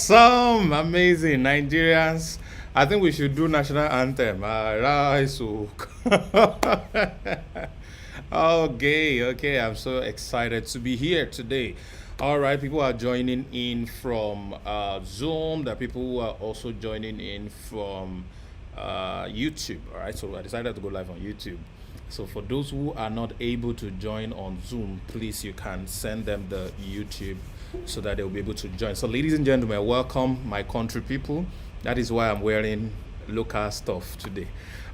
Awesome, amazing, Nigerians. I think we should do national anthem. Rise, oh. Okay, okay. I'm so excited to be here today. All right, people are joining in from Zoom. There are people who are also joining in from YouTube. All right, so I decided to go live on YouTube. So for those who are not able to join on Zoom, please you can send them the YouTube so that they'll be able to join. So ladies and gentlemen, welcome my country people. That is why I'm wearing local stuff today.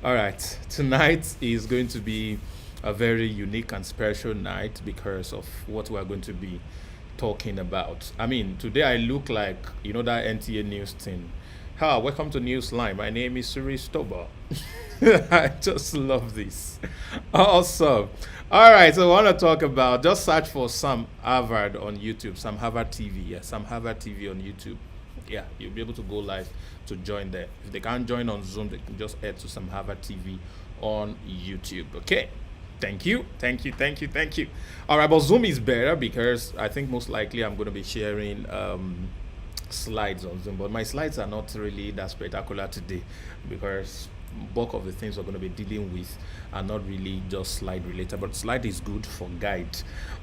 All right, tonight is going to be a very unique and special night because of what we are going to be talking about. I mean, today I look like that NTA news thing. Hi, welcome to Newsline. My name is Suri Stoba. I just love this. Awesome. All right, so I want to talk about just search for Sam Harvard on YouTube, Sam Harvard TV. Yeah, Sam Harvard TV on YouTube. Yeah, you'll be able to go live to join there. If they can't join on Zoom, they can just head to Sam Harvard TV on YouTube. Okay. Thank you, thank you, thank you, thank you. All right, but Zoom is better because I think most likely I'm going to be sharing slides on Zoom, but my slides are not really that spectacular today because bulk of the things we're going to be dealing with are not really just slide related, but slide is good for guide.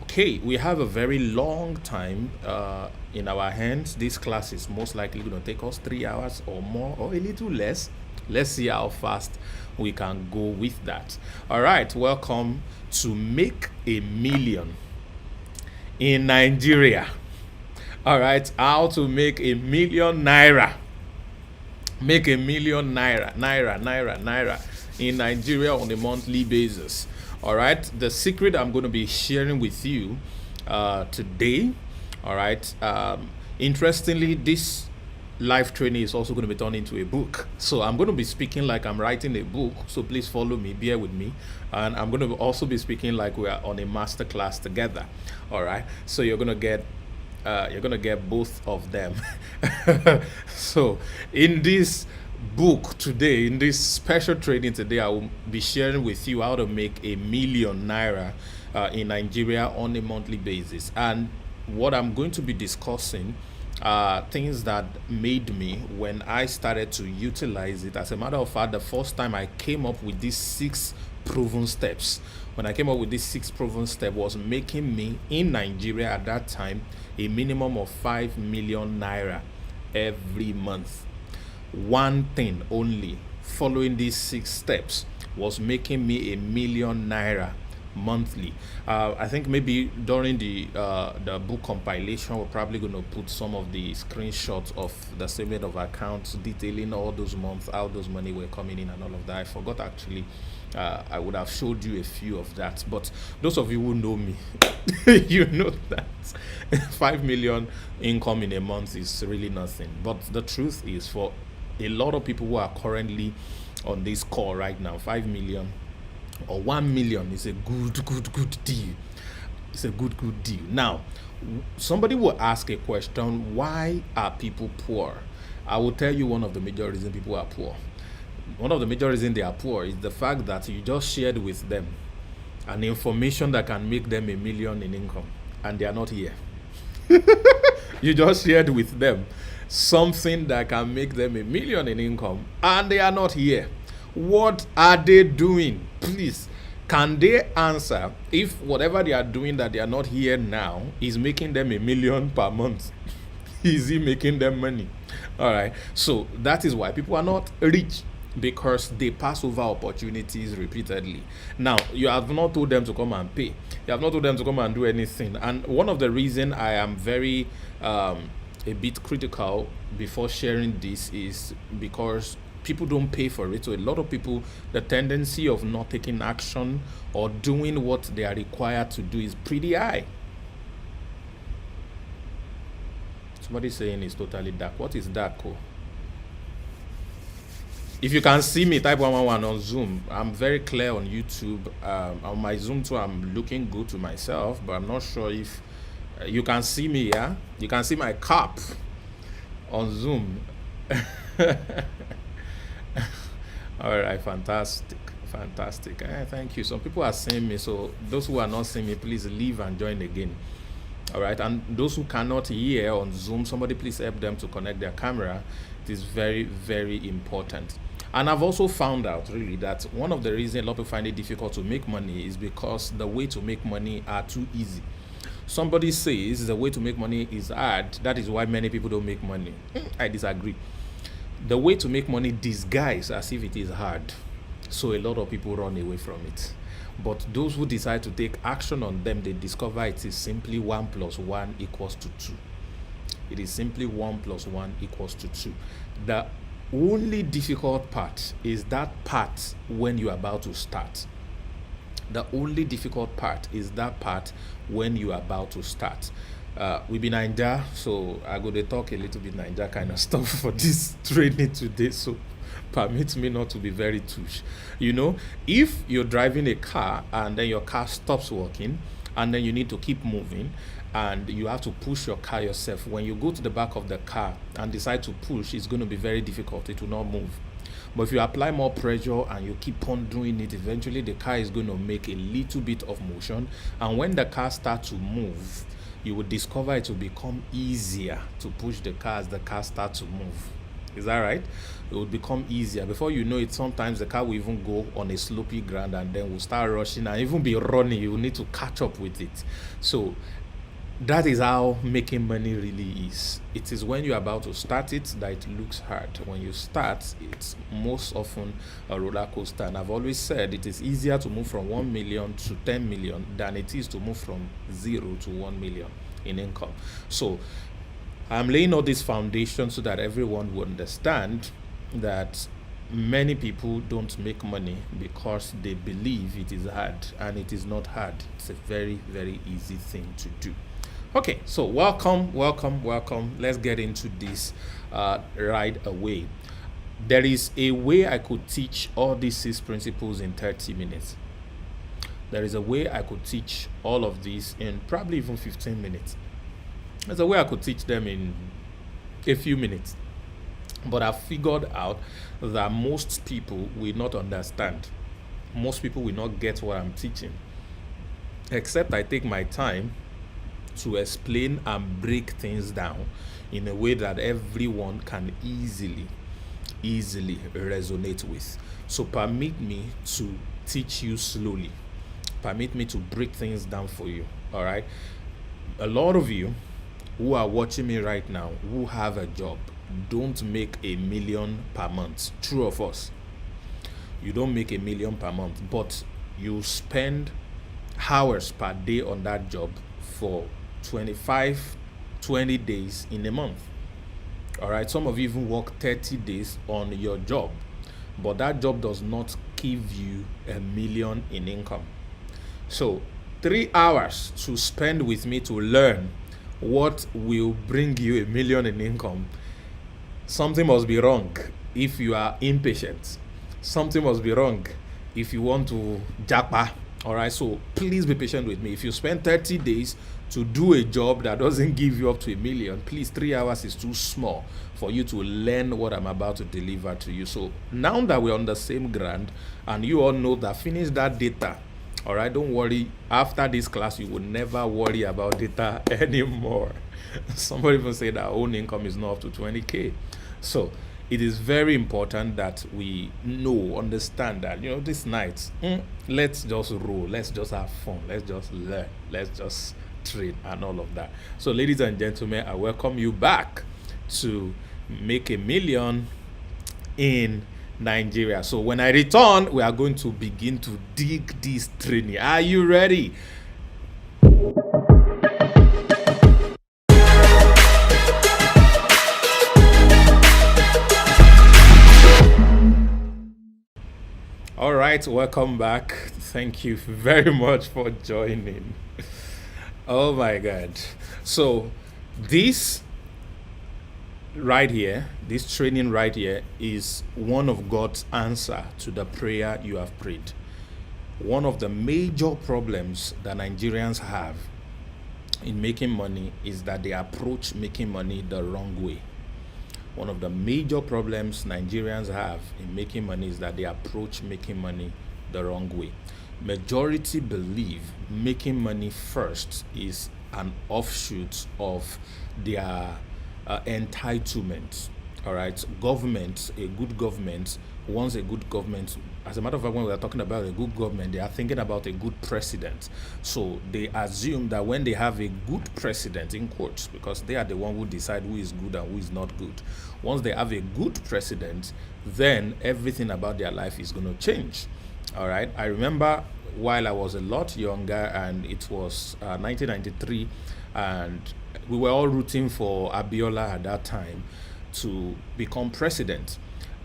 Okay, we have a very long time in our hands. This class is most likely going to take us 3 hours or more or a little less. Let's see how fast we can go with that. All right, welcome to Make a Million in Nigeria. All right, how to make a million naira. Make a million naira in Nigeria on a monthly basis. All right, the secret I'm going to be sharing with you today. All right, interestingly, this live training is also going to be turned into a book. So I'm going to be speaking like I'm writing a book. So please follow me, bear with me. And I'm going to also be speaking like we are on a master class together. All right, so you're going to get both of them. So in this book today, in this special training today, I will be sharing with you how to make a million naira in Nigeria on a monthly basis. And what I'm going to be discussing things that made me when I started to utilize it. As a matter of fact, the first time I came up with these 6 proven steps, when I came up with these 6 proven steps, was making me in Nigeria at that time a minimum of 5 million naira every month. One thing only, following these 6 steps, was making me a million naira monthly. I think maybe during the book compilation, we're probably going to put some of the screenshots of the statement of accounts detailing all those months, how those money were coming in and all of that. I forgot actually. I would have showed you a few of that, but those of you who know me, you know that 5 million income in a month is really nothing. But the truth is, for a lot of people who are currently on this call right now, 5 million or 1 million is a good deal. It's a good deal. Now, somebody will ask a question: why are people poor? I will tell you one of the major reasons people are poor. One of the major reasons they are poor is the fact that you just shared with them an information that can make them a million in income, and they are not here. You just shared with them something that can make them a million in income, and they are not here. What are they doing? Please, can they answer if whatever they are doing that they are not here now is making them a million per month? Is he making them money? All right. So that is why people are not rich, because they pass over opportunities repeatedly. Now, you have not told them to come and pay. You have not told them to come and do anything. And one of the reasons I am very a bit critical before sharing this is because people don't pay for it. So a lot of people, the tendency of not taking action or doing what they are required to do is pretty high. Somebody saying it's totally dark. What is dark? Oh? If you can see me, type 111 on Zoom. I'm very clear on YouTube. On my Zoom too, I'm looking good to myself, but I'm not sure if you can see me. Yeah, you can see my cap on Zoom. All right, fantastic. Thank you. Some people are seeing me, so those who are not seeing me, please leave and join again. All right, and those who cannot hear on Zoom, somebody please help them to connect their camera. It is very, very important. And I've also found out really that one of the reasons a lot of people find it difficult to make money is because the way to make money are too easy. Somebody says the way to make money is hard. That is why many people don't make money. I disagree. The way to make money disguised as if it is hard. So a lot of people run away from it. But those who decide to take action on them, they discover it is simply 1 plus 1 equals to 2. It is simply 1 plus 1 equals to 2. The only difficult part is that part when you're about to start. The only difficult part is that part when you are about to start. We be Naija, so I go to talk a little bit Naija kind of stuff for this training today. So permit me not to be very touche. You know, if you're driving a car and then your car stops working and then you need to keep moving and you have to push your car yourself, when you go to the back of the car and decide to push, it's going to be very difficult. It will not move. But if you apply more pressure and you keep on doing it, eventually the car is going to make a little bit of motion. And when the car starts to move, you will discover it will become easier to push the car as the car starts to move. Is that right? It will become easier. Before you know it, sometimes the car will even go on a slopey ground and then will start rushing and even be running. You will need to catch up with it. So that is how making money really is. It is when you're about to start it that it looks hard. When you start, it's most often a roller coaster. And I've always said it is easier to move from 1 million to 10 million than it is to move from 0 to 1 million in income. So I'm laying all this foundation so that everyone will understand that many people don't make money because they believe it is hard, and it is not hard. It's a very, very easy thing to do. Okay, so welcome. Let's get into this right away. There is a way I could teach all these 6 principles in 30 minutes. There is a way I could teach all of these in probably even 15 minutes. There's a way I could teach them in a few minutes. But I've figured out that most people will not understand. Most people will not get what I'm teaching. Except I take my time to explain and break things down in a way that everyone can easily resonate with. So permit me to teach you slowly. Permit me to break things down for you. All right. A lot of you who are watching me right now, who have a job, don't make $1 million per month. True of us. You don't make $1 million per month, but you spend hours per day on that job for 20 days in a month. All right. Some of you even work 30 days on your job, but that job does not give you $1 million in income. So 3 hours to spend with me to learn what will bring you $1 million in income. Something must be wrong if you are impatient. Something must be wrong if you want to japa. All right. So please be patient with me. If you spend 30 days to do a job that doesn't give you up to $1 million, please, 3 hours is too small for you to learn what I'm about to deliver to you. So now that we're on the same ground and you all know that, finish that data. All right, don't worry. After this class, you will never worry about data anymore. Somebody even say that own income is not up to 20K. So it is very important that we understand that, this night, let's just roll. Let's just have fun. Let's just learn. Let's just trade and all of that. So ladies and gentlemen, I welcome you back to Make $1 Million in Nigeria. So when I return, we are going to begin to dig this training. Are you ready? All right, welcome back. Thank you very much for joining. Oh my God. So this right here, this training right here is one of God's answer to the prayer you have prayed. One of the major problems that Nigerians have in making money is that they approach making money the wrong way. One of the major problems Nigerians have in making money is that they approach making money the wrong way. Majority believe making money first is an offshoot of their entitlement. All right, government, a good government, wants a good government. As a matter of fact, when we are talking about a good government, they are thinking about a good president. So they assume that when they have a good president, in quotes, because they are the one who decide who is good and who is not good. Once they have a good president, then everything about their life is going to change. All right. I remember while I was a lot younger, and it was 1993, and we were all rooting for Abiola at that time to become president.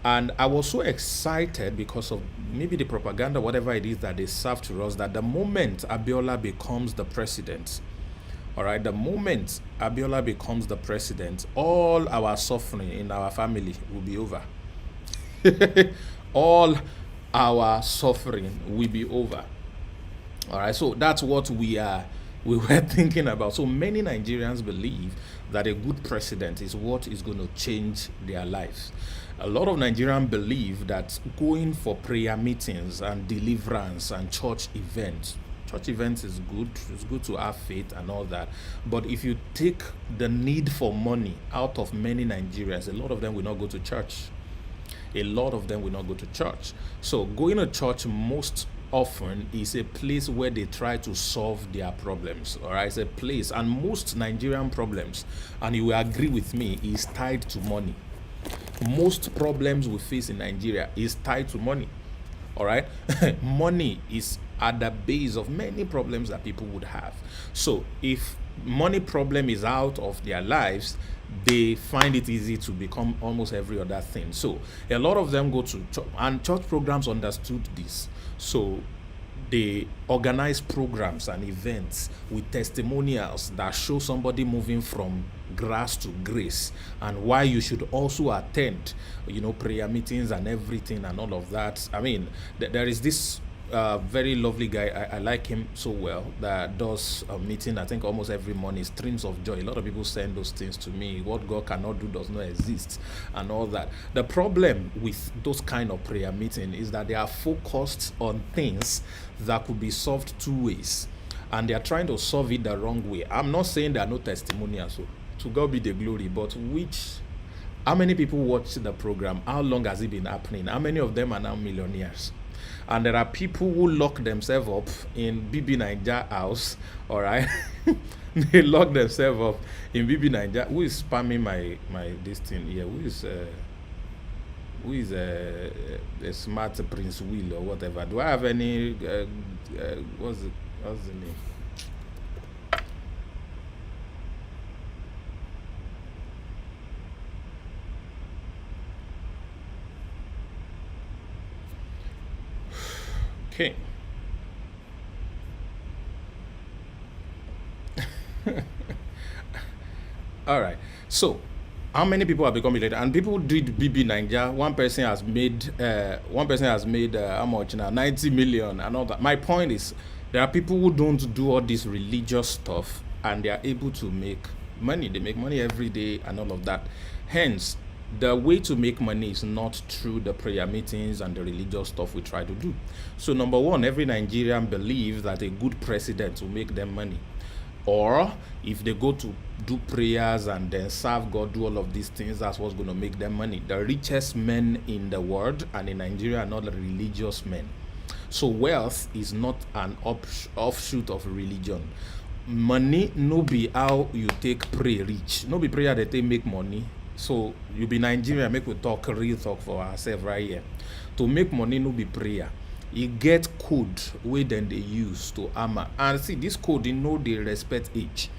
And I was so excited because of maybe the propaganda, whatever it is that they serve to us, that the moment Abiola becomes the president, all right, the moment Abiola becomes the president, all our suffering in our family will be over. All our suffering will be over. All right, so that's what we were thinking about. So many Nigerians believe that a good president is what is going to change their lives. A lot of Nigerians believe that going for prayer meetings and deliverance and church events is good. It's good to have faith and all that. But if you take the need for money out of many Nigerians, a lot of them will not go to church. A lot of them will not go to church. So going to church most often is a place where they try to solve their problems. All right, it's a place, and most Nigerian problems, and you will agree with me, is tied to money. Most problems we face in Nigeria is tied to money. All right, money is at the base of many problems that people would have. So if money problem is out of their lives, they find it easy to become almost every other thing. So a lot of them go to church, and church programs understood this. So they organize programs and events with testimonials that show somebody moving from grass to grace, and why you should also attend, prayer meetings and everything and all of that. I mean, there is this very lovely guy. I like him so well, that does a meeting, I think almost every morning, streams of joy. A lot of people send those things to me. What God cannot do does not exist and all that. The problem with those kind of prayer meeting is that they are focused on things that could be solved two ways, and they are trying to solve it the wrong way. I'm not saying there are no testimonials, so to God be the glory, but how many people watch the program? How long has it been happening? How many of them are now millionaires? And there are people who lock themselves up in BB Niger house, all right? They lock themselves up in BB Niger. Who is spamming my this thing here? Who is a smart Prince Will or whatever? Do I have any? What's the name? Okay. All right. So, how many people have become millionaires? And people did BB Niger. One person has made how much now? 90 million and all that. My point is, there are people who don't do all this religious stuff, and they are able to make money. They make money every day and all of that. Hence, the way to make money is not through the prayer meetings and the religious stuff we try to do. So number one, every Nigerian believes that a good president will make them money. Or if they go to do prayers and then serve God, do all of these things, that's what's going to make them money. The richest men in the world and in Nigeria are not religious men. So wealth is not an offshoot of religion. Money no be how you take pray rich. No be prayer that they make money. So you be Nigeria, make we talk real talk for ourselves right here. To make money no be prayer. You get code wey then they use to armor. And see, this code, they respect age.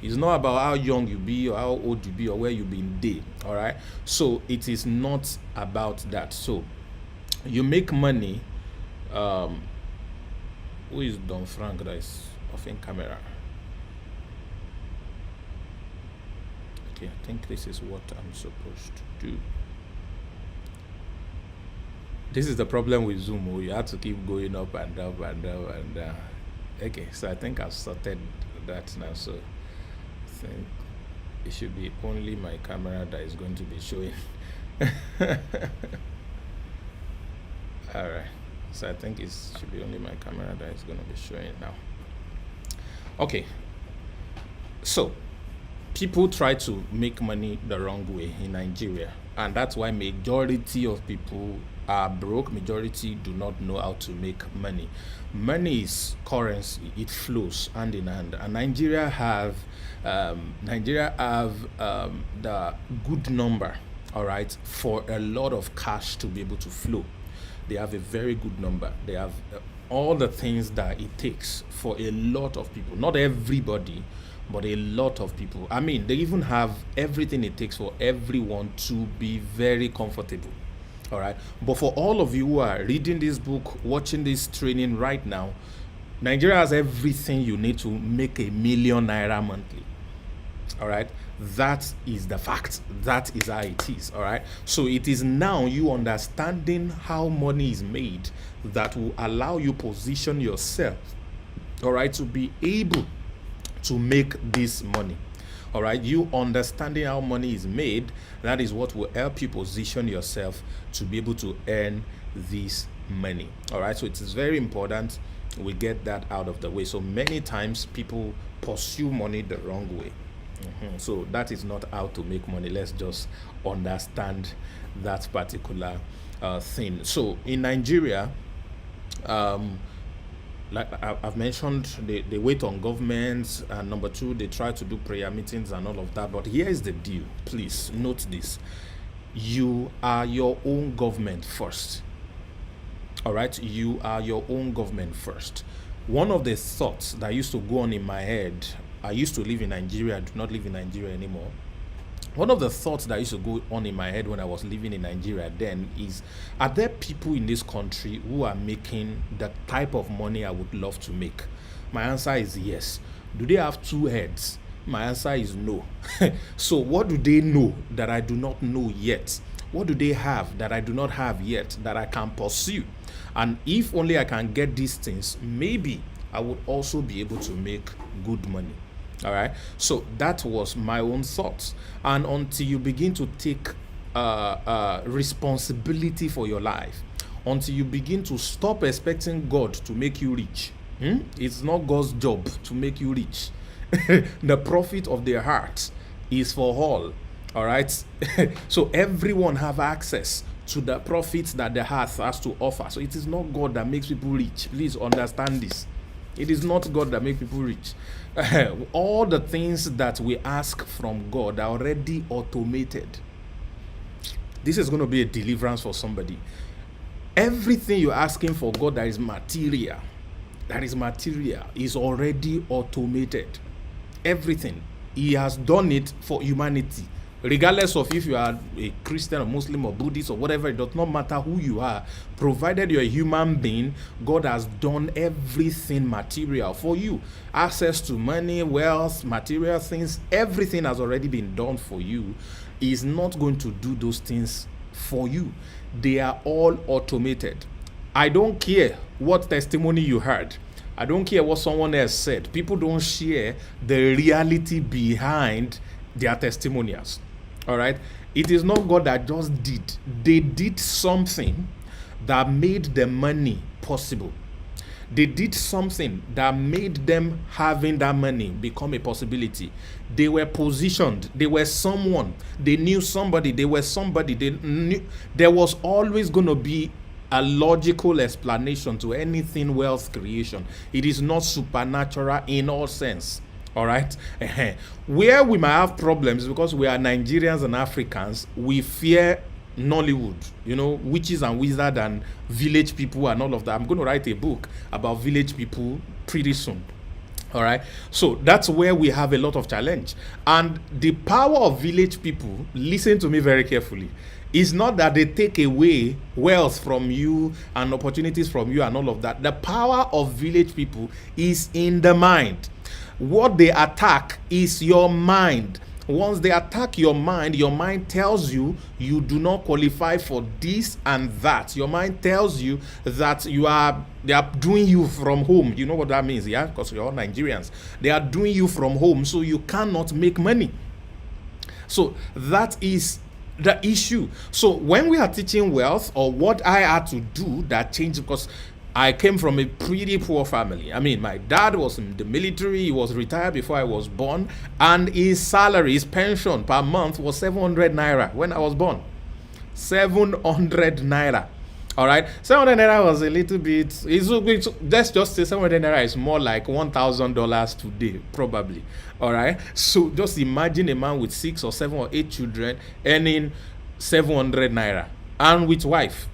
It's not about how young you be or how old you be or where you been day. All right. So it is not about that. So you make money. Who is Don Frank that is off in camera? Okay, I think this is what I'm supposed to do. This is the problem with Zoom. You have to keep going up and up and up and down. Okay, so I think I've sorted that now. So I think it should be only my camera that is going to be showing. All right. So I think it should be only my camera that is going to be showing now. Okay. So people try to make money the wrong way in Nigeria, and that's why majority of people are broke. Majority do not know how to make money. Money is currency; it flows hand in hand, and Nigeria have the good number, all right, for a lot of cash to be able to flow. They have a very good number. They have all the things that it takes for a lot of people. Not everybody, but a lot of people. I mean, they even have everything it takes for everyone to be very comfortable. All right. But for all of you who are reading this book, watching this training right now, Nigeria has everything you need to make a 1 million naira monthly. All right, that is the fact. That is how it is. All right, so it is now you understanding how money is made that will allow you position yourself, all right, to be able to make this money. All right, you understanding how money is made, that is what will help you position yourself to be able to earn this money. All right, so it is very important we get that out of the way. So many times people pursue money the wrong way. So that is not how to make money. Let's just understand that particular thing. So in Nigeria, um, like I've mentioned, they wait on governments, and number two, they try to do prayer meetings and all of that. But here is the deal. Please note this: you are your own government first. All right, you are your own government first. One of the thoughts that used to go on in my head, I used to live in Nigeria, I do not live in Nigeria anymore. One of the thoughts that used to go on in my head when I was living in Nigeria then is, are there people in this country who are making the type of money I would love to make? My answer is yes. Do they have two heads? My answer is no. So what do they know that I do not know yet? What do they have that I do not have yet that I can pursue? And if only I can get these things, maybe I would also be able to make good money. All right. So that was my own thoughts. And until you begin to take responsibility for your life, until you begin to stop expecting God to make you rich, it's not God's job to make you rich. The profit of their heart is for all. All right. So everyone have access to the profits that the heart has to offer. So it is not God that makes people rich. Please understand this. It is not God that makes people rich. All the things that we ask from God are already automated. This is going to be a deliverance for somebody. Everything you're asking for God that is material, is already automated. Everything. He has done it for humanity. Regardless of if you are a Christian or Muslim or Buddhist or whatever, it does not matter who you are. Provided you're a human being, God has done everything material for you. Access to money, wealth, material things, everything has already been done for you. He is not going to do those things for you. They are all automated. I don't care what testimony you heard. I don't care what someone else said. People don't share the reality behind their testimonials. All right, it is not God that just did. They did something that made the money possible. They did something that made them having that money become a possibility. They were positioned. They were someone. They knew somebody. They were somebody. They knew. There was always going to be a logical explanation to anything wealth creation. It is not supernatural in all sense. All right. Where we might have problems because we are Nigerians and Africans, we fear Nollywood, witches and wizards and village people and all of that. I'm going to write a book about village people pretty soon. All right. So that's where we have a lot of challenge. And the power of village people, listen to me very carefully, is not that they take away wealth from you and opportunities from you and all of that. The power of village people is in the mind. What they attack is your mind. Once they attack your mind tells you you do not qualify for this and that. Your mind tells you that they are doing you from home. You know what that means, yeah? Because you're all Nigerians. They are doing you from home, so you cannot make money. So that is the issue. So when we are teaching wealth, or what I had to do that changed, because I came from a pretty poor family. I mean, my dad was in the military, he was retired before I was born, and his salary, his pension per month was 700 naira when I was born. 700 naira. All right, 700 naira was a little bit. Let's just say 700 naira is more like $1,000 today, probably. All right, so just imagine a man with 6 or 7 or 8 children earning 700 naira and with wife.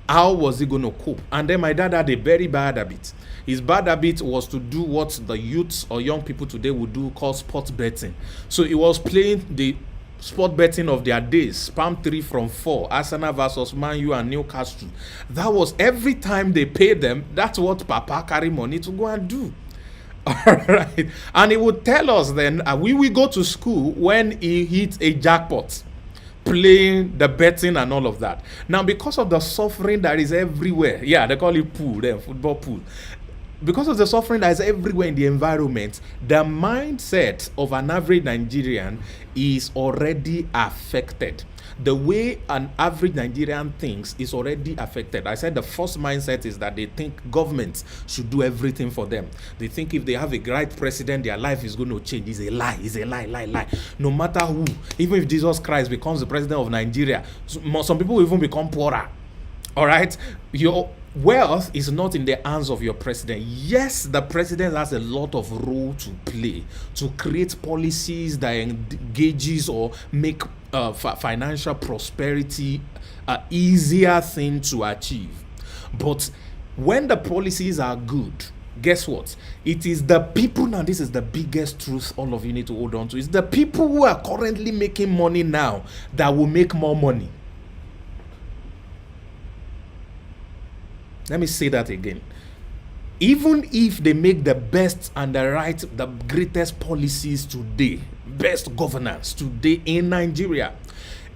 How was he going to cope? And then my dad had a very bad habit. His bad habit was to do what the youths or young people today would do, called sports betting. So he was playing the sport betting of their days, Palm 3 from 4, Arsenal versus Man U and Newcastle. That was every time they paid them, that's what Papa carry money to go and do. All right. And he would tell us then, we will go to school when he hit a jackpot, playing the betting and all of that. Now, because of the suffering that is everywhere, yeah, they call it pool, then football pool. Because of the suffering that is everywhere in the environment, the mindset of an average Nigerian is already affected. The way an average Nigerian thinks is already affected. I said the first mindset is that they think governments should do everything for them. They think if they have a great president, their life is going to change. It's a lie. It's a lie, lie, lie. No matter who, even if Jesus Christ becomes the president of Nigeria, some people will even become poorer. All right? Your wealth is not in the hands of your president. Yes, the president has a lot of role to play to create policies that engages or make financial prosperity an easier thing to achieve. But when the policies are good, guess what? It is the people, now this is the biggest truth all of you need to hold on to. It's the people who are currently making money now that will make more money. Let me say that again. Even if they make the best and the greatest policies today, best governance today in Nigeria,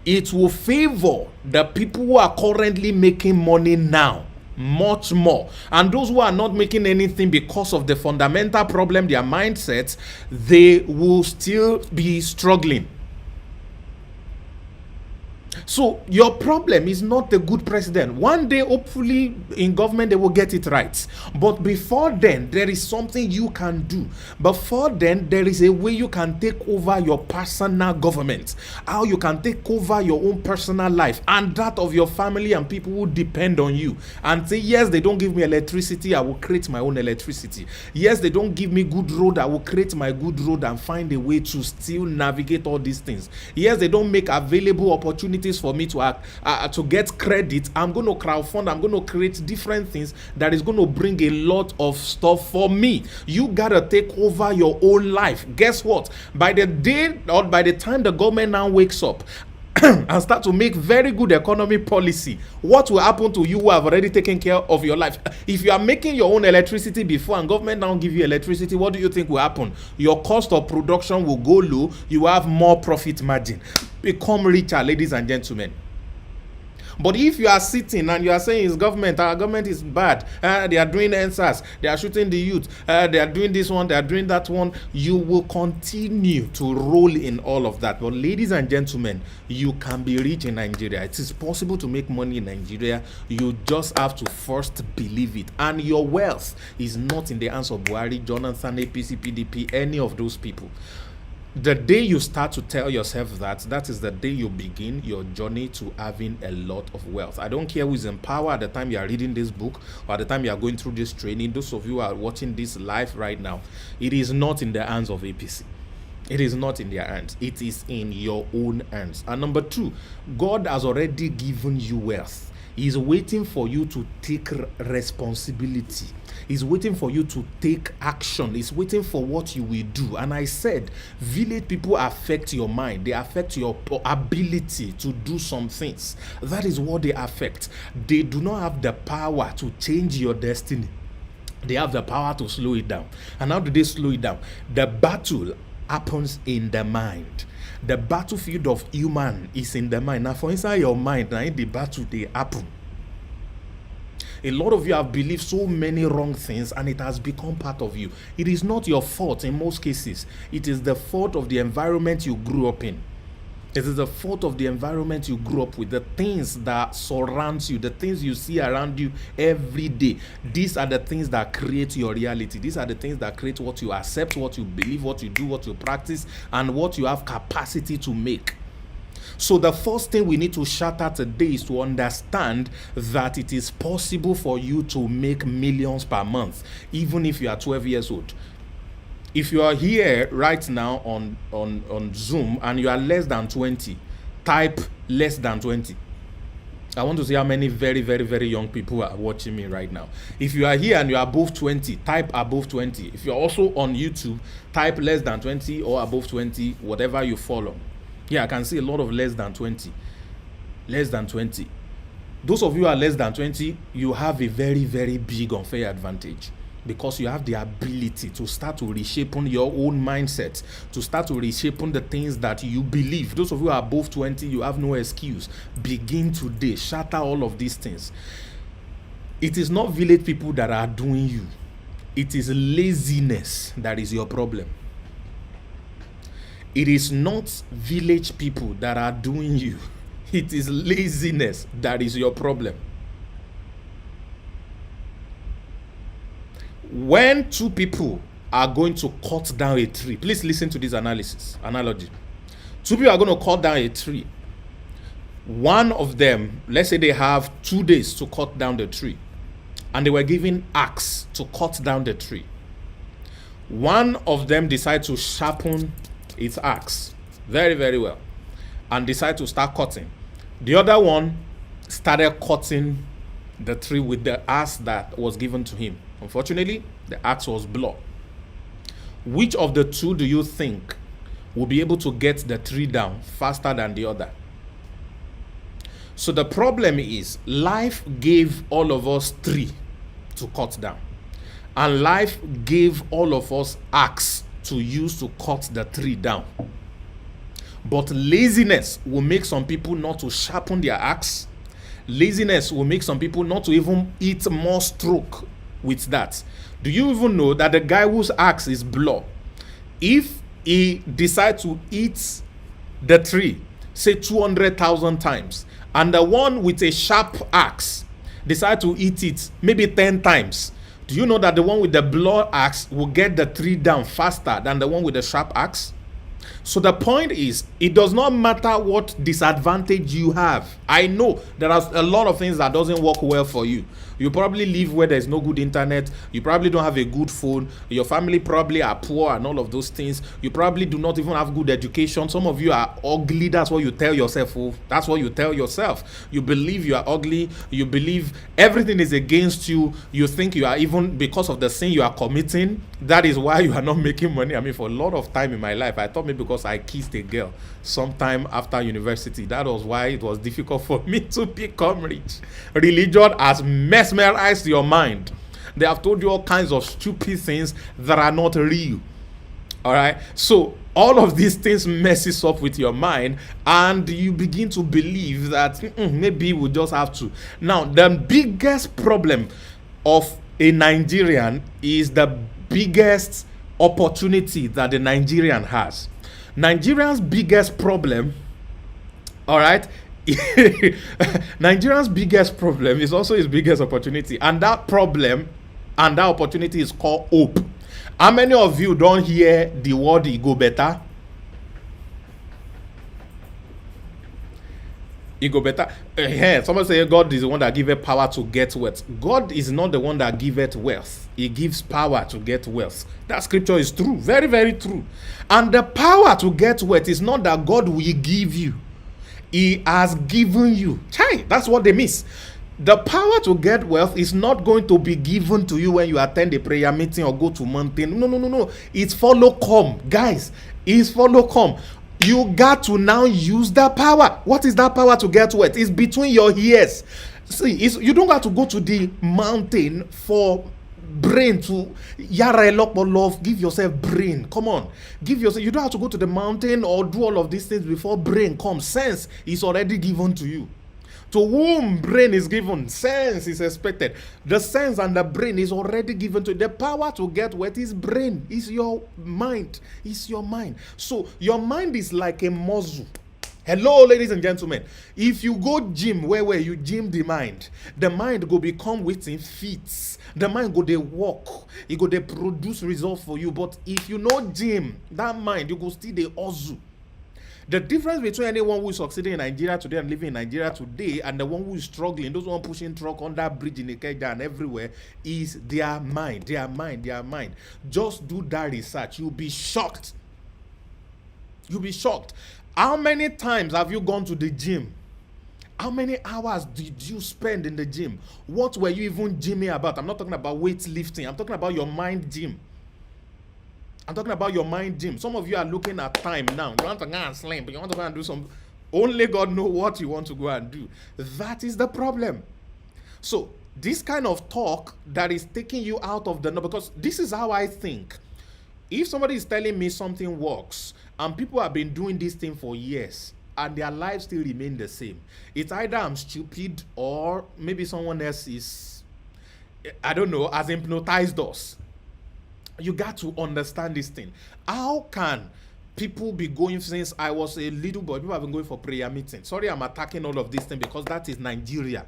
it will favor the people who are currently making money now much more. And those who are not making anything because of the fundamental problem, their mindsets, they will still be struggling. So your problem is not a good president. One day, hopefully, in government, they will get it right. But before then, there is something you can do. Before then, there is a way you can take over your personal government. How you can take over your own personal life and that of your family and people who depend on you. And say, yes, they don't give me electricity, I will create my own electricity. Yes, they don't give me good road, I will create my good road and find a way to still navigate all these things. Yes, they don't make available opportunities for me to get credit. I'm going to crowdfund. I'm going to create different things that is going to bring a lot of stuff for me. You gotta take over your own life. Guess what? By the day or by the time the government now wakes up and start to make very good economy policy, what will happen to you who have already taken care of your life? If you are making your own electricity before and government now give you electricity, what do you think will happen? Your cost of production will go low. You have more profit margin. Become richer, ladies and gentlemen. But if you are sitting and you are saying it's government, our government is bad, they are doing answers, they are shooting the youth, they are doing this one, they are doing that one, you will continue to roll in all of that. But ladies and gentlemen, you can be rich in Nigeria. It is possible to make money in Nigeria. You just have to first believe it. And your wealth is not in the hands of Buhari, Jonathan, APC, PDP, any of those people. The day you start to tell yourself that is the day you begin your journey to having a lot of wealth. I don't care who is in power at the time you are reading this book or at the time you are going through this training. Those of you who are watching this live right now, it is not in the hands of APC. It is not in their hands. It is in your own hands. And number two, God has already given you wealth. He's waiting for you to take responsibility. He's waiting for you to take action. He's waiting for what you will do. And I said, village people affect your mind. They affect your ability to do some things. That is what they affect. They do not have the power to change your destiny. They have the power to slow it down. And how do they slow it down? The battle happens in the mind. The battlefield of human is in the mind. Now, for inside your mind, now in the battle, they happen. A lot of you have believed so many wrong things and it has become part of you. It is not your fault in most cases. It is the fault of the environment you grew up in. It is the fault of the environment you grew up with, the things that surround you, the things you see around you every day. These are the things that create your reality. These are the things that create what you accept, what you believe, what you do, what you practice, and what you have capacity to make. So the first thing we need to shatter today is to understand that it is possible for you to make millions per month, even if you are 12 years old. If you are here right now on Zoom and you are less than 20, type less than 20. I want to see how many very, very, very young people are watching me right now. If you are here and you are above 20, type above 20. If you're also on YouTube, type less than 20 or above 20, whatever you follow. Yeah, I can see a lot of less than 20. Less than 20. Those of you who are less than 20, you have a very, very big unfair advantage, because you have the ability to start to reshape your own mindset, to start to reshape the things that you believe. Those of you who are above 20, you have no excuse. Begin today. Shatter all of these things. It is not village people that are doing you. It is laziness that is your problem. It is not village people that are doing you. It is laziness that is your problem. When two people are going to cut down a tree, please listen to this analogy. Two people are going to cut down a tree. One of them, let's say they have 2 days to cut down the tree, and they were given axe to cut down the tree. One of them decided to sharpen its axe very, very well and decided to start cutting. The other one started cutting the tree with the axe that was given to him. Unfortunately, the axe was blunt. Which of the two do you think will be able to get the tree down faster than the other? So the problem is, life gave all of us tree to cut down, and life gave all of us axe to use to cut the tree down. But laziness will make some people not to sharpen their axe. Laziness will make some people not to even eat more stroke with that. Do you even know that the guy whose axe is blunt, if he decides to eat the tree, say 200,000 times, and the one with a sharp axe decide to eat it maybe 10 times, do you know that the one with the blunt axe will get the tree down faster than the one with the sharp axe? So the point is, it does not matter what disadvantage you have. I know there are a lot of things that doesn't work well for you. You probably live where there's no good internet. You probably don't have a good phone. Your family probably are poor and all of those things. You probably do not even have good education. Some of you are ugly. That's what you tell yourself. Oh, that's what you tell yourself. You believe you are ugly. You believe everything is against you. You think you are, even because of the sin you are committing, that is why you are not making money. I mean, for a lot of time in my life, I thought maybe because I kissed a girl sometime after university, that was why it was difficult for me to become rich. Religion has mesmerized your mind. They have told you all kinds of stupid things that are not real. All right, so all of these things messes up with your mind, and you begin to believe that maybe we just have to. Now, the biggest problem of a Nigerian is the biggest opportunity that the Nigerian has. Nigerian's biggest problem, all right, Nigerian's biggest problem is also his biggest opportunity, and that problem and that opportunity is called hope. How many of you don't hear the word "it go better"? It go better. Someone say God is the one that giveth power to get wealth. God is not the one that giveth wealth. He gives power to get wealth. That scripture is true. Very, very true. And the power to get wealth is not that God will give you. He has given you. Chai, that's what they miss. The power to get wealth is not going to be given to you when you attend a prayer meeting or go to mountain. No. It's follow come. Guys, it's follow come. You got to now use that power. What is that power to get wealth? It's between your ears. See, you don't have to go to the mountain for brain to yara a lot more love. Give yourself brain. Come on, give yourself. You don't have to go to the mountain or do all of these things before brain comes. Sense is already given to you. To whom brain is given, sense is expected. The sense and the brain is already given to you. The power to get wealth is brain, is your mind. It's your mind. So your mind is like a muscle. Hello, ladies and gentlemen. If you go gym where you gym the mind go become waiting fits. The mind go they work. It go they produce results for you. But if you know gym, that mind you go still they hustle. The difference between anyone who is succeeding in Nigeria today and living in Nigeria today and the one who is struggling, those one pushing truck on that bridge in Ikeja and everywhere, is their mind, their mind, their mind. Just do that research. You'll be shocked. You'll be shocked. How many times have you gone to the gym? How many hours did you spend in the gym? What were you even gymming about? I'm not talking about weightlifting. I'm talking about your mind gym. I'm talking about your mind gym. Some of you are looking at time now. You want to go and slim, but you want to go and do some. Only God knows what you want to go and do. That is the problem. So this kind of talk that is taking you out of the know, because this is how I think. If somebody is telling me something works and people have been doing this thing for years and their lives still remain the same, it's either I'm stupid or maybe someone else is, I don't know, has hypnotized us. You got to understand this thing. How can people be going since I was a little boy? People have been going for prayer meetings. Sorry, I'm attacking all of this thing because that is Nigeria.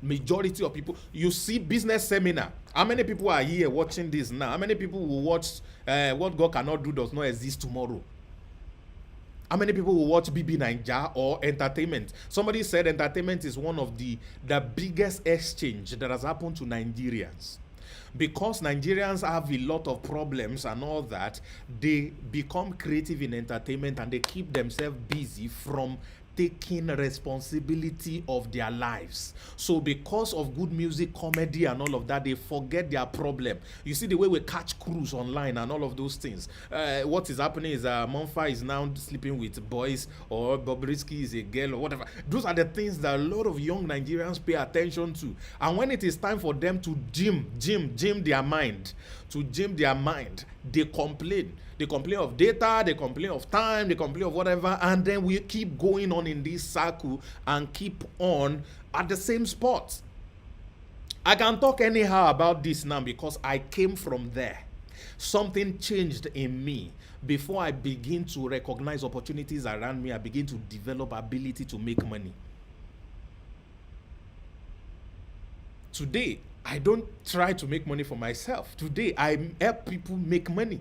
Majority of people, you see business seminar. How many people are here watching this now? How many people will watch What God Cannot Do Does Not Exist Tomorrow? How many people will watch BB Naija or entertainment? Somebody said entertainment is one of the biggest exchange that has happened to Nigerians. Because Nigerians have a lot of problems and all that, they become creative in entertainment and they keep themselves busy from taking responsibility of their lives. So because of good music, comedy and all of that, they forget their problem. You see the way we catch crews online and all of those things. What is happening is Monfa is now sleeping with boys, or Bobrisky is a girl, or whatever. Those are the things that a lot of young Nigerians pay attention to. And when it is time for them to gym their mind, they complain. They complain of data, they complain of time, they complain of whatever, and then we keep going on in this circle and keep on at the same spot. I can talk anyhow about this now because I came from there. Something changed in me. Before I begin to recognize opportunities around me, I begin to develop ability to make money. Today, I don't try to make money for myself. Today, I help people make money.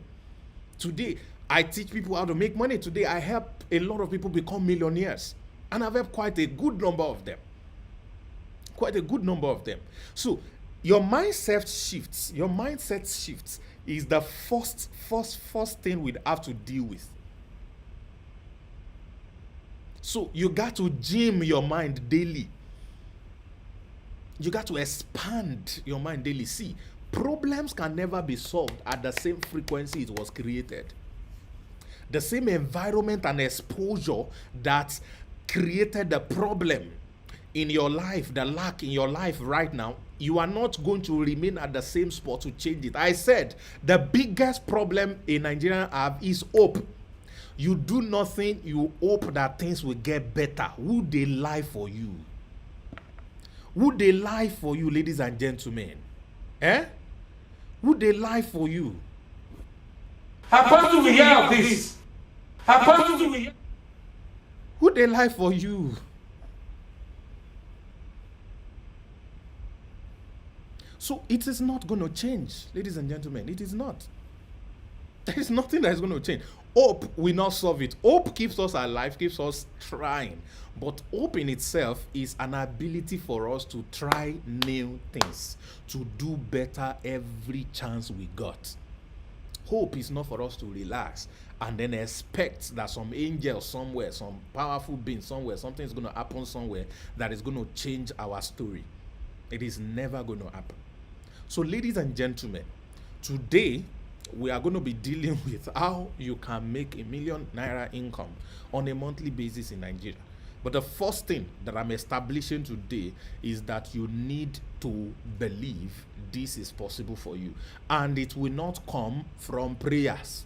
Today, I teach people how to make money. Today, I help a lot of people become millionaires. And I've helped quite a good number of them. So, your mindset shifts. Your mindset shifts is the first thing we'd have to deal with. So, you got to gym your mind daily. You got to expand your mind daily. See, problems can never be solved at the same frequency it was created. The same environment and exposure that created the problem in your life, the lack in your life right now, you are not going to remain at the same spot to change it. I said the biggest problem in Nigeria is hope. You do nothing, you hope that things will get better. Would they lie for you? Would they lie for you, ladies and gentlemen? Would they lie for you? Apostle, we hear of this. Apostle, we hear. Would they lie for you? So it is not going to change, ladies and gentlemen. It is not. There is nothing that is going to change. Hope will not solve it. Hope keeps us alive, keeps us trying. But hope in itself is an ability for us to try new things, to do better every chance we got. Hope is not for us to relax and then expect that some angel somewhere, some powerful being somewhere, something is going to happen somewhere that is going to change our story. It is never going to happen. So, ladies and gentlemen, today we are going to be dealing with how you can make ₦1 million income on a monthly basis in Nigeria. But the first thing that I'm establishing today is that you need to believe this is possible for you. And it will not come from prayers.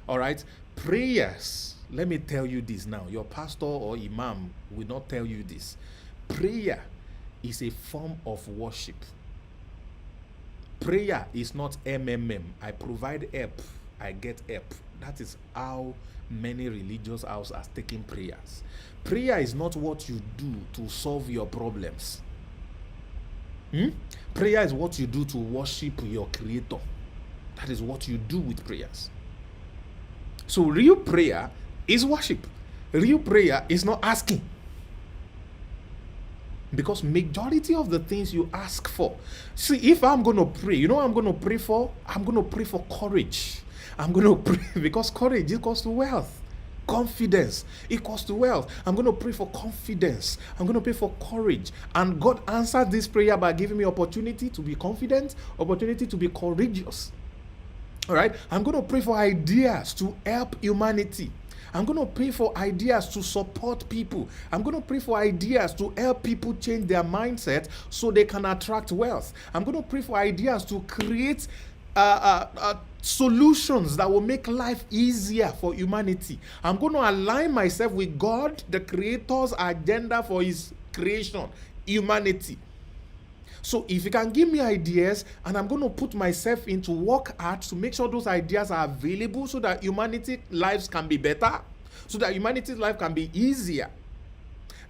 All right? Prayers, let me tell you this now. Your pastor or imam will not tell you this. Prayer is a form of worship. Prayer is not MMM. I provide help I get help. That is how many religious houses are taking prayers. Prayer is not what you do to solve your problems. Prayer is what you do to worship your creator. That is what you do with prayers. So real prayer is worship. Real prayer is not asking. Because majority of the things you ask for. See, if I'm going to pray, you know what I'm going to pray for? I'm going to pray for courage. I'm going to pray because courage equals to wealth. Confidence equals to wealth. I'm going to pray for confidence. I'm going to pray for courage. And God answered this prayer by giving me opportunity to be confident, opportunity to be courageous. All right? I'm going to pray for ideas to help humanity. I'm going to pray for ideas to support people. I'm going to pray for ideas to help people change their mindset so they can attract wealth. I'm going to pray for ideas to create solutions that will make life easier for humanity. I'm going to align myself with God, the Creator's agenda for His creation, humanity. So if you can give me ideas, and I'm going to put myself into work hard to make sure those ideas are available so that humanity lives can be better, so that humanity's life can be easier.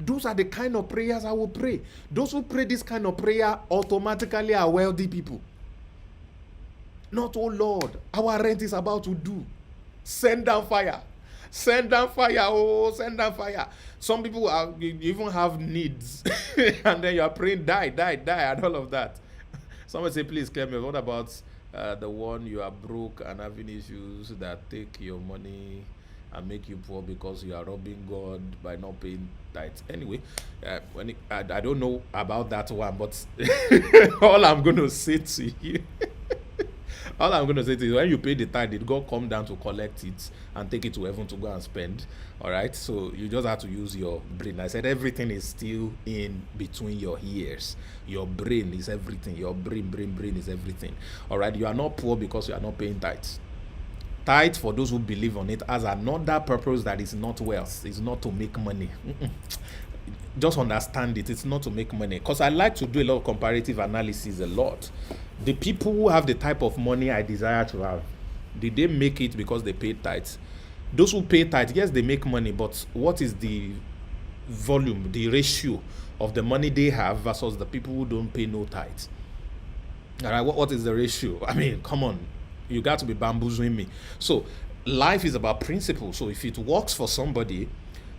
Those are the kind of prayers I will pray. Those who pray this kind of prayer automatically are wealthy people. Not, oh Lord, our rent is about to due. Send down fire. Send down fire. Oh, send down fire. Some people you even have needs. And then you are praying, die, and all of that. Someone say, please, Clement, what about the one you are broke and having issues that take your money and make you poor because you are robbing God by not paying tithes? Anyway, I don't know about that one, but all I'm going to say to you, all I'm going to say to you, when you pay the tithe, did God come down to collect it and take it to heaven to go and spend? All right, so you just have to use your brain. I said everything is still in between your ears. Your brain is everything. Your brain is everything. All right, you are not poor because you are not paying tithes. Tithe, for those who believe on it, has another purpose that is not wealth. It's not to make money. Just understand it. It's not to make money. Because I like to do a lot of comparative analysis a lot. The people who have the type of money I desire to have, did they make it because they paid tithes? Those who pay tithes, yes, they make money, but what is the volume, the ratio of the money they have versus the people who don't pay no tithes? All right, what is the ratio? I mean, come on. You got to be bamboozling me. So life is about principle. So if it works for somebody,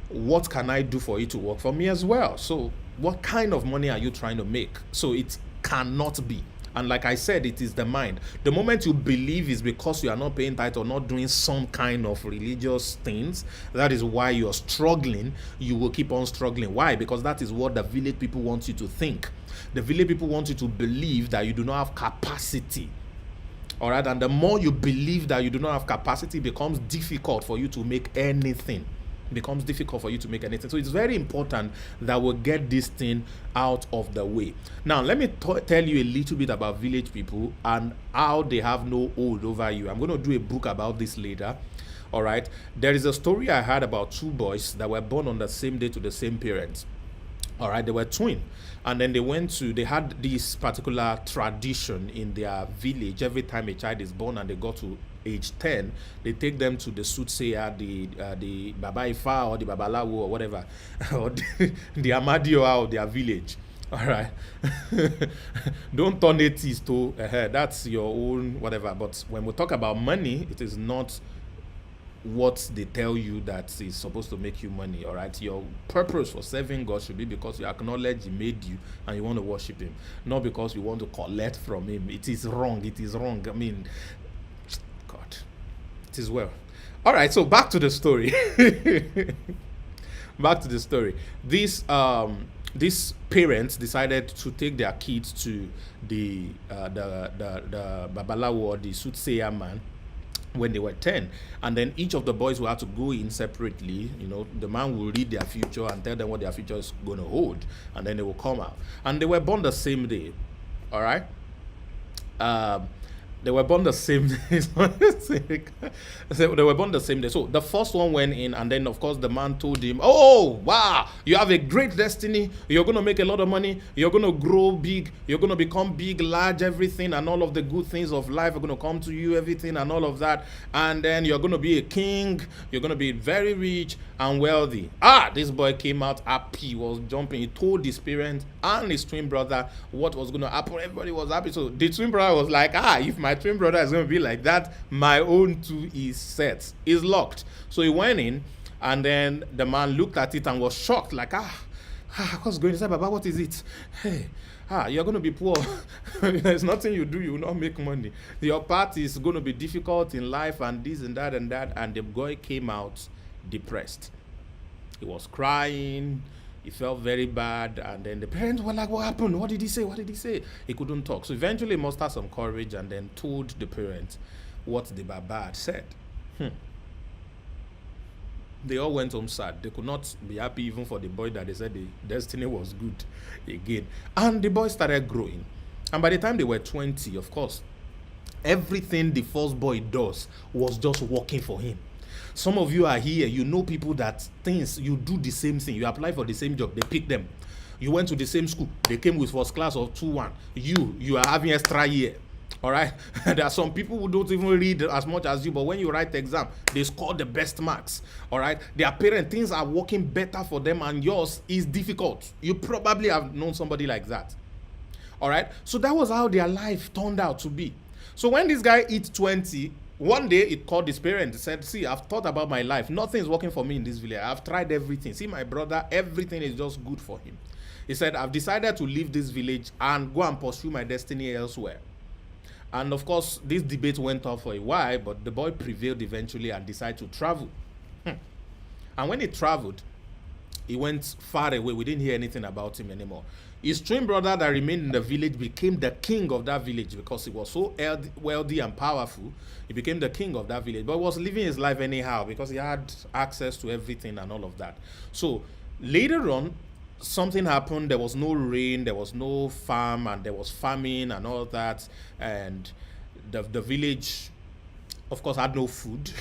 what can I do for it to work for me as well? So what kind of money are you trying to make? So it cannot be. And like I said, it is the mind. The moment you believe is because you are not paying tithe or not doing some kind of religious things, that is why you're struggling. You will keep on struggling. Why? Because that is what the village people want you to think. The village people want you to believe that you do not have capacity. All right, and the more you believe that you do not have capacity, it becomes difficult for you to make anything. It becomes difficult for you to make anything. So it's very important that we get this thing out of the way. Now, let me tell you a little bit about village people and how they have no hold over you. I'm going to do a book about this later. All right, there is a story I heard about two boys that were born on the same day to the same parents. All right, they were twins, and then they had this particular tradition in their village. Every time a child is born and they go to age 10, they take them to the soothsayer, the Baba Ifa or the Babalawo or whatever, or the Amadioa of their village. All right, don't turn atheist to that's your own whatever. But when we talk about money, it is not what they tell you that is supposed to make you money. All right, your purpose for serving God should be because you acknowledge He made you and you want to worship Him, not because you want to collect from Him. It is wrong. I mean, God, it is well. All right, so back to the story. These parents decided to take their kids to the babalawo or the soothsayer man when they were 10, and then each of the boys will have to go in separately. The man will read their future and tell them what their future is going to hold, and then they will come out. And they were born the same day. All right. They were born the same day. So they were born the same day. So the first one went in, and then of course the man told him, "Oh wow, you have a great destiny. You're gonna make a lot of money. You're gonna grow big. You're gonna become big, large, everything, and all of the good things of life are gonna come to you, everything, and all of that. And then you're gonna be a king. You're gonna be very rich and wealthy." This boy came out happy, was jumping. He told his parents and his twin brother what was gonna happen. Everybody was happy. So the twin brother was like, if my twin brother is going to be like that, my own too is set, is locked. So he went in, and then the man looked at it and was shocked, like, what's going on? He said, "Baba, what is it? Hey, you're going to be poor. There's nothing you do, you will not make money. Your path is going to be difficult in life, and this and that and that." And the boy came out depressed. He was crying. He felt very bad, and then the parents were like, "What happened? What did he say? What did he say?" He couldn't talk. So eventually he mustered some courage and then told the parents what the Baba had said. They all went home sad. They could not be happy even for the boy that they said the destiny was good again. And the boy started growing. And by the time they were 20, of course, everything the first boy does was just working for him. Some of you are here, you know people that things, you do the same thing, you apply for the same job, they pick them. You went to the same school, they came with first class or 2-1. You are having extra year. All right. There are some people who don't even read as much as you, but when you write the exam, they score the best marks. All right. Their parents, things are working better for them, and yours is difficult. You probably have known somebody like that. All right. So that was how their life turned out to be. So when this guy hit 20, one day it called his parents, said, "See, I've thought about my life. Nothing is working for me in this village. I've tried everything. See, my brother, everything is just good for him." He said, "I've decided to leave this village and go and pursue my destiny elsewhere." And of course, this debate went on for a while, but the boy prevailed eventually and decided to travel. And when he traveled, he went far away. We didn't hear anything about him anymore. His twin brother that remained in the village became the king of that village because he was so wealthy and powerful. He became the king of that village, but was living his life anyhow because he had access to everything and all of that. So later on, something happened. There was no rain, there was no farm, and there was famine and all that. And the village, of course, had no food.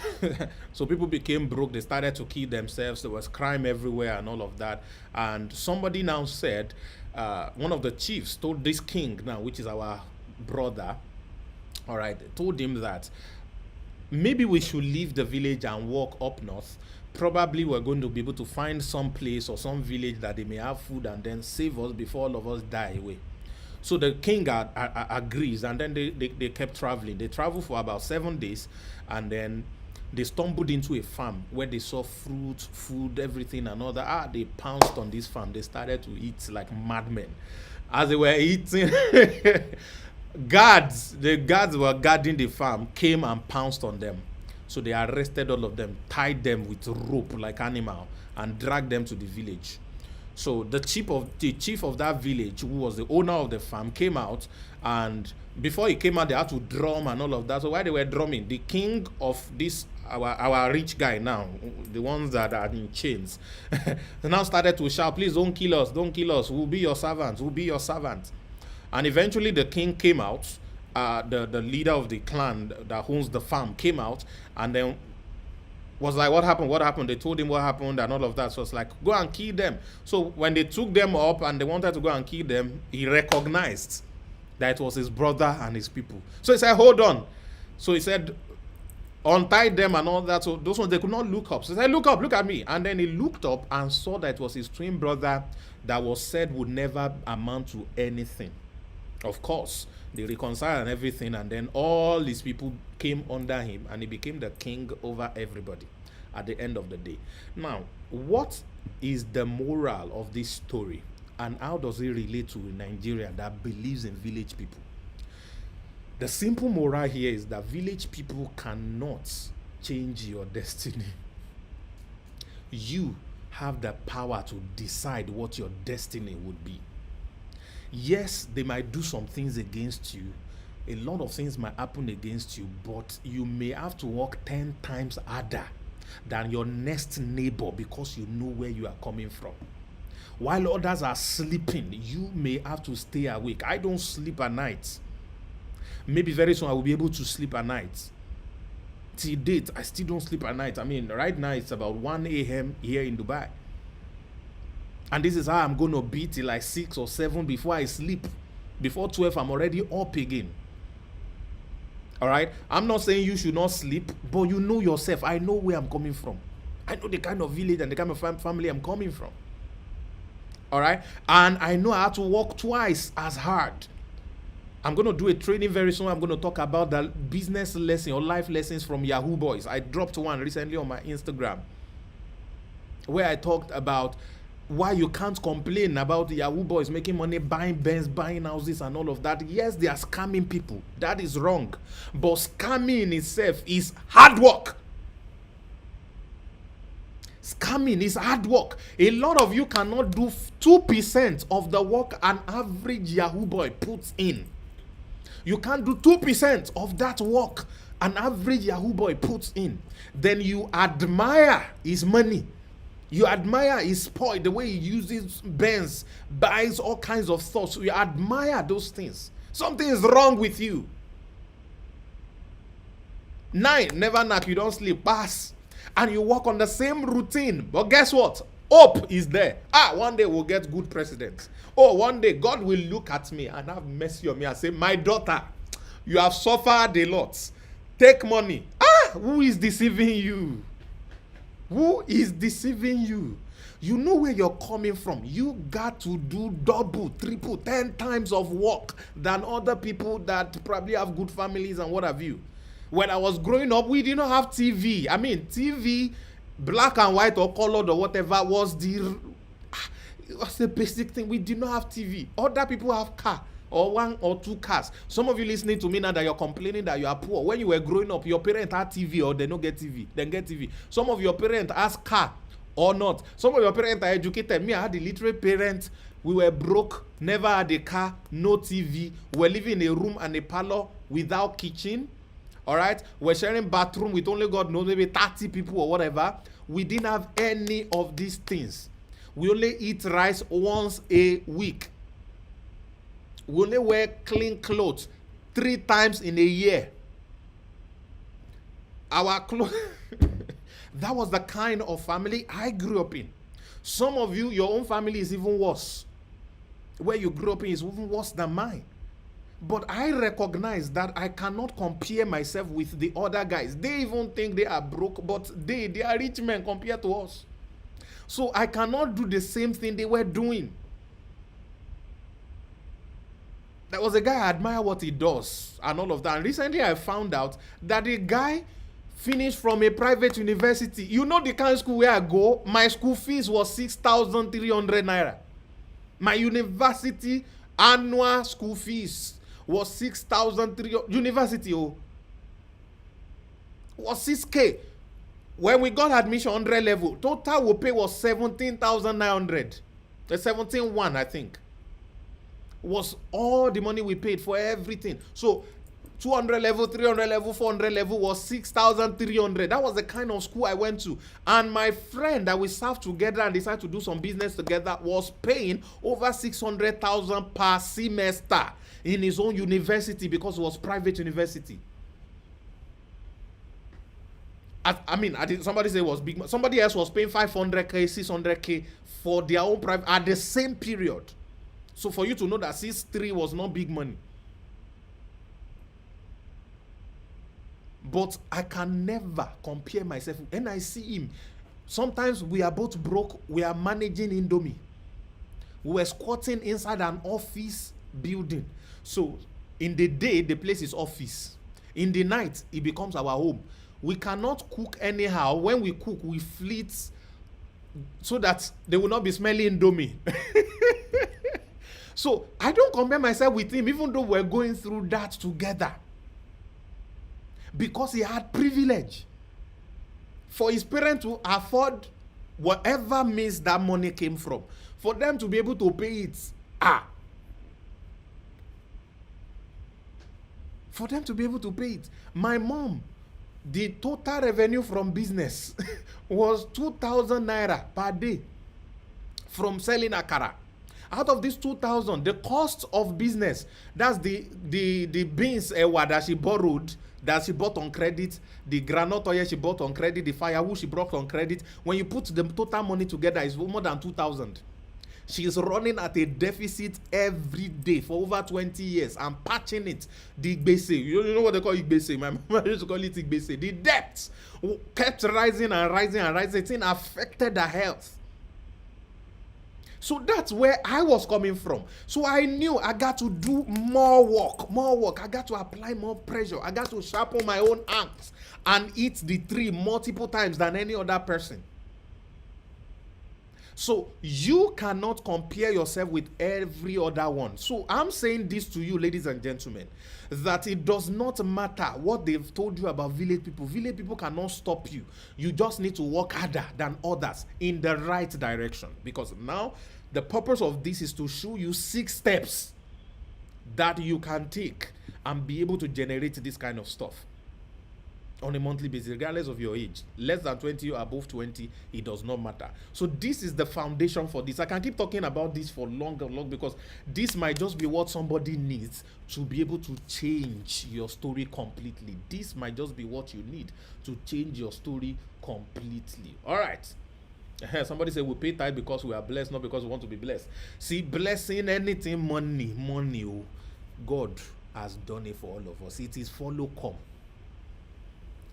So people became broke. They started to kill themselves. There was crime everywhere and all of that. And somebody now said, one of the chiefs told this king now, which is our brother, all right, told him that maybe we should leave the village and walk up north. Probably we're going to be able to find some place or some village that they may have food and then save us before all of us die away. So the king agrees, and then they kept traveling. They traveled for about 7 days, and then they stumbled into a farm where they saw fruit, food, everything and all that. They pounced on this farm. They started to eat like madmen. As they were eating, the guards were guarding the farm, came and pounced on them. So they arrested all of them, tied them with rope like animal, and dragged them to the village. So the chief of that village, who was the owner of the farm, came out, and before he came out, they had to drum and all of that. So while they were drumming, the king of this our rich guy now, the ones that are in chains, they now started to shout, "Please don't kill us, don't kill us. We'll be your servants, we'll be your servants." And eventually the king came out. The leader of the clan that owns the farm came out and then was like, "What happened? What happened?" They told him what happened and all of that. So it's like, "Go and kill them." So when they took them up and they wanted to go and kill them, he recognized that it was his brother and his people. So he said, "Hold on." So he said, untie them and all that. So those ones, they could not look up. So he said, "Look up, look at me." And then he looked up and saw that it was his twin brother that was said would never amount to anything. Of course, they reconciled and everything, and then all his people came under him, and he became the king over everybody at the end of the day. Now, what is the moral of this story, and how does it relate to Nigeria that believes in village people? The simple moral here is that village people cannot change your destiny. You have the power to decide what your destiny would be. Yes, they might do some things against you. A lot of things might happen against you, but you may have to work 10 times harder than your next neighbor because you know where you are coming from. While others are sleeping, you may have to stay awake. I don't sleep at night Maybe very soon I will be able to sleep at night. Till date, I still don't sleep at night. I mean, right now it's about 1 a.m. here in Dubai. And this is how I'm going to be till like 6 or 7 before I sleep. Before 12, I'm already up again. All right? I'm not saying you should not sleep, but you know yourself. I know where I'm coming from. I know the kind of village and the kind of family I'm coming from. All right? And I know how to work twice as hard. I'm going to do a training very soon. I'm going to talk about the business lesson or life lessons from Yahoo Boys. I dropped one recently on my Instagram where I talked about why you can't complain about the Yahoo Boys making money, buying Benz, buying houses and all of that. Yes, they are scamming people. That is wrong. But scamming in itself is hard work. Scamming is hard work. A lot of you cannot do 2% of the work an average Yahoo boy puts in. You can't do 2% of that work an average Yahoo boy puts in. Then you admire his money. You admire his spoil, the way he uses Benz, buys all kinds of stuff. So you admire those things. Something is wrong with you. 9, never knock, you don't sleep, pass. And you work on the same routine. But guess what? Hope is there. One day we'll get good presidents. One day God will look at me and have mercy on me and say, my daughter, you have suffered a lot. Take money. Who is deceiving you? Who is deceiving you? You know where you're coming from. You got to do double, triple, 10 times of work than other people that probably have good families and what have you. When I was growing up, we did not have TV. I mean, TV, black and white or colored or whatever, was the basic thing. We did not have TV. Other people have car or 1 or 2 cars. Some of you listening to me now that you're complaining that you are poor. When you were growing up, your parents had TV or they don't get TV. Then get TV. Some of your parents has car or not. Some of your parents are educated. Me, I had illiterate parents. We were broke, never had a car, no TV. We were living in a room and a parlor without kitchen. All right, we're sharing bathroom with only God knows maybe 30 people or whatever. We didn't have any of these things. We only eat rice once a week. We only wear clean clothes 3 times in a year. Our clothes. That was the kind of family I grew up in. Some of you, your own family is even worse. Where you grew up in is even worse than mine. But I recognize that I cannot compare myself with the other guys. They even think they are broke, but they are rich men compared to us. So I cannot do the same thing they were doing. There was a guy, I admire what he does and all of that. And recently I found out that the guy finished from a private university. You know the kind of school where I go? My school fees was 6,300 Naira. My university annual school fees was 6,300. University was 6K. When we got admission 100 level, total we pay was 17,900. 17,100, I think. Was all the money we paid for everything. So 200 level, 300 level, 400 level was 6,300. That was the kind of school I went to. And my friend that we served together and decided to do some business together was paying over 600,000 per semester in his own university because it was private university. Somebody said it was big. Somebody else was paying 500K, 600K for their own private at the same period. So for you to know that 6,300 was not big money. But I can never compare myself. And I see him. Sometimes we are both broke. We are managing Indomie. We were squatting inside an office building. So in the day, the place is office. In the night, it becomes our home. We cannot cook anyhow. When we cook, we fleet so that they will not be smelling Indomie. So I don't compare myself with him, even though we're going through that together. Because he had privilege. For his parents to afford whatever means that money came from. For them to be able to pay it. For them to be able to pay it. My mom, the total revenue from business was 2,000 Naira per day from selling akara. Out of this 2,000, the cost of business, that's the beans that she borrowed, that she bought on credit, the groundnut oil she bought on credit, the firewood she bought on credit. When you put the total money together, it's more than 2,000. She is running at a deficit every day for over 20 years and patching it. The gbese, you know what they call it, gbese? My mama used to call it gbese. The debt kept rising and rising and rising. It affected her health. So that's where I was coming from. So I knew I got to do more work. I got to apply more pressure. I got to sharpen my own axe and eat the tree multiple times than any other person. So you cannot compare yourself with every other one. So I'm saying this to you, ladies and gentlemen, that it does not matter what they've told you about village people. Village people cannot stop you. You just need to work harder than others in the right direction. Because now the purpose of this is to show you 6 steps that you can take and be able to generate this kind of stuff on a monthly basis, regardless of your age. Less than 20 or above 20, it does not matter. So this is the foundation for this. I can keep talking about this for long because this might just be what somebody needs to be able to change your story completely. This might just be what you need to change your story completely. All right. Somebody said we pay tithe because we are blessed, not because we want to be blessed. See, blessing, anything, money. Oh, God has done it for all of us. It is follow come.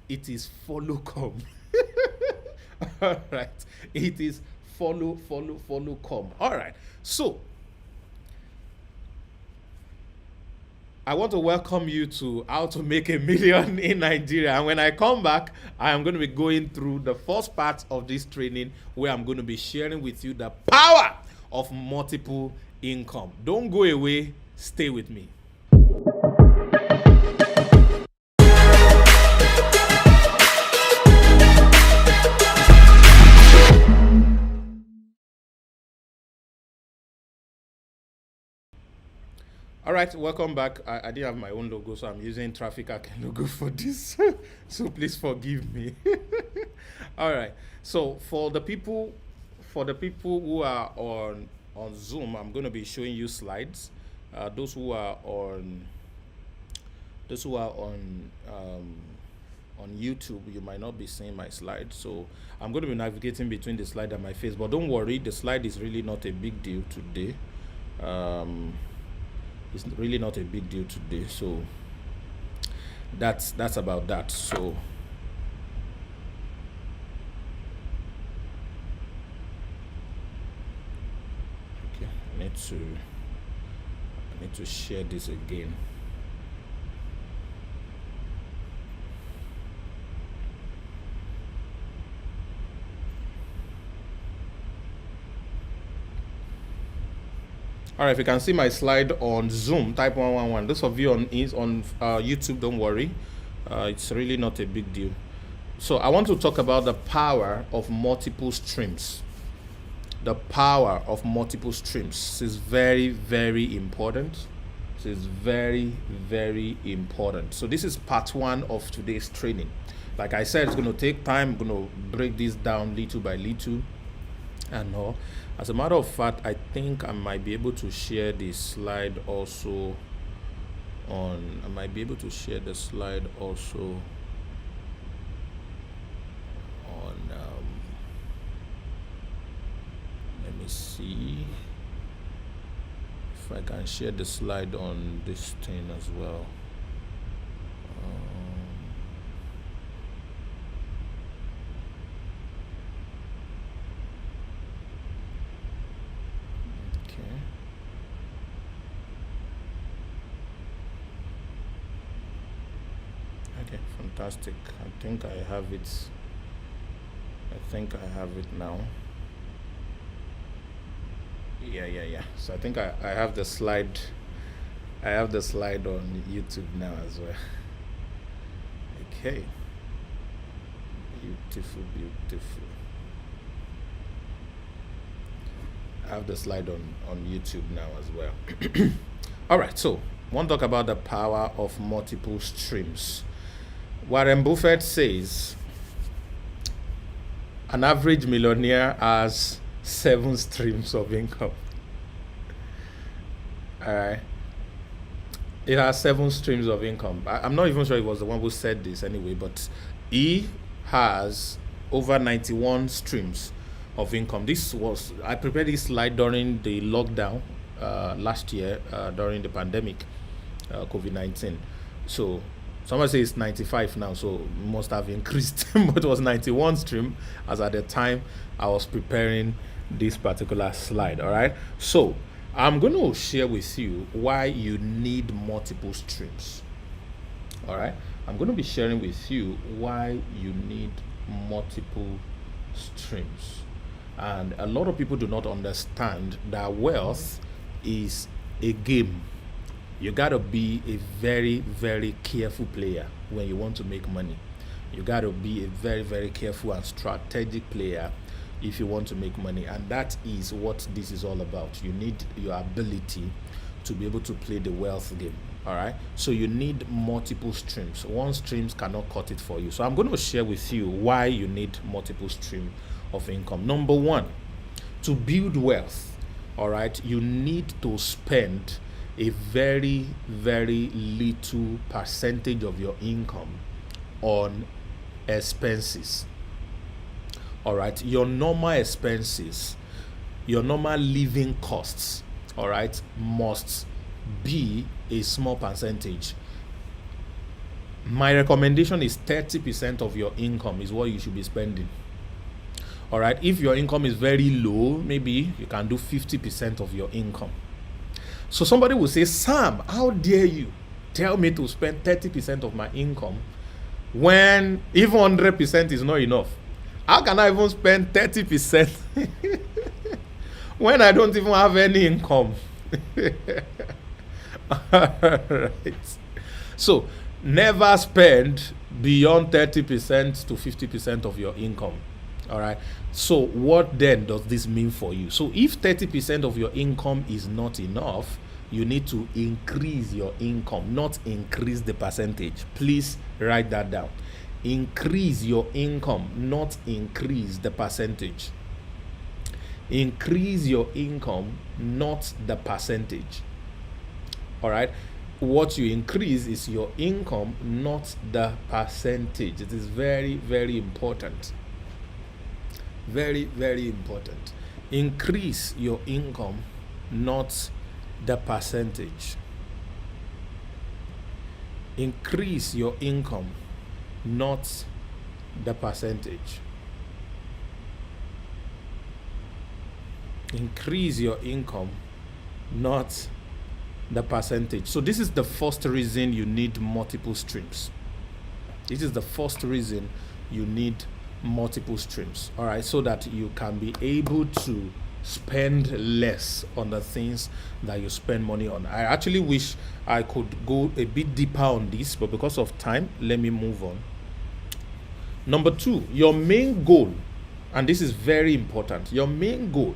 It is follow come. All right. It is follow come. All right. So I want to welcome you to How to Make a Million in Nigeria. And when I come back, I am going to be going through the first part of this training where I'm going to be sharing with you the power of multiple income. Don't go away. Stay with me. All right, welcome back. I didn't have my own logo, so I'm using Traffic Hacker logo for this. So please forgive me. All right. So for the people who are on Zoom, I'm going to be showing you slides. Those who are on YouTube, you might not be seeing my slide. So I'm going to be navigating between the slide and my face. But don't worry, the slide is really not a big deal today. It's really not a big deal today, so that's about that. So okay, I need to share this again. All right, if you can see my slide on Zoom, type 111. Those of you on YouTube, don't worry. It's really not a big deal. So I want to talk about the power of multiple streams. The power of multiple streams. This is very, very important. This is very, very important. So this is part 1 of today's training. Like I said, it's going to take time. I'm going to break this down little by little. And all. As a matter of fact, I think I might be able to share the slide also on. I might be able to share the slide also on. Let me see if I can share the slide on this thing as well. Okay, fantastic. I think I have it. I think I have it now. Yeah. So I think I have the slide. I have the slide on YouTube now as well. Okay. Beautiful. I have the slide on YouTube now as well. All right, so I want to talk about the power of multiple streams. Warren Buffett says an average millionaire has 7 streams of income. All right. It has 7 streams of income. I'm not even sure it was the one who said this anyway, but he has over 91 streams of income. I prepared this slide during the lockdown last year during the pandemic, COVID-19. So someone says it's 95 now, so it must have increased, but it was 91 stream as at the time I was preparing this particular slide. All right. So I'm going to share with you why you need multiple streams. All right. I'm going to be sharing with you why you need multiple streams. And a lot of people do not understand that wealth is a game. You got to be a very, very careful player when you want to make money. You got to be a very, very careful and strategic player if you want to make money, and that is what this is all about. You need your ability to be able to play the wealth game. All right, so you need multiple streams. One stream cannot cut it for you. So I'm going to share with you why you need multiple stream of income. Number one, to build wealth, all right, you need to spend a very, very little percentage of your income on expenses. All right, your normal expenses, your normal living costs, all right, must be a small percentage. My recommendation is 30% of your income is what you should be spending. All right, if your income is very low, maybe you can do 50% of your income. So somebody will say, Sam, how dare you tell me to spend 30% of my income when even 100% is not enough? How can I even spend 30% when I don't even have any income? Right. So never spend beyond 30% to 50% of your income. All right. So what then does this mean for you? So if 30% of your income is not enough, you need to increase your income, not increase the percentage. Please write that down. Increase your income, not increase the percentage. Increase your income, not the percentage. All right. What you increase is your income, not the percentage. It is very, very important. Very, very important. Increase your income, not the percentage. Increase your income, not the percentage. Increase your income, not the percentage. So this is the first reason you need multiple streams. This is the first reason you need multiple streams. All right, so that you can be able to spend less on the things that you spend money on. I actually wish I could go a bit deeper on this, but because of time, let me move on. Number two, your main goal, and this is very important, your main goal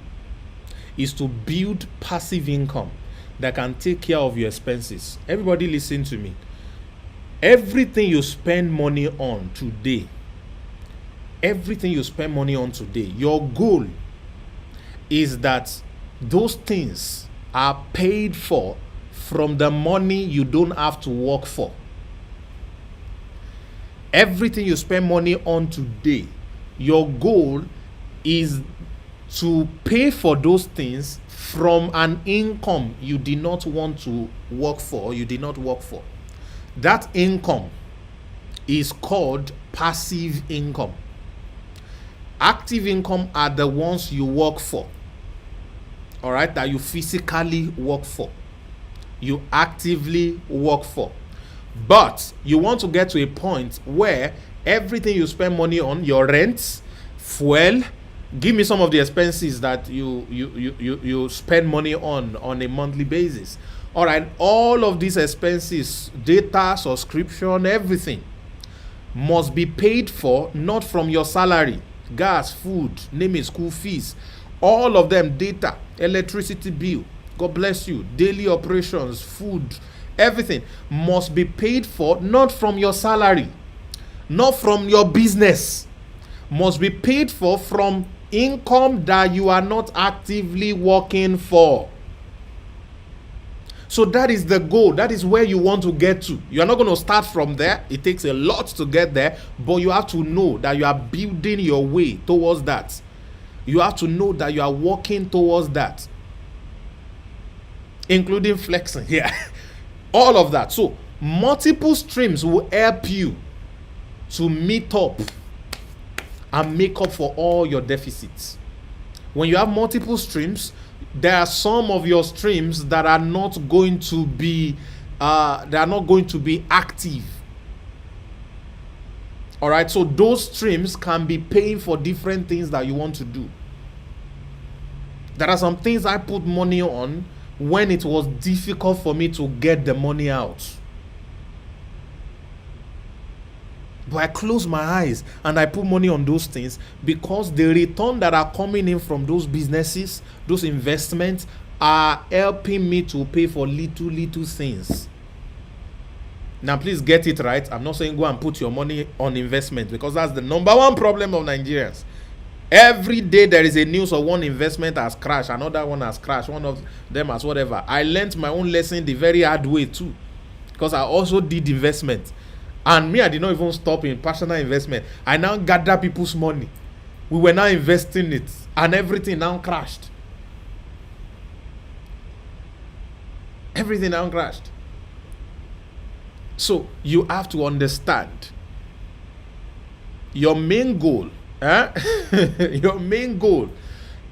is to build passive income that can take care of your expenses. Everybody listen to me. Everything you spend money on today, your goal is that those things are paid for from the money you don't have to work for. Everything you spend money on today, your goal is to pay for those things from an income you did not want to work for, you did not work for. That income is called passive income. Active income are the ones you work for, all right, that you physically work for, you actively work for. But you want to get to a point where everything you spend money on, your rent, fuel, give me some of the expenses that you spend money on a monthly basis. All right, all of these expenses, data, subscription, everything must be paid for, not from your salary. Gas, food, name it, school fees, all of them, data, electricity bill, God bless you, daily operations, food, everything must be paid for, not from your salary, not from your business, must be paid for from income that you are not actively working for. So that is the goal. That is where you want to get to. You are not going to start from there. It takes a lot to get there, but you have to know that you are building your way towards that. You have to know that you are walking towards that, including flexing. Yeah, all of that. So multiple streams will help you to meet up and make up for all your deficits. When you have multiple streams, there are some of your streams that are not going to be active. All right, so those streams can be paying for different things that you want to do. There are some things I put money on when it was difficult for me to get the money out. But I close my eyes and I put money on those things because the return that are coming in from those businesses, those investments, are helping me to pay for little things. Now, please get it right. I'm not saying go and put your money on investment, because that's the number one problem of Nigerians. Every day there is a news of one investment has crashed, another one has crashed, one of them has whatever. I learned my own lesson the very hard way too, because I also did investment. And me, I did not even stop in personal investment. I now gather people's money. We were now investing it, and everything now crashed. Everything now crashed. So you have to understand your main goal. Your main goal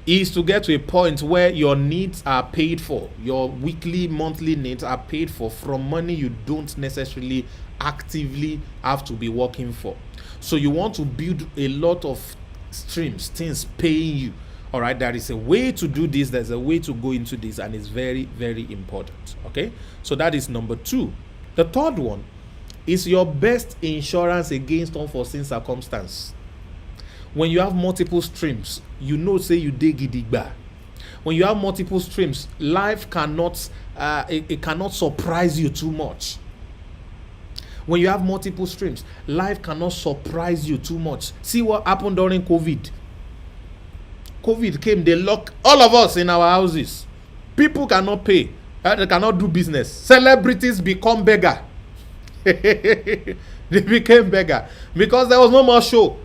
is to get to a point where your needs are paid for. Your weekly, monthly needs are paid for from money you don't necessarily actively have to be working for. So you want to build a lot of streams, things paying you. All right, there is a way to do this. There's a way to go into this, and it's very, very important. Okay, so that is number 2. The third one is your best insurance against unforeseen circumstance. When you have multiple streams, you know, say you dig gidigba. When you have multiple streams, life cannot it cannot surprise you too much. When you have multiple streams, life cannot surprise you too much. See what happened during COVID. COVID came, they locked all of us in our houses. People cannot pay. They cannot do business. Celebrities become beggar. They became beggar because there was no more show.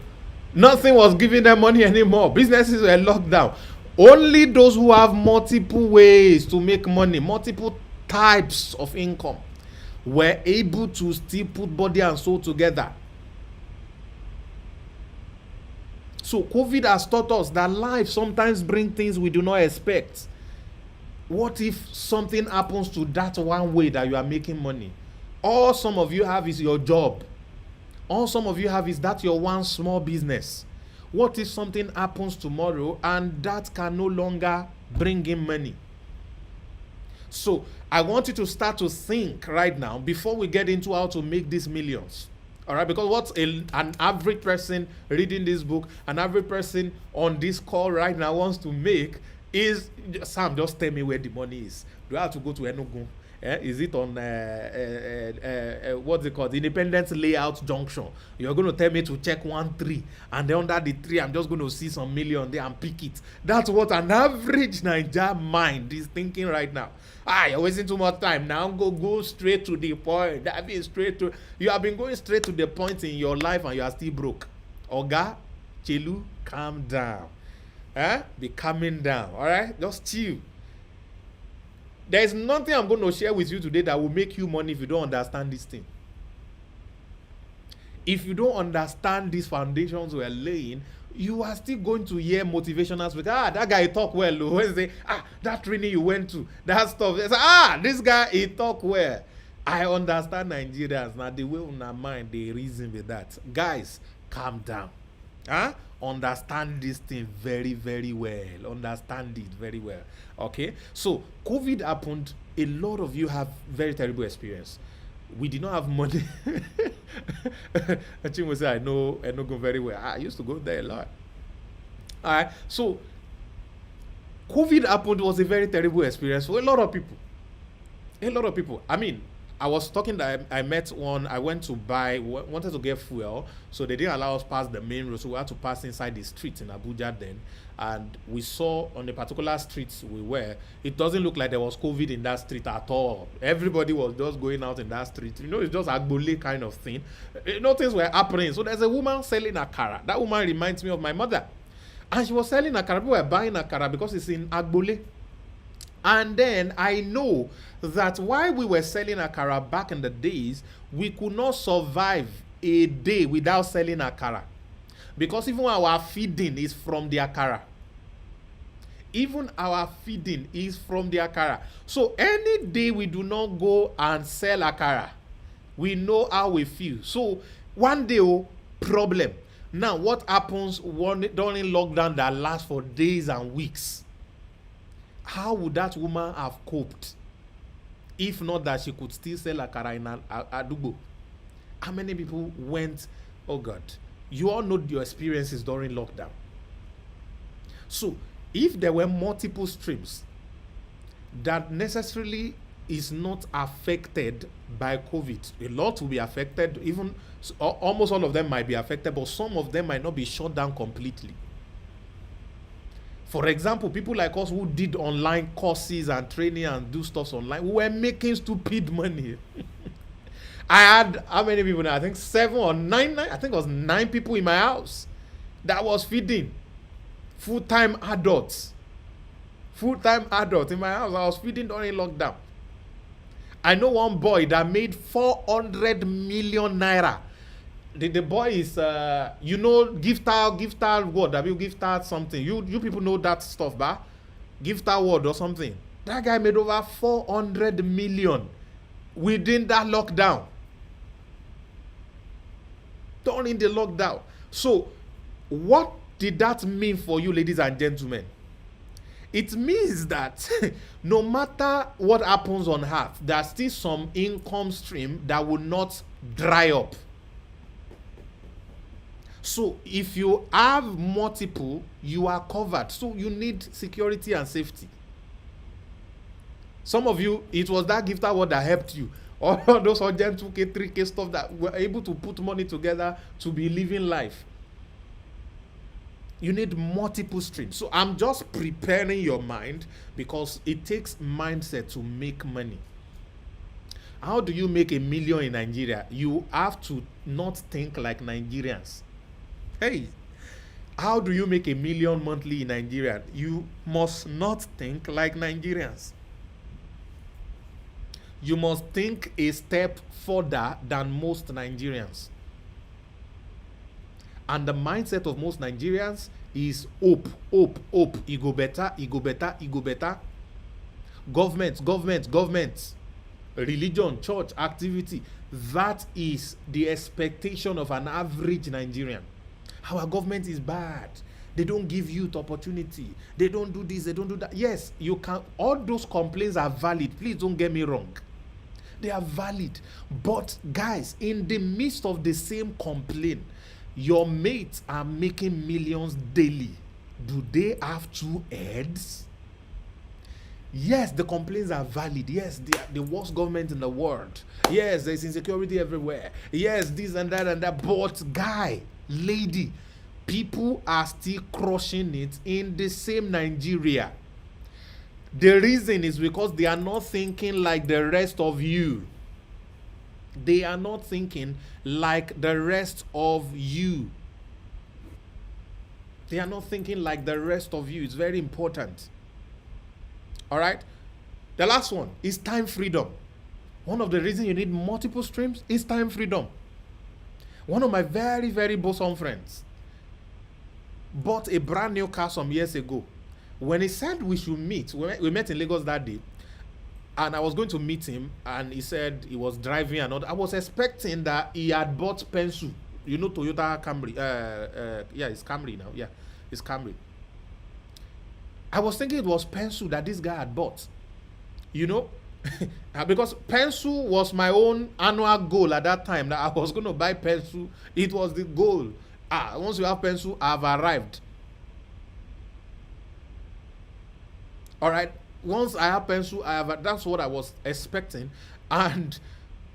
Nothing was giving them money anymore. Businesses were locked down. Only those who have multiple ways to make money, multiple types of income, were able to still put body and soul together. So COVID has taught us that life sometimes brings things we do not expect. What if something happens to that one way that you are making money? All some of you have is your job. All some of you have is that your one small business. What if something happens tomorrow and that can no longer bring in money? So I want you to start to think right now before we get into how to make these millions. All right, because what an average person reading this book, an average person on this call right now wants to make is, Sam, just tell me where the money is. Do I have to go to Enugu? Is it on what's it called, Independence Layout Junction? You're going to tell me to check 1 tree, and then under the tree I'm just going to see some million there and pick it. That's what an average Niger mind is thinking right now. You're wasting too much time. Now go straight to the point. That means you have been going straight to the point in your life and you are still broke. Oga Chelu, calm down. Be calming down. All right, just chill. There is nothing I'm going to share with you today that will make you money if you don't understand this thing. If you don't understand these foundations we're laying, you are still going to hear motivational speakers. That guy talk well. When they say, that training you went to, that stuff. They say, this guy, he talk well. I understand Nigerians. Now, the way in our mind, they reason with that. Guys, calm down. Understand this thing very, very well. Understand it very well. Okay? So, COVID happened. A lot of you have very terrible experience. We did not have money. Achim will say, I know go very well. I used to go there a lot. All right? So, COVID happened was a very terrible experience for a lot of people. A lot of people. I mean, I was talking that I met one. I went to buy, wanted to get fuel, so they didn't allow us past the main road, so we had to pass inside the street in Abuja then. And we saw on the particular streets we were, it doesn't look like there was COVID in that street at all. Everybody was just going out in that street. You know, it's just Agbole kind of thing. Things were happening. So there's a woman selling akara. That woman reminds me of my mother. And she was selling akara. People were buying akara because it's in Agbole. And then I know that while we were selling akara back in the days, we could not survive a day without selling akara. Because even our feeding is from the akara. Even our feeding is from the akara. So any day we do not go and sell akara, we know how we feel. So one day, problem. Now what happens during lockdown that lasts for days and weeks? How would that woman have coped if not that she could still sell akara in Adubo? How many people went? Oh God, you all know your experiences during lockdown. So if there were multiple streams that necessarily is not affected by COVID, a lot will be affected. Even almost all of them might be affected, but some of them might not be shut down completely. For example, people like us who did online courses and training and do stuff online, we were making stupid money. I had how many people now? I think 7 or 9. I think it was 9 people in my house that was feeding full-time adults. Full-time adults in my house. I was feeding during lockdown. I know one boy that made 400 million naira. The boy is gifter word, gifter something. You people know that stuff, ba? Gifter word or something. That guy made over 400 million within that lockdown. During the lockdown. So what did that mean for you, ladies and gentlemen? It means that no matter what happens on earth, there's still some income stream that will not dry up. So if you have multiple, you are covered. So you need security and safety. Some of you, it was that gift award that helped you. All those urgent 2K, 3K stuff that were able to put money together to be living life. You need multiple streams. So I'm just preparing your mind because it takes mindset to make money. How do you make $1 million in Nigeria? You have to not think like Nigerians. Hey, how do you make $1 million monthly in Nigeria? You must not think like Nigerians. You must think a step further than most Nigerians. And the mindset of most Nigerians is hope. It go better. Government. Religion, church, activity. That is the expectation of an average Nigerian. Our government is bad. They don't give youth opportunity. They don't do this, they don't do that. Yes, you can. All those complaints are valid. Please don't get me wrong. They are valid. But guys, in the midst of the same complaint, your mates are making millions daily. Do they have 2 heads? Yes, the complaints are valid. Yes, they are the worst government in the world. Yes, there's insecurity everywhere. Yes, this and that and that. But guy, lady, people are still crushing it in the same Nigeria. The reason is because they are not thinking like the rest of you. They are not thinking like the rest of you. They are not thinking like the rest of you. It's very important. All right? The last one is time freedom. One of the reasons you need multiple streams is time freedom. One of my very, very bosom friends bought a brand new car some years ago. When he said we should meet, we met in Lagos that day, and I was going to meet him, and he said he was driving and all. I was expecting that he had bought pencil. You know Toyota Camry. Yeah, it's Camry now. Yeah, it's Camry. I was thinking it was pencil that this guy had bought. You know, because pencil was my own annual goal at that time. That I was going to buy pencil. It was the goal. Once you have pencil, I've arrived. All right. Once I have pencil, that's what I was expecting. And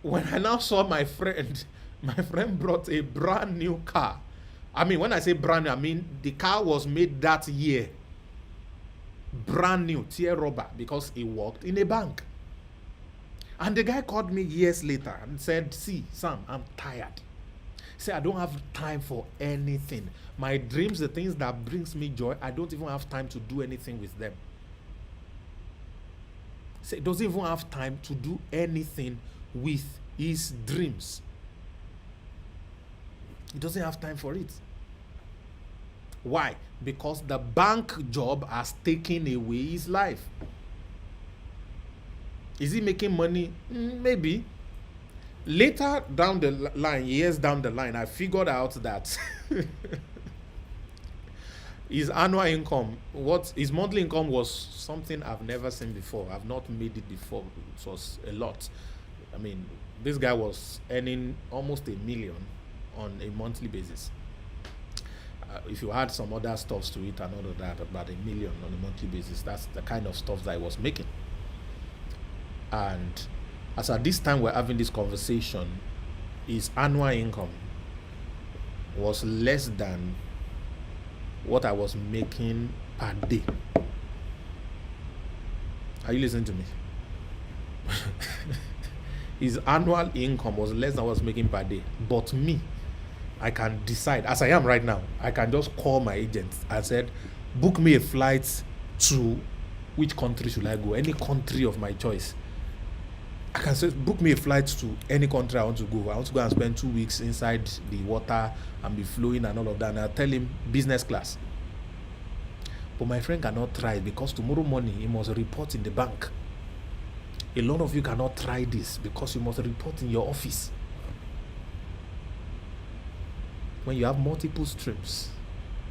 When I now saw my friend, my friend brought a brand new car. I mean, when I say brand new, I mean the car was made that year. Brand new, tear rubber, because he worked in a bank. And the guy called me years later and said, "See, Sam, I'm tired. Say, I don't have time for anything. My dreams, the things that brings me joy, I don't even have time to do anything with them." Say, doesn't even have time to do anything with his dreams. He doesn't have time for it. Why? Because the bank job has taken away his life. Is he making money? Maybe. Later down the line, years down the line, I figured out that his annual income, his monthly income was something I've never seen before. I've not made it before. It was a lot. I mean, this guy was earning almost $1 million on a monthly basis. If you add some other stuffs to it and all of that, about $1 million on a monthly basis, that's the kind of stuff that I was making. And as at this time we're having this conversation, his annual income was less than what I was making per day. Are you listening to me? His annual income was less than what I was making per day. But me, I can decide, as I am right now, I can just call my agent and said, book me a flight to which country should I go? Any country of my choice. I can say, book me a flight to any country I want to go. I want to go and spend 2 weeks inside the water and be flowing and all of that. And I'll tell him business class. But my friend cannot try it because tomorrow morning he must report in the bank. A lot of you cannot try this because you must report in your office. When you have multiple streams,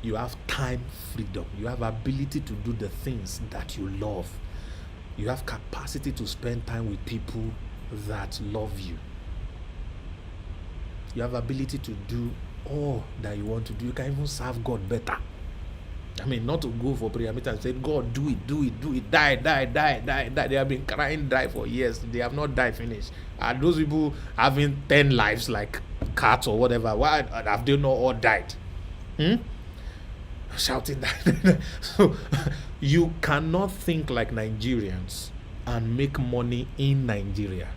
you have time freedom. You have ability to do the things that you love. You have capacity to spend time with people that love you. You have ability to do all that you want to do. You can even serve God better. I mean, not to go for prayer meeting and say, God, do it, die. They have been crying die for years. They have not died finished. Are those people having 10 lives like cats or whatever? Why have they not all died? Shouting that. So you cannot think like Nigerians and make money in Nigeria.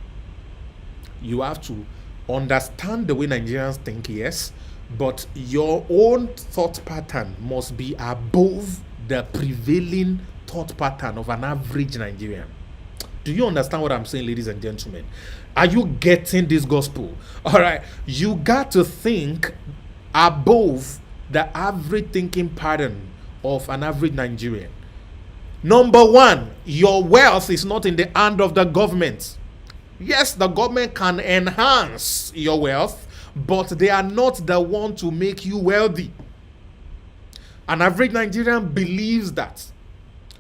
You have to understand the way Nigerians think, yes, but your own thought pattern must be above the prevailing thought pattern of an average Nigerian. Do you understand what I'm saying, ladies and gentlemen? Are you getting this gospel? All right. You got to think above the average thinking pattern of an average Nigerian. Number one, your wealth is not in the hand of the government. Yes, the government can enhance your wealth, but they are not the one to make you wealthy. An average Nigerian believes that.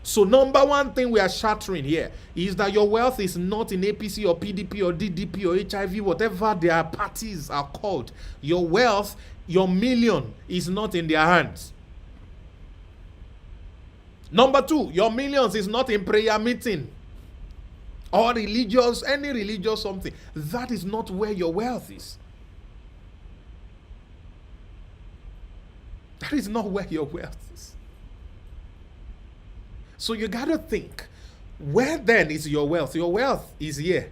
So number one thing we are shattering here is that your wealth is not in APC or PDP or DDP or HIV, whatever their parties are called. Your wealth, your million, is not in their hands. Number two, your millions is not in prayer meeting or religious, any religious something. That is not where your wealth is. That is not where your wealth is. So you got to think, where then is your wealth? Your wealth is here.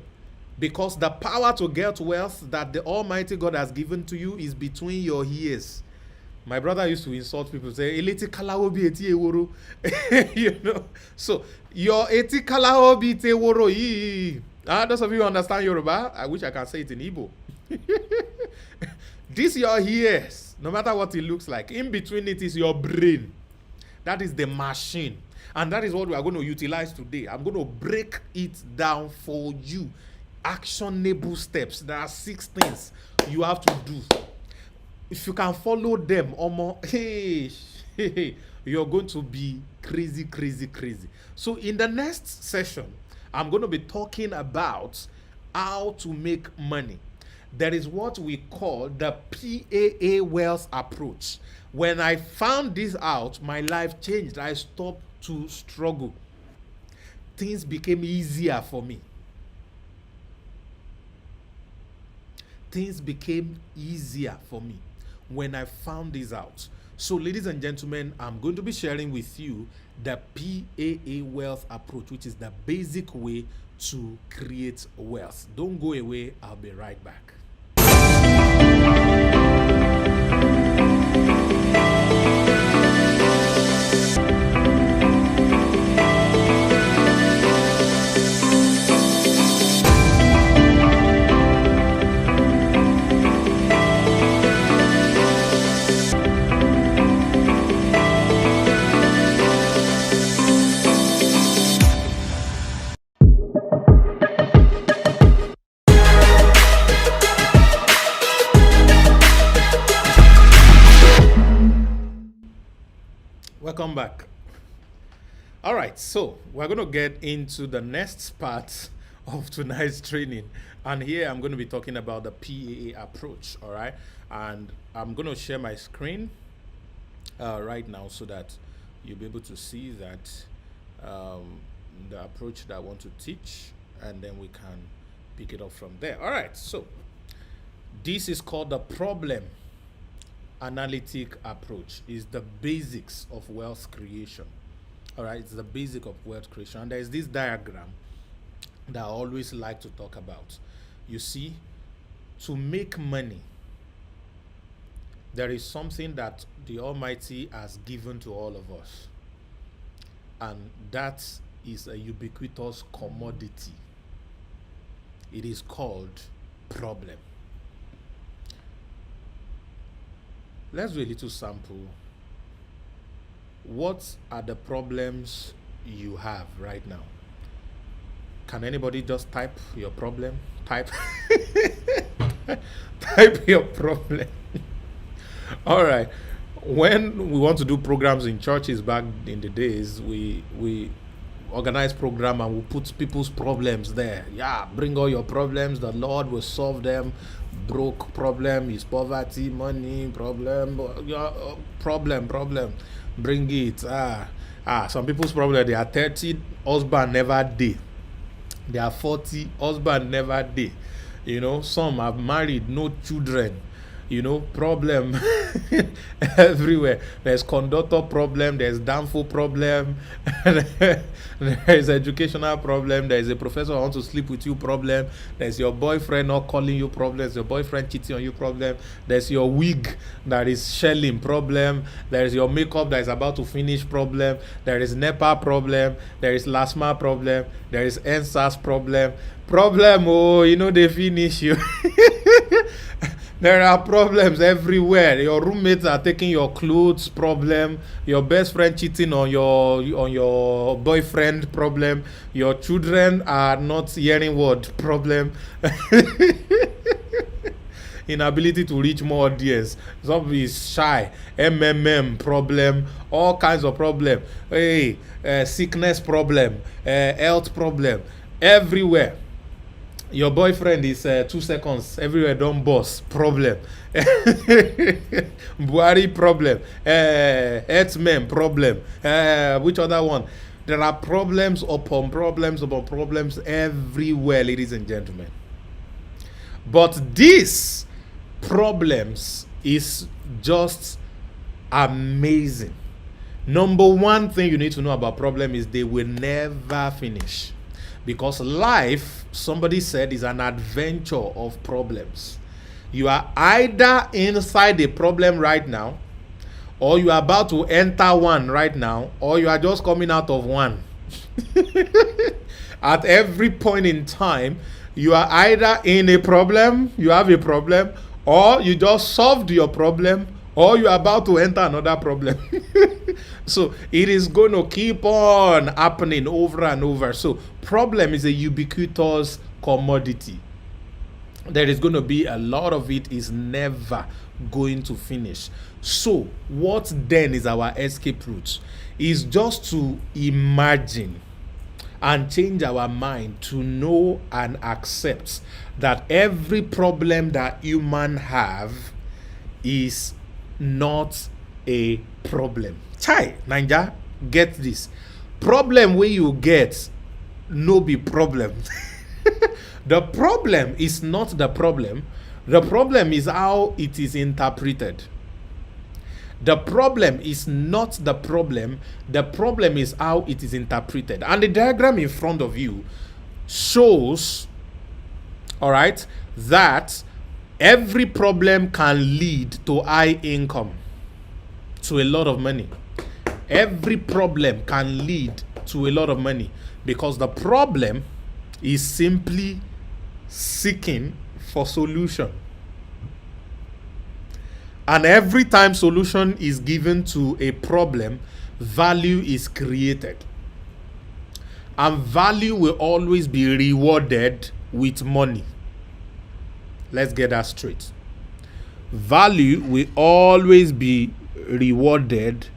Because the power to get wealth that the Almighty God has given to you is between your ears. My brother used to insult people, say, "Eleti kalawo bi eti eworo." You know, so your eti kalawo bi eti eworo. Those of you who understand Yoruba, I wish I can say it in Igbo. This your ears, no matter what it looks like. In between it is your brain. That is the machine. And that is what we are going to utilize today. I'm going to break it down for you. Actionable steps. There are 6 things you have to do. If you can follow them, you're going to be crazy. So in the next session, I'm going to be talking about how to make money. There is what we call the PAA wealth approach. When I found this out, my life changed. I stopped to struggle. Things became easier for me. things became easier for me when I found this out. So, ladies and gentlemen, I'm going to be sharing with you the PAA wealth approach, which is the basic way to create wealth. Don't go away, I'll be right back. Welcome back. All right, so we're going to get into the next part of tonight's training. And here I'm going to be talking about the PAA approach. All right, and I'm going to share my screen right now so that you'll be able to see that the approach that I want to teach, and then we can pick it up from there. All right, so this is called the problem analytic approach. Is the basics of wealth creation. All right, it's the basic of wealth creation. And there's this diagram that I always like to talk about. You see, to make money, there is something that the Almighty has given to all of us, and that is a ubiquitous commodity. It is called problem. Let's do a little sample. What are the problems you have right now? Can anybody just type your problem? Type type your problem. All right. When we want to do programs in churches back in the days, we organize program and we put people's problems there. Yeah, bring all your problems. The Lord will solve them. Broke problem is poverty, money problem, problem. Bring it. Some people's problem, they are 30, husband never did. They are 40, husband never did. You know, some are married, no children. You know, problem everywhere. There's conductor problem, there's downfall problem, there's educational problem, there's a professor who wants to sleep with you problem, there's your boyfriend not calling you problem, there's your boyfriend cheating on you problem, there's your wig that is shelling problem, there's your makeup that is about to finish problem, there is NEPA problem, there is LASMA problem, there is NSAS problem, oh, you know they finish you. There are problems everywhere. Your roommates are taking your clothes problem. Your best friend cheating on your boyfriend problem. Your children are not hearing word problem. Inability to reach more audience. Somebody is shy. problem. All kinds of problem. Hey, sickness problem. Health problem. Everywhere. Your boyfriend is 2 seconds everywhere don't boss problem. Buhari problem. Hertzmen problem. Which other one? There are problems upon problems everywhere, ladies and gentlemen. But these problems is just amazing. Number one thing you need to know about problem is they will never finish. Because life, somebody said, is an adventure of problems. You are either inside a problem right now, or you are about to enter one right now, or you are just coming out of one. At every point in time, you are either in a problem, you have a problem, or you just solved your problem, or you are about to enter another problem. So it is going to keep on happening over and over. So problem is a ubiquitous commodity. There is going to be a lot of it, is never going to finish. So what then is our escape route? Is just to imagine and change our mind to know and accept that every problem that human have is not a problem. Chai, Ninja, get this. Problem where you get no be problem. The problem is not the problem, The problem is how it is interpreted. The problem is not the problem. The problem is how it is interpreted. And the diagram in front of you shows, all right, that every problem can lead to high income, to a lot of money. Every problem can lead to a lot of money because the problem is simply seeking for solution. And every time solution is given to a problem, value is created. And value will always be rewarded with money. Let's get that straight. Value will always be rewarded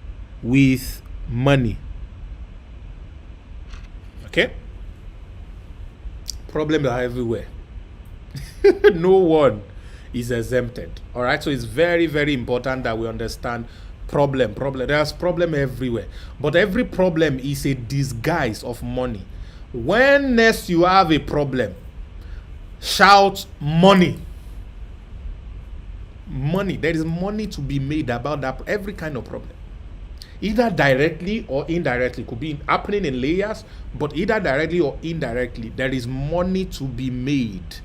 with money. Okay? Problems are everywhere. No one is exempted. All right? So it's very, very important that we understand problem. There's problem everywhere. But every problem is a disguise of money. When next you have a problem, shout money. Money. There is money to be made about that, every kind of problem. Either directly or indirectly. Could be happening in layers, but either directly or indirectly, there is money to be made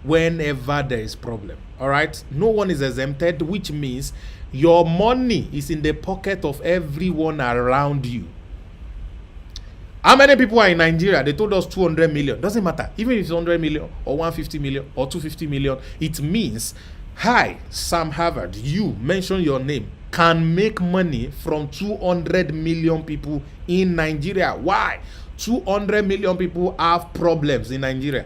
whenever there is problem. All right? No one is exempted, which means your money is in the pocket of everyone around you. How many people are in Nigeria? They told us 200 million. Doesn't matter. Even if it's 100 million or 150 million or 250 million, it means, hi, Sam Harvard, you mention your name, can make money from 200 million people in Nigeria. Why? 200 million people have problems in Nigeria.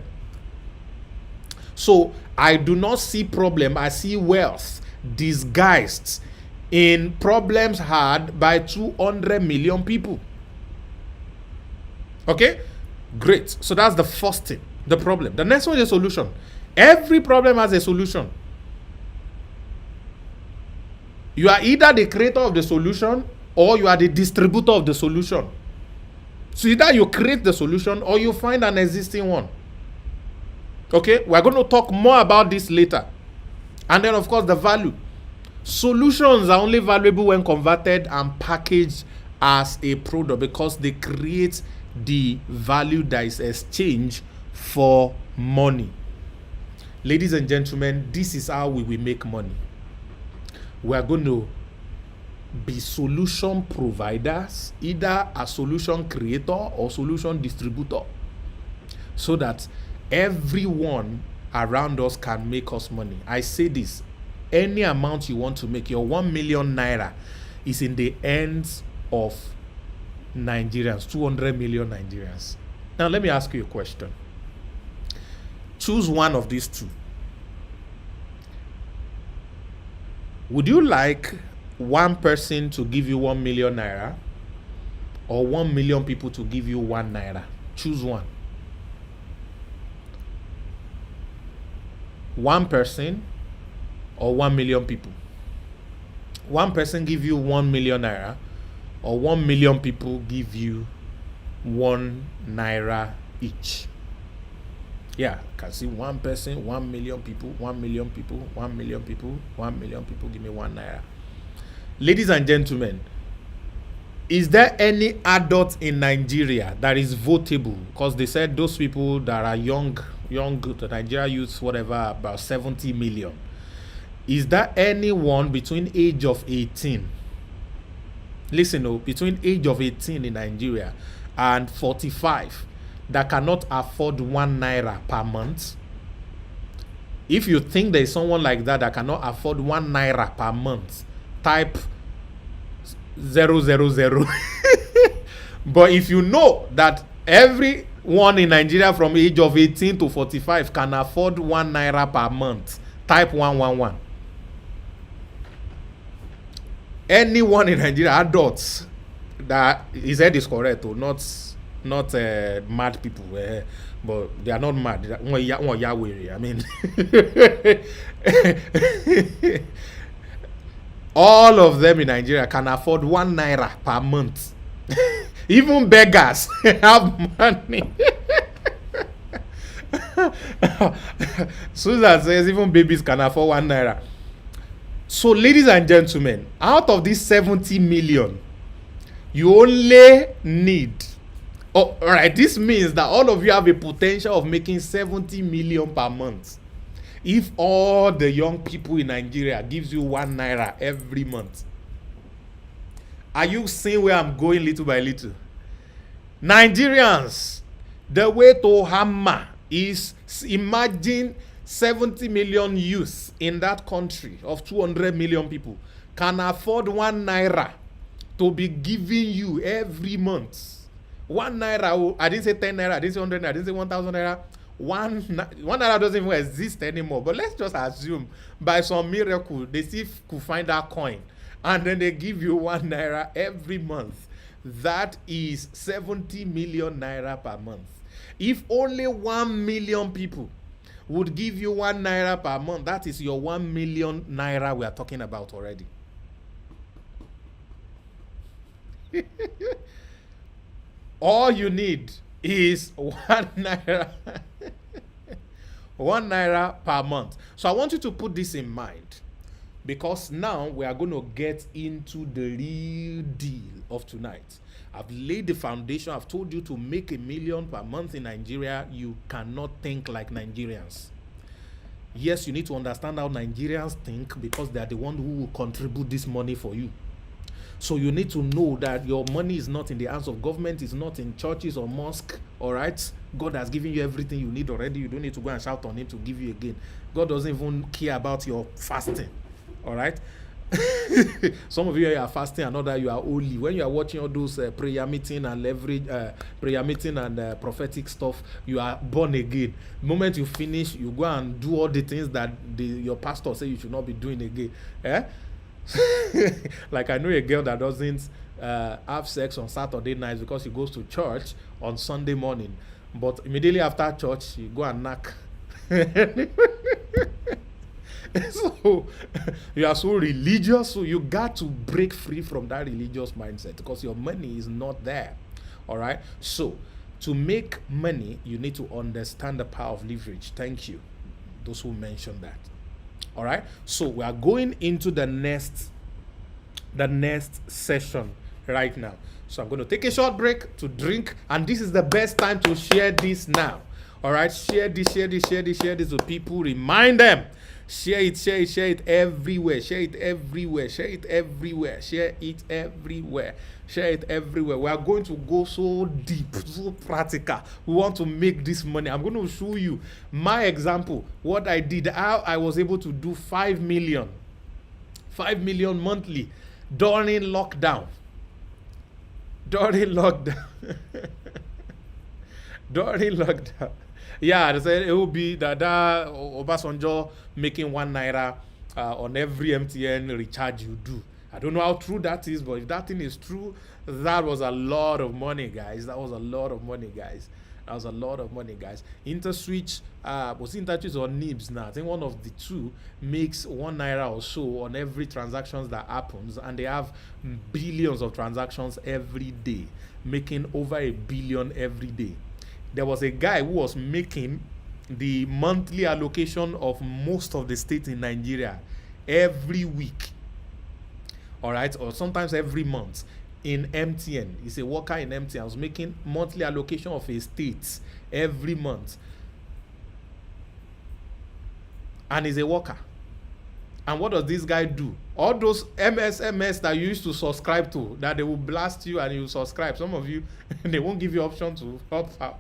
So I do not see problem. I see wealth disguised in problems had by 200 million people. Okay? Great. So that's the first thing, the problem. The next one is a solution. Every problem has a solution. You are either the creator of the solution or you are the distributor of the solution. So either you create the solution or you find an existing one. Okay? We're going to talk more about this later. And then, of course, the value. Solutions are only valuable when converted and packaged as a product because they create the value that is exchanged for money. Ladies and gentlemen, this is how we will make money. We are going to be solution providers, either a solution creator or solution distributor, so that everyone around us can make us money. I say this, any amount you want to make, your 1 million naira is in the hands of Nigerians, 200 million Nigerians. Now let me ask you a question. Choose one of these two. Would you like one person to give you 1 million naira or 1 million people to give you 1 naira? Choose one. One person or 1 million people? One person give you 1 million naira or 1 million people give you 1 naira each? Yeah, I can see one person, 1 million people, 1 million people, 1 million people, 1 million people give me 1 naira. Ladies and gentlemen, is there any adult in Nigeria that is votable? Because they said those people that are young, the Nigeria youth, whatever, about 70 million. Is there anyone between age of 18? Listen, between age of 18 in Nigeria and 45 that cannot afford 1 naira per month? If you think there is someone like that that cannot afford 1 naira per month, type 000. But if you know that everyone in Nigeria from age of 18 to 45 can afford 1 naira per month, type 111. Anyone in Nigeria, adults, that his head is correct, or not mad people, but they are not mad. I mean, all of them in Nigeria can afford 1 naira per month. Even beggars have money. Susan says even babies can afford 1 naira. So, ladies and gentlemen, out of this 70 million, you only need. Oh, all right. This means that all of you have a potential of making 70 million per month. If all the young people in Nigeria gives you 1 naira every month. Are you seeing where I'm going little by little? Nigerians, the way to hammer is imagine 70 million youth in that country of 200 million people can afford 1 naira to be giving you every month. 1 naira, I didn't say 10 naira, I didn't say 100 naira, I didn't say 1,000 naira. One naira doesn't even exist anymore. But let's just assume by some miracle they still could find that coin and then they give you 1 naira every month. That is 70 million naira per month. If only 1 million people would give you 1 naira per month, that is your 1 million naira we are talking about already. All you need is 1 naira. 1 naira per month. So I want you to put this in mind, because now we are going to get into the real deal of tonight. I've laid the foundation. I've told you to make 1 million per month in Nigeria. You cannot think like Nigerians. Yes, you need to understand how Nigerians think, because they are the ones who will contribute this money for you. So you need to know that your money is not in the hands of government, it's not in churches or mosque, all right? God has given you everything you need already. You don't need to go and shout on him to give you again. God doesn't even care about your fasting, all right? Some of you are fasting and other you are holy. When you are watching all those prayer meeting and prophetic stuff, you are born again. The moment you finish, you go and do all the things that your pastor say you should not be doing again. Eh? Like I know a girl that doesn't have sex on Saturday nights because she goes to church on Sunday morning, but immediately after church she go and knock. So you are so religious, so you got to break free from that religious mindset, because your money is not there. All right, so to make money you need to understand the power of leverage. Thank you, those who mentioned that. All right, so we are going into the next session right now. So I'm going to take a short break to drink, and this is the best time to share this now. All right, share this to people. Remind them. Share it everywhere. Share it everywhere. We are going to go so deep, so practical. We want to make this money. I'm going to show you my example, what I did, how I was able to do 5 million monthly during lockdown. During lockdown. Yeah, they said it will be that Obasanjo making 1 naira on every MTN recharge you do. I don't know how true that is, but if that thing is true, that was a lot of money, guys. Interswitch, was Interswitch or Nibs now? I think one of the two makes 1 naira or so on every transactions that happens, and they have billions of transactions every day, making over 1 billion every day. There was a guy who was making the monthly allocation of most of the states in Nigeria every week, all right, or sometimes every month in MTN. He's a worker in MTN. I was making monthly allocation of a state every month, and he's a worker. And what does this guy do? All those MSMS that you used to subscribe to, that they will blast you and you subscribe. Some of you, they won't give you option to opt out.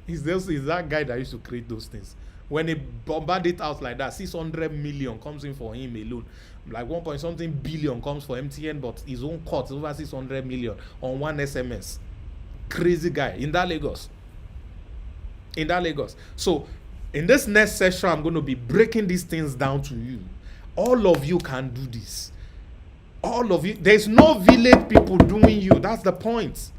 It's that guy that used to create those things. When they bombard it out like that, 600 million comes in for him alone. Like 1 point something billion comes for MTN, but his own cut is over 600 million on one SMS. Crazy guy in that Lagos. So in this next session, I'm going to be breaking these things down to you. All of you can do this. All of you. There's no village people doing you. That's the point.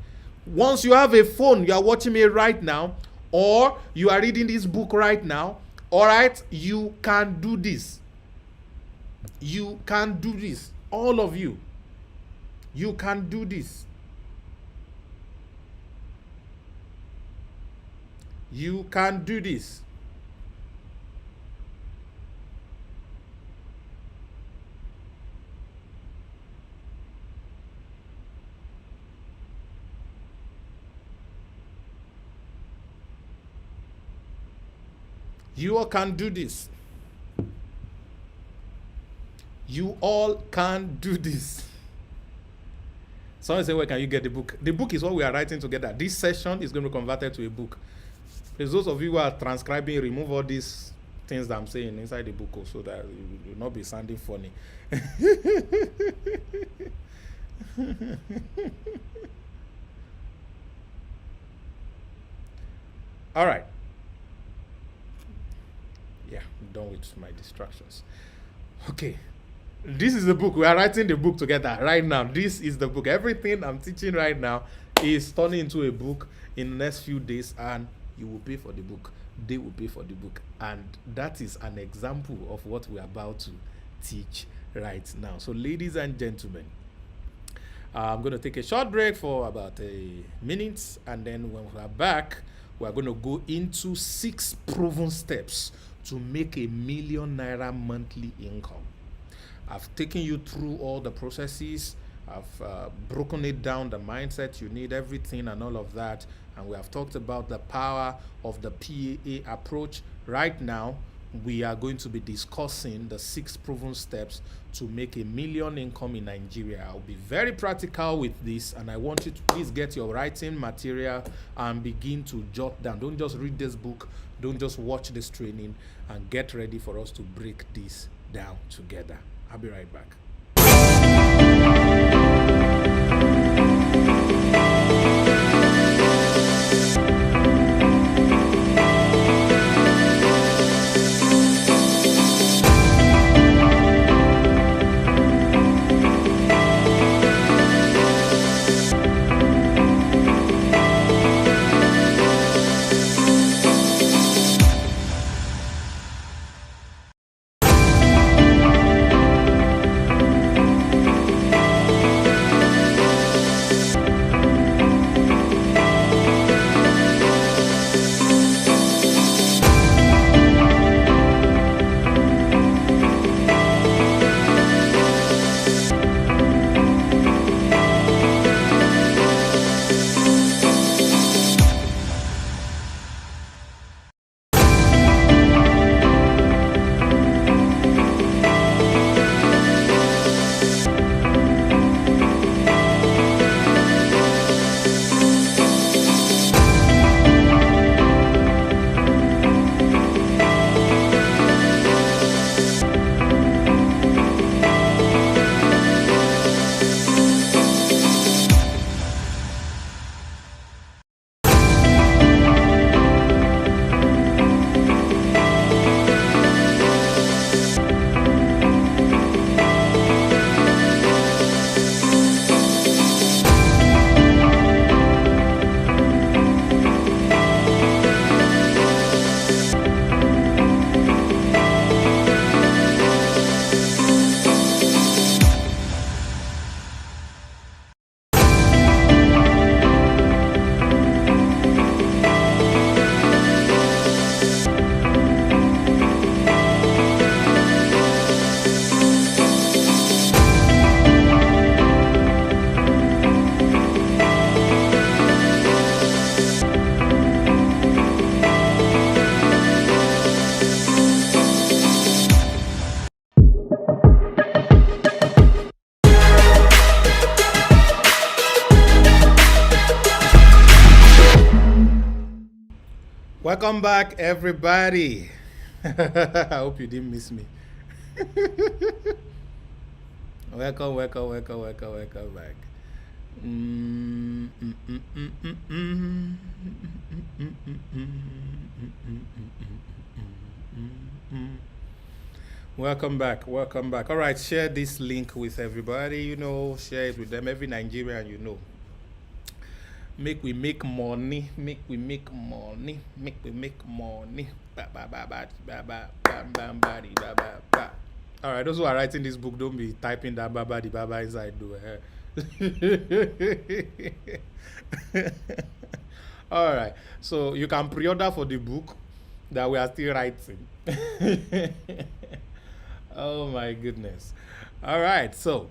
Once you have a phone, you are watching me right now, or you are reading this book right now, all right, you can do this. You can do this. All of you. You can do this. You can do this. You all can do this. You all can do this. Someone say, where can you get the book? The book is what we are writing together. This session is going to be converted to a book. There's those of you who are transcribing, remove all these things that I'm saying inside the book so that it will not be sounding funny. All right. Yeah, I'm done with my distractions. Okay. This is the book. We are writing the book together right now. This is the book. Everything I'm teaching right now is turning into a book in the next few days, and you will pay for the book. They will pay for the book. And that is an example of what we're about to teach right now. So, ladies and gentlemen, I'm going to take a short break for about a minute, and then when we're back, we're going to go into 6 proven steps to make a million naira monthly income. I've taken you through all the processes. I've broken it down, the mindset you need, everything and all of that. And we have talked about the power of the PAA approach. Right now, we are going to be discussing the 6 proven steps to make a million income in Nigeria. I'll be very practical with this, and I want you to please get your writing material and begin to jot down. Don't just read this book, don't just watch this training, and get ready for us to break this down together. I'll be right back. Welcome back, everybody. I hope you didn't miss me. Welcome back. Welcome back. All right, share this link with everybody. Share it with them. Every Nigerian. Make we make money. All right, those who are writing this book, don't be typing that baba the baba inside. All right, so you can pre-order for the book that we are still writing. Oh my goodness. All right, so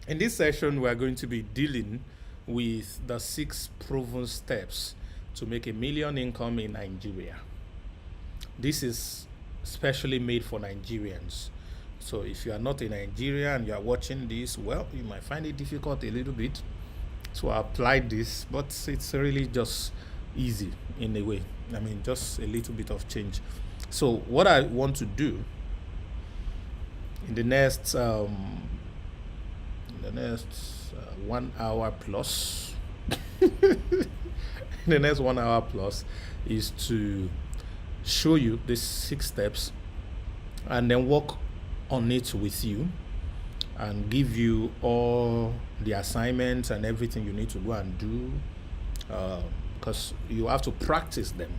in this session, we are going to be dealing with the 6 proven steps to make a million income in Nigeria. This is specially made for Nigerians. So if you are not a Nigerian and you are watching this, well, you might find it difficult a little bit to apply this, but it's really just easy in a way. I mean, just a little bit of change. So what I want to do in the next 1 hour plus, in the next 1 hour plus, is to show you these 6 steps and then work on it with you and give you all the assignments and everything you need to go and do, because you have to practice them.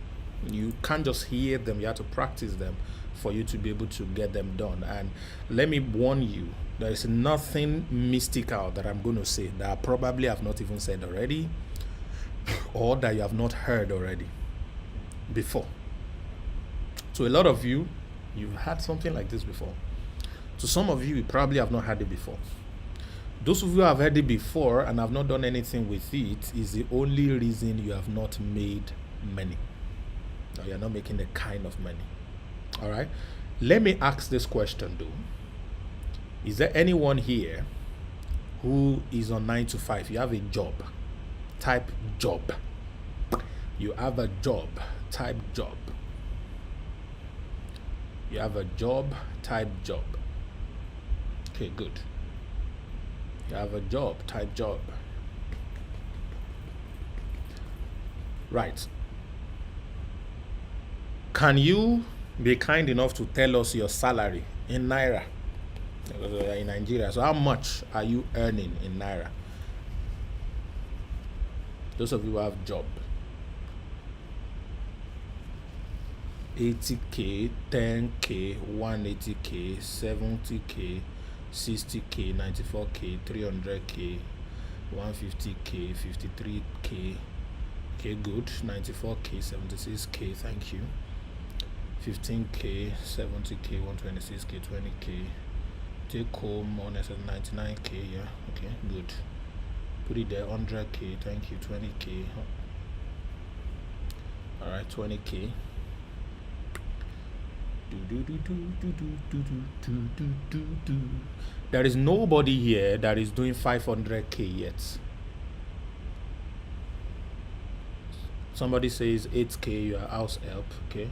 You can't just hear them, you have to practice them for you to be able to get them done. And let me warn you, there is nothing mystical that I'm going to say that I probably have not even said already or that you have not heard already before. So a lot of you, you've had something like this before. To some of you, you probably have not had it before. Those of you who have heard it before and have not done anything with it is the only reason you have not made money. Or you're not making the kind of money. All right? Let me ask this question though. Is there anyone here who is on 9 to 5? You have a job. Type job. You have a job. Type job. You have a job. Type job. Okay, good. You have a job. Type job. Right. Can you be kind enough to tell us your salary in Naira? In Nigeria. So how much are you earning in Naira? Those of you who have job. 80k, 10k, 180k, 70k, 60k, 94k, 300k, 150k, 53k. Okay, good. 94k, 76k, thank you. 15k, 70k, 126k, 20k. Take home on 99k, yeah. Okay, good. Put it there, 100k, thank you, 20k. Alright, 20k. There is nobody here that is doing 500k yet. Somebody says 8k, you are house help, okay.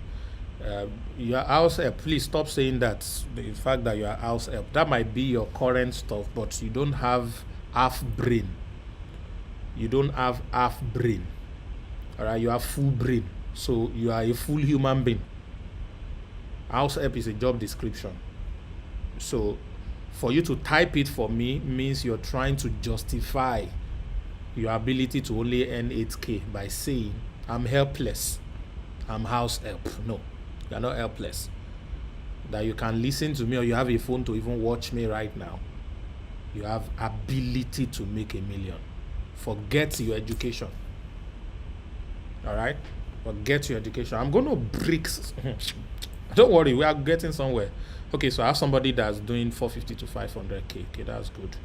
Your house help, please stop saying that. The fact that you are house help, that might be your current stuff, but you don't have half brain. You don't have half brain. All right, you have full brain, so you are a full human being. House help is a job description. So for you to type it for me means you're trying to justify your ability to only earn 8k by saying I'm helpless, I'm house help. No, you're not helpless. That you can listen to me or you have a phone to even watch me right now. You have ability to make $1 million. Forget your education. All right, forget your education. I'm going to break. Don't worry, we are getting somewhere. Okay, so I have somebody that's doing 450 to 500k. Okay, that's good.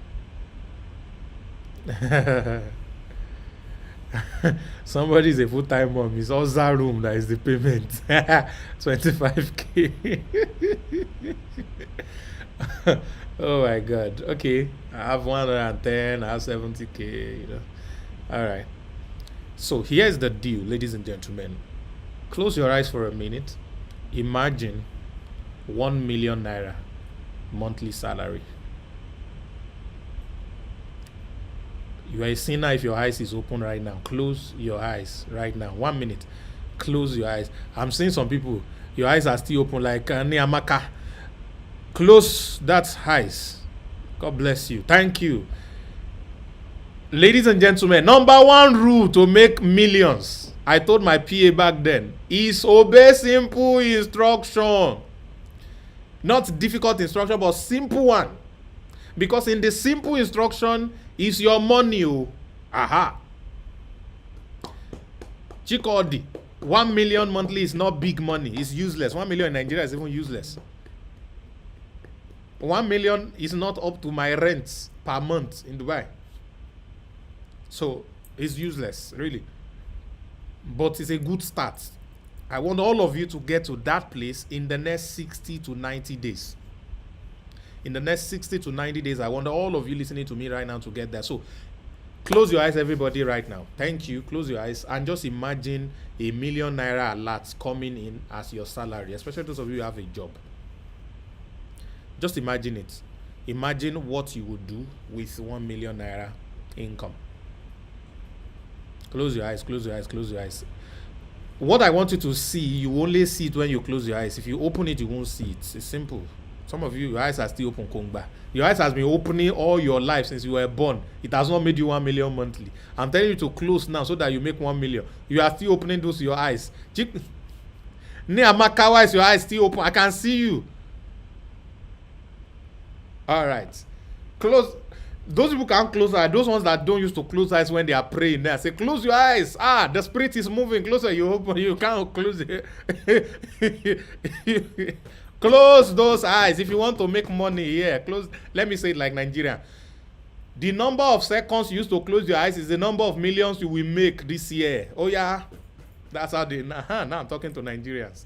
Somebody is a full-time mom. It's also room that is the payment. 25k. Oh my god. Okay, I have 110, I have 70k, you know. All right, so here's the deal, ladies and gentlemen. Close your eyes for a minute. Imagine 1 million naira monthly salary. You are a sinner if your eyes is open right now. Close your eyes right now. 1 minute. Close your eyes. I'm seeing some people, your eyes are still open like Niamaka. Close that eyes. God bless you. Thank you. Ladies and gentlemen, number one rule to make millions, I told my PA back then, is obey simple instruction. Not difficult instruction, but simple one. Because in the simple instruction is your money. Aha. Chikodi, 1 million monthly is not big money. It's useless. 1 million in Nigeria is even useless. 1 million is not up to my rent per month in Dubai. So it's useless, really. But it's a good start. I want all of you to get to that place in the next 60 to 90 days. In the next 60 to 90 days, I want all of you listening to me right now to get there. So close your eyes, everybody, right now. Thank you. Close your eyes and just imagine a million naira alerts coming in as your salary, especially those of you who have a job. Just imagine it. Imagine what you would do with 1 million naira income. Close your eyes, close your eyes, close your eyes. What I want you to see, you only see it when you close your eyes. If you open it, you won't see it. It's simple. Some of you, your eyes are still open, Kongba. Your eyes has been opening all your life since you were born. It has not made you 1 million monthly. I'm telling you to close now so that you make 1 million. You are still opening those your eyes. Neamakawa is your eyes still open. I can see you. All right. Close. Those people can't close eyes. Those ones that don't used to close eyes when they are praying, they say, close your eyes. The spirit is moving. Closer you open. You can't close it. Close those eyes. If you want to make money here, close. Let me say it like Nigerian. The number of seconds you used to close your eyes is the number of millions you will make this year. Oh, yeah. That's how they... Now I'm talking to Nigerians.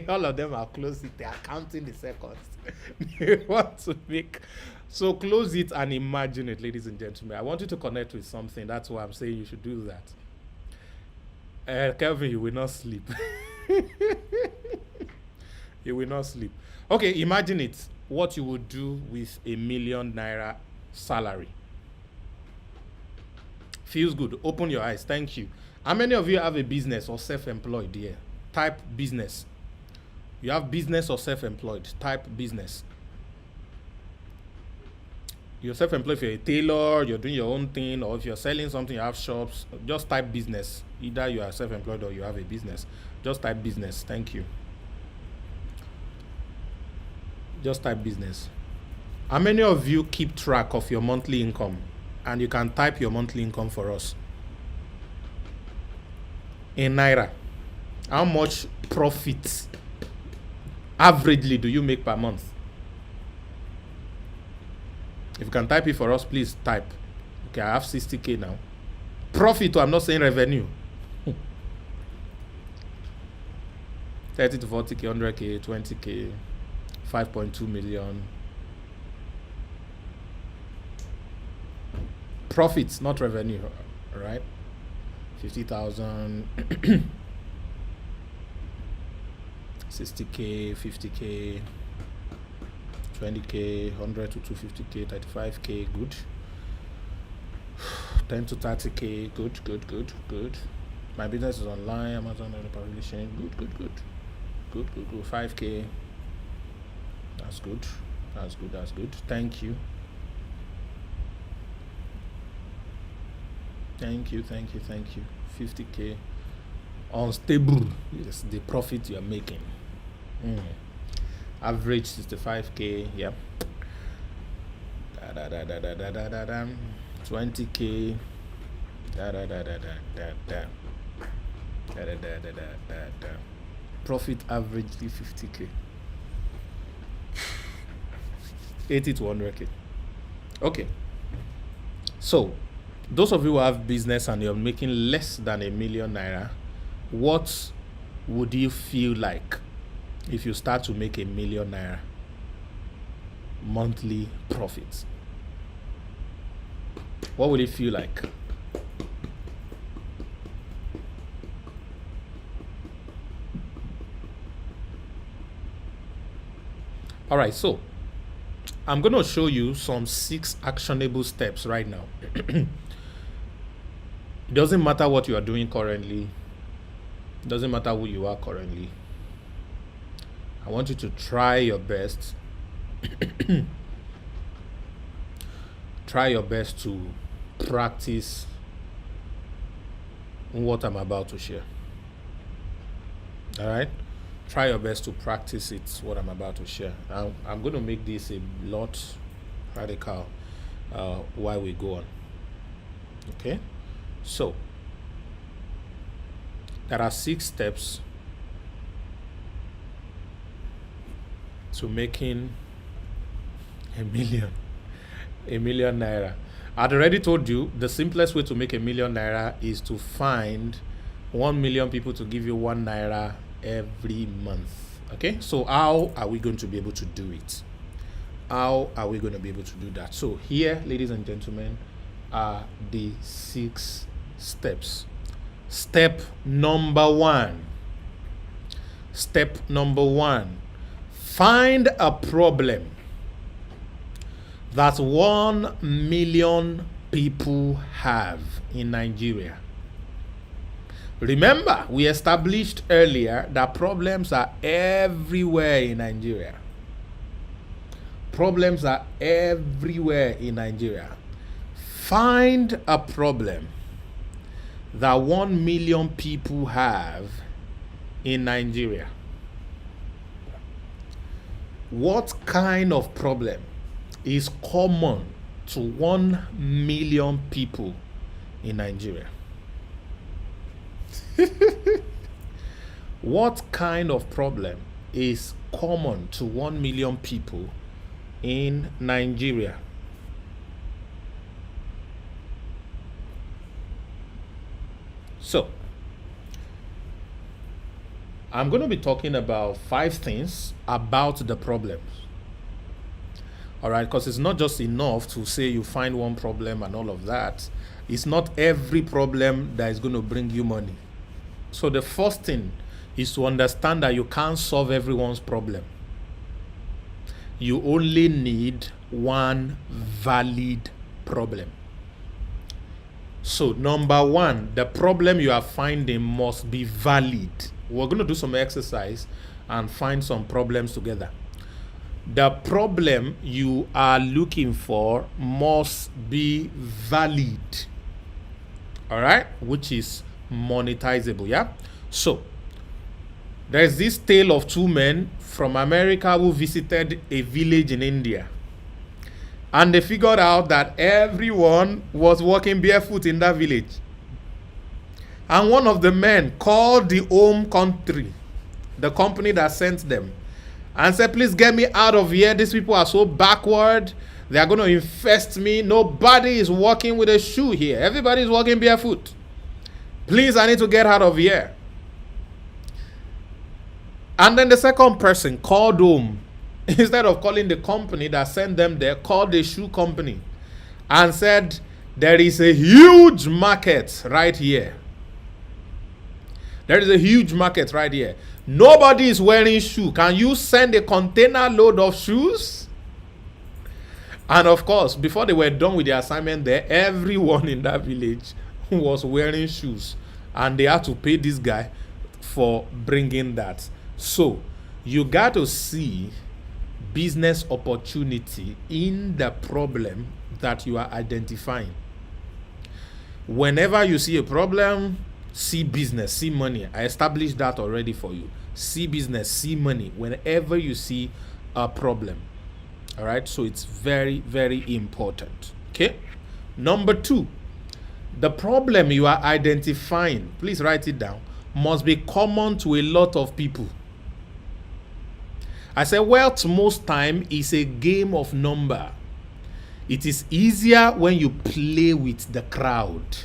All of them are closing. They are counting the seconds. They want to make... So close it and imagine it, ladies and gentlemen. I want you to connect with something. That's why I'm saying you should do that. Kelvin, you will not sleep. You will not sleep. Okay, imagine it. What you would do with a million naira salary. Feels good. Open your eyes. Thank you. How many of you have a business or self-employed here? Type business. You have business or self-employed. Type business. You're self-employed if you're a tailor, you're doing your own thing, or if you're selling something, you have shops. Just type business. Either you are self-employed or you have a business. Just type business. Thank you. Just type business. How many of you keep track of your monthly income? And you can type your monthly income for us. In Naira, how much profit averagely do you make per month? If you can type it for us, please type. Okay, I have 60K now. Profit, I'm not saying revenue. 30 to 40K, 100K, 20K, 5.2 million. Profits, not revenue, right? 50,000, 60K, 50K. 20K, 100 to 250K, 35K, good. 10 to 30K, good. My business is online, Amazon and publishing, good. 5K, that's good. Thank you. Thank you. 50K, unstable, yes, the profit you are making. Average 65K, yeah. 20K. Profit averagely 50K. 80 to 100K. Okay. So, those of you who have business and you're making less than a million naira, what would you feel like if you start to make a million naira monthly profits? What would it feel like? All right, so I'm going to show you some 6 actionable steps right now. It doesn't matter what you are doing currently. It doesn't matter who you are currently. I want you to try your best. Try your best to practice what I'm about to share. All right? Try your best to practice it, what I'm about to share. I'm going to make this a lot radical while we go on. Okay? So, there are 6 steps to making a million naira. I'd already told you the simplest way to make a million naira is to find 1 million people to give you 1 naira every month. Okay, so how are we going to be able to do it? How are we going to be able to do that? So here, ladies and gentlemen, are the 6 steps. Step number 1. Step number 1. Find a problem that 1 million people have in Nigeria. Remember, we established earlier that problems are everywhere in Nigeria. Problems are everywhere in Nigeria. Find a problem that 1 million people have in Nigeria. What kind of problem is common to 1 million people in Nigeria? What kind of problem is common to 1 million people in Nigeria? So, I'm going to be talking about 5 things about the problems. All right, because it's not just enough to say you find one problem and all of that. It's not every problem that is going to bring you money. So the first thing is to understand that you can't solve everyone's problem. You only need one valid problem. So number 1, the problem you are finding must be valid. We're going to do some exercise and find some problems together. The problem you are looking for must be valid. All right, which is monetizable. Yeah. So there's this tale of 2 men from America who visited a village in India, and they figured out that everyone was walking barefoot in that village. And one of the men called the home country, the company that sent them, and said, please get me out of here. These people are so backward. They are going to infest me. Nobody is walking with a shoe here. Everybody is walking barefoot. Please, I need to get out of here. And then the second person called home. Instead of calling the company that sent them there, called the shoe company and said, there is a huge market right here. There is a huge market right here. Nobody is wearing shoe. Can you send a container load of shoes? And of course, before they were done with the assignment there, everyone in that village was wearing shoes. And they had to pay this guy for bringing that. So, you got to see business opportunity in the problem that you are identifying. Whenever you see a problem, see business, see money. I established that already for you. See business, see money whenever you see a problem. All right, so it's very, very important. Okay. Number 2, the problem you are identifying, please write it down, must be common to a lot of people. I said wealth most time is a game of number. It is easier when you play with the crowd.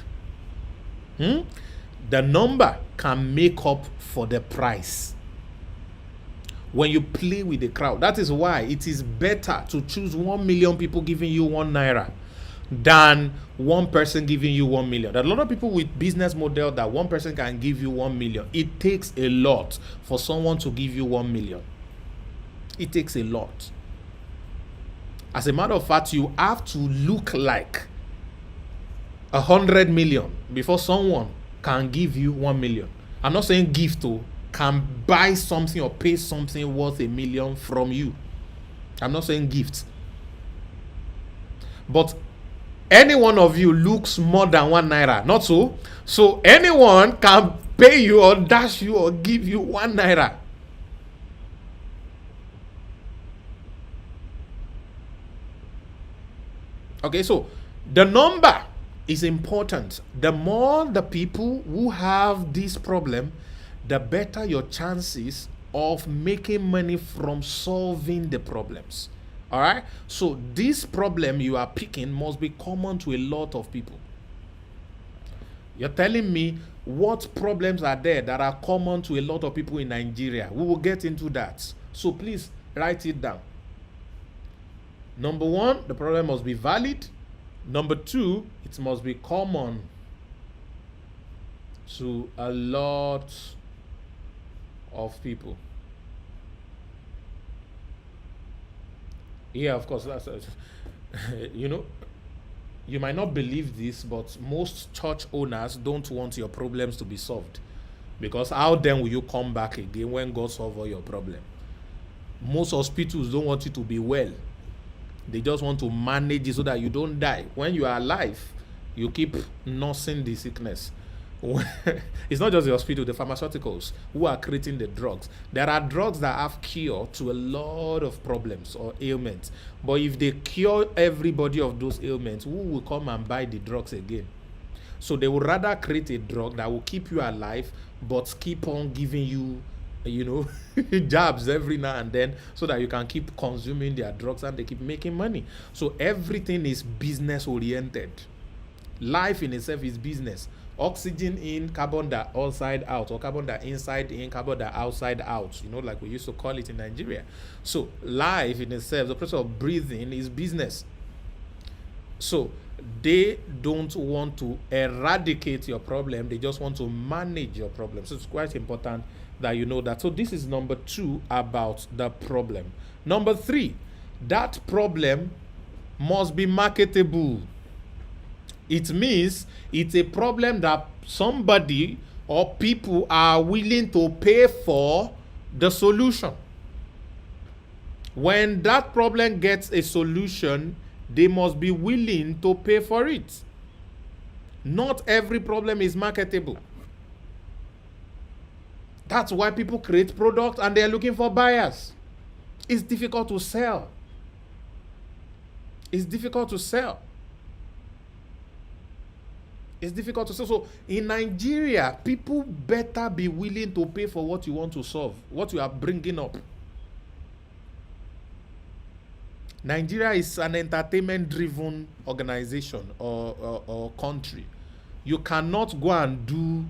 The number can make up for the price. When you play with the crowd, that is why it is better to choose 1 million people giving you 1 naira than one person giving you 1 million. There are a lot of people with business model that one person can give you 1 million. It takes a lot for someone to give you 1 million. It takes a lot. As a matter of fact, you have to look like 100 million before someone can give you 1 million. I'm not saying gift, though. Can buy something or pay something worth 1 million from you. I'm not saying gifts. But any one of you looks more than 1 naira. Not so. So anyone can pay you or dash you or give you 1 naira. Okay, so the number is important. The more the people who have this problem, the better your chances of making money from solving the problems. All right? So this problem you are picking must be common to a lot of people. You're telling me what problems are there that are common to a lot of people in Nigeria. We will get into that. So please write it down. Number one, the problem must be valid. Number two, it must be common to a lot of people. Yeah, of course. You know, you might not believe this, but most church owners don't want your problems to be solved. Because how then will you come back again when God solves all your problem? Most hospitals don't want you to be well. They just want to manage it so that you don't die. When you are alive, you keep nursing the sickness. It's not just the hospital, the pharmaceuticals who are creating the drugs. There are drugs that have cure to a lot of problems or ailments. But if they cure everybody of those ailments, who will come and buy the drugs again? So they would rather create a drug that will keep you alive, but keep on giving you, jabs every now and then so that you can keep consuming their drugs and they keep making money. So everything is business oriented. Life in itself is business. Oxygen in, carbon dioxide out, or carbon dioxide inside in, carbon dioxide outside out, like we used to call it in Nigeria. So life in itself, the process of breathing, is business. So they don't want to eradicate your problem, they just want to manage your problem. So it's quite important that you know that. So this is number two about the problem. Number three, that problem must be marketable. It means it's a problem that somebody or people are willing to pay for the solution. When that problem gets a solution, they must be willing to pay for it. Not every problem is marketable. That's why people create products and they're looking for buyers. It's difficult to sell. It's difficult to sell. It's difficult to sell. So in Nigeria, people better be willing to pay for what you want to solve, what you are bringing up. Nigeria is an entertainment-driven organization or country. You cannot go and do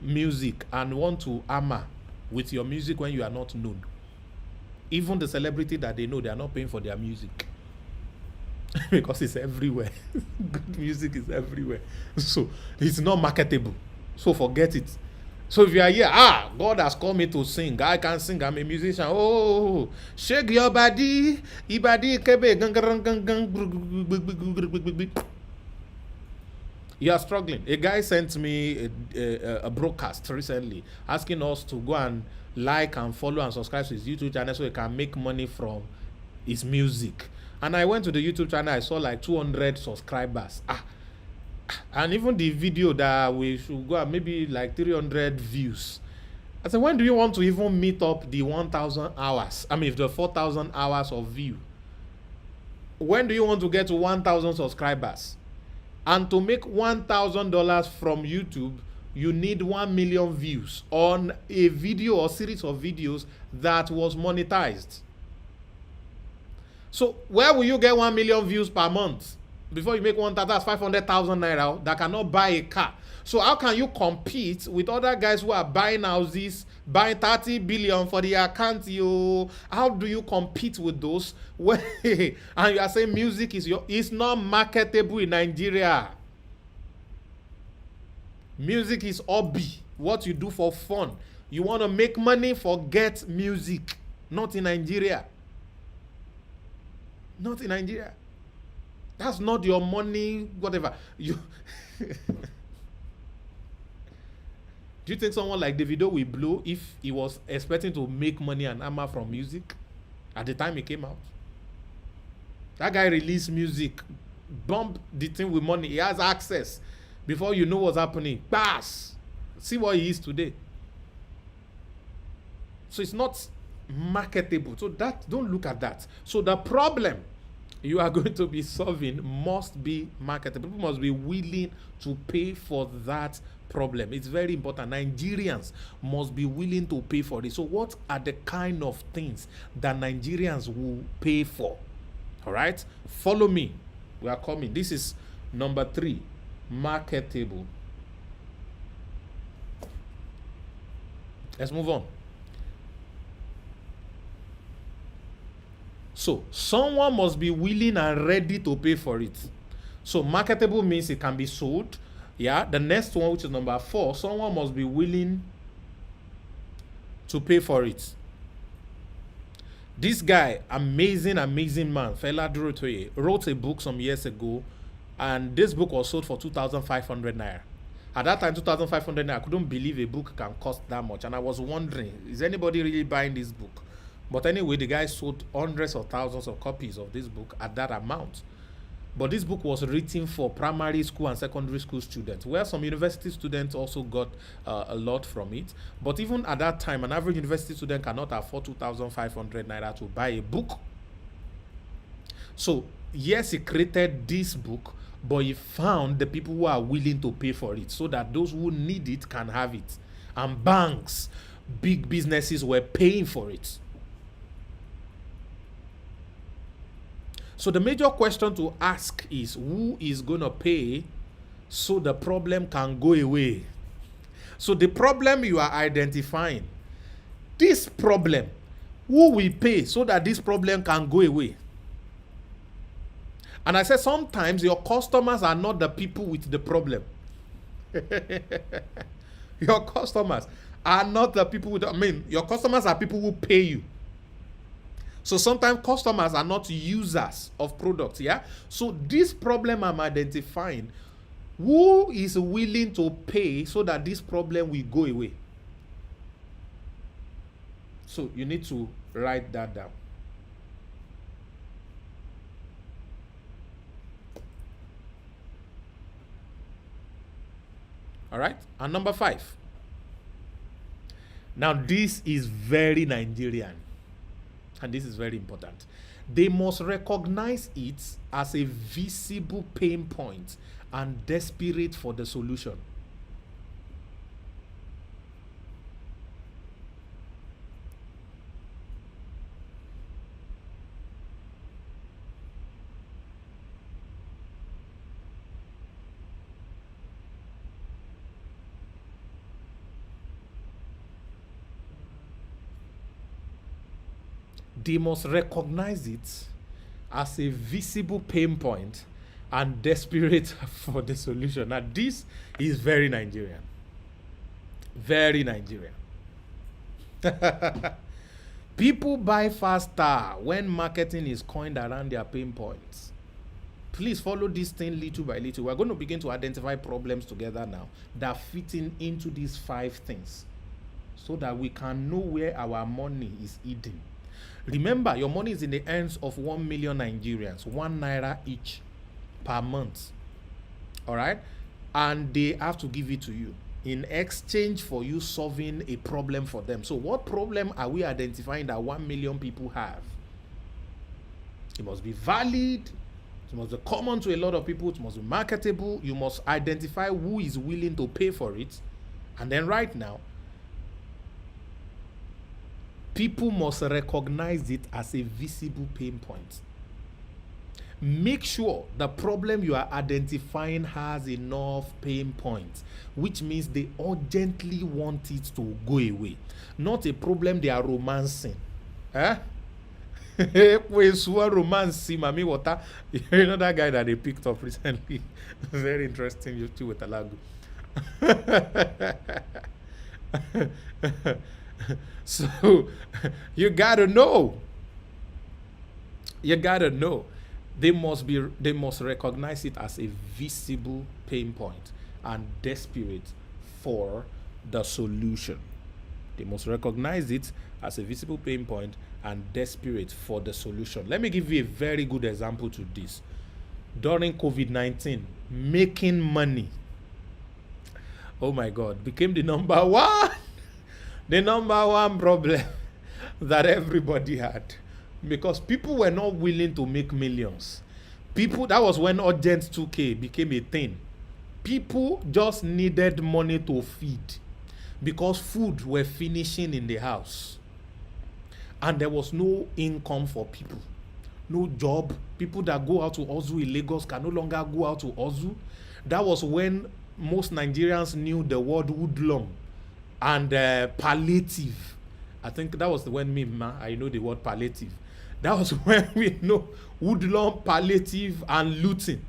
music and want to hammer with your music when you are not known. Even the celebrity that they know, they are not paying for their music. Because it's everywhere. Good music is everywhere. So it's not marketable. So forget it. So if you are here, God has called me to sing. I can sing. I'm a musician. Oh, shake your body. You are struggling. A guy sent me a broadcast recently asking us to go and like and follow and subscribe to his YouTube channel so he can make money from his music. And I went to the YouTube channel, I saw like 200 subscribers. And even the video that we should go at maybe like 300 views. I said, when do you want to even meet up the 1,000 hours? I mean, the 4,000 hours of view. When do you want to get to 1,000 subscribers? And to make $1,000 from YouTube, you need 1 million views on a video or series of videos that was monetized. So where will you get 1 million views per month? Before you make 1,000, that's 500,000 naira that cannot buy a car. So how can you compete with other guys who are buying houses, buying 30 billion for the account? How do you compete with those? And you are saying music is not marketable in Nigeria. Music is hobby, what you do for fun. You want to make money, forget music. Not in Nigeria. Not in Nigeria. That's not your money, whatever. Do you think someone like Davido will blow if he was expecting to make money and hammer from music at the time he came out? That guy released music, bumped the thing with money. He has access. Before you know what's happening, pass. See what he is today. So it's not marketable. So don't look at that. So the problem you are going to be solving must be marketable. People must be willing to pay for that problem. It's very important. Nigerians must be willing to pay for it. So what are the kind of things that Nigerians will pay for? All right, follow me. We are coming. This is number 3, marketable. Let's move on. So someone must be willing and ready to pay for it. So marketable means it can be sold. Yeah. The next one, which is number 4, someone must be willing to pay for it. This guy, amazing man, Fela Durotoye, wrote a book some years ago, and this book was sold for 2,500 naira. At that time, 2,500 naira, I couldn't believe a book can cost that much, and I was wondering, is anybody really buying this book? But anyway, the guy sold hundreds of thousands of copies of this book at that amount. But this book was written for primary school and secondary school students, where some university students also got a lot from it. But even at that time, an average university student cannot afford 2,500 naira to buy a book. So yes, he created this book, but he found the people who are willing to pay for it, so that those who need it can have it. And banks, big businesses were paying for it. So the major question to ask is, who is going to pay so the problem can go away? So the problem you are identifying, this problem, who will pay so that this problem can go away? And I said sometimes your customers are not the people with the problem. Your customers are not the people with, your customers are people who pay you. So sometimes customers are not users of products, yeah? So this problem I'm identifying, who is willing to pay so that this problem will go away? So you need to write that down. All right? And number 5. Now this is very Nigerian. And this is very important. They must recognize it as a visible pain point and desperate for the solution. They must recognize it as a visible pain point and desperate for the solution. Now, this is very Nigerian. Very Nigerian. People buy faster when marketing is coined around their pain points. Please follow this thing little by little. We're going to begin to identify problems together now that fit into these 5 things, so that we can know where our money is hidden. Remember, your money is in the hands of 1 million Nigerians, 1 naira each per month. All right? And they have to give it to you in exchange for you solving a problem for them. So what problem are we identifying that 1 million people have? It must be valid. It must be common to a lot of people. It must be marketable. You must identify who is willing to pay for it. And then right now, people must recognize it as a visible pain point. Make sure the problem you are identifying has enough pain points, which means they urgently want it to go away. Not a problem they are romancing. Eh? Romancing, mami water. You know that guy that they picked up recently? Very interesting, you too, with Alago. So you gotta know. You gotta know. They must recognize it as a visible pain point and desperate for the solution. They must recognize it as a visible pain point and desperate for the solution. Let me give you a very good example to this. During COVID-19, making money, oh my God, became the number one problem that everybody had, because people were not willing to make millions. That was when urgent 2K became a thing. People just needed money to feed because food were finishing in the house. And there was no income for people. No job. People that go out to Ozu in Lagos can no longer go out to Ozu. That was when most Nigerians knew the word hoodlum. and palliative. I think that was when I know the word palliative. That was when we know woodlawn, palliative, and looting.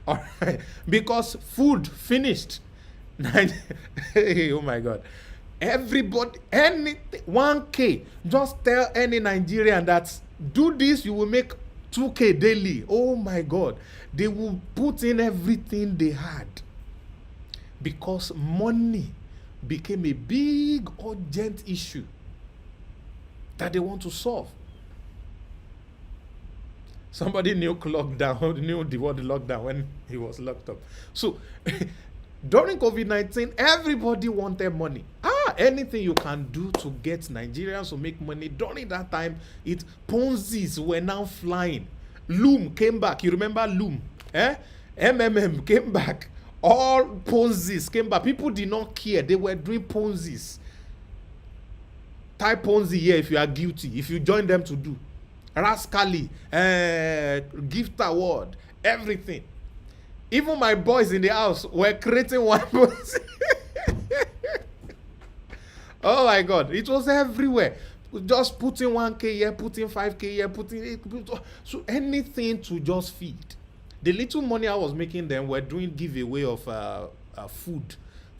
All right, because food finished. Oh my God. Everybody, anything, 1K. Just tell any Nigerian that do this, you will make 2K daily. Oh my God. They will put in everything they had because money became a big, urgent issue that they want to solve. Somebody knew lockdown, knew the word lockdown when he was locked up. So during COVID-19, everybody wanted money. Anything you can do to get Nigerians to make money. During that time, Ponzi's were now flying. Loom came back. You remember Loom? MMM came back. All Ponzi's came back. People did not care. They were doing Ponzi's. Type Ponzi here if you are guilty. If you join them to do. Rascally. Gift award. Everything. Even my boys in the house were creating one Ponzi. Oh my God, it was everywhere. Just putting 1K here, putting 5K here, putting so anything to just feed. The little money I was making them were doing giveaway of food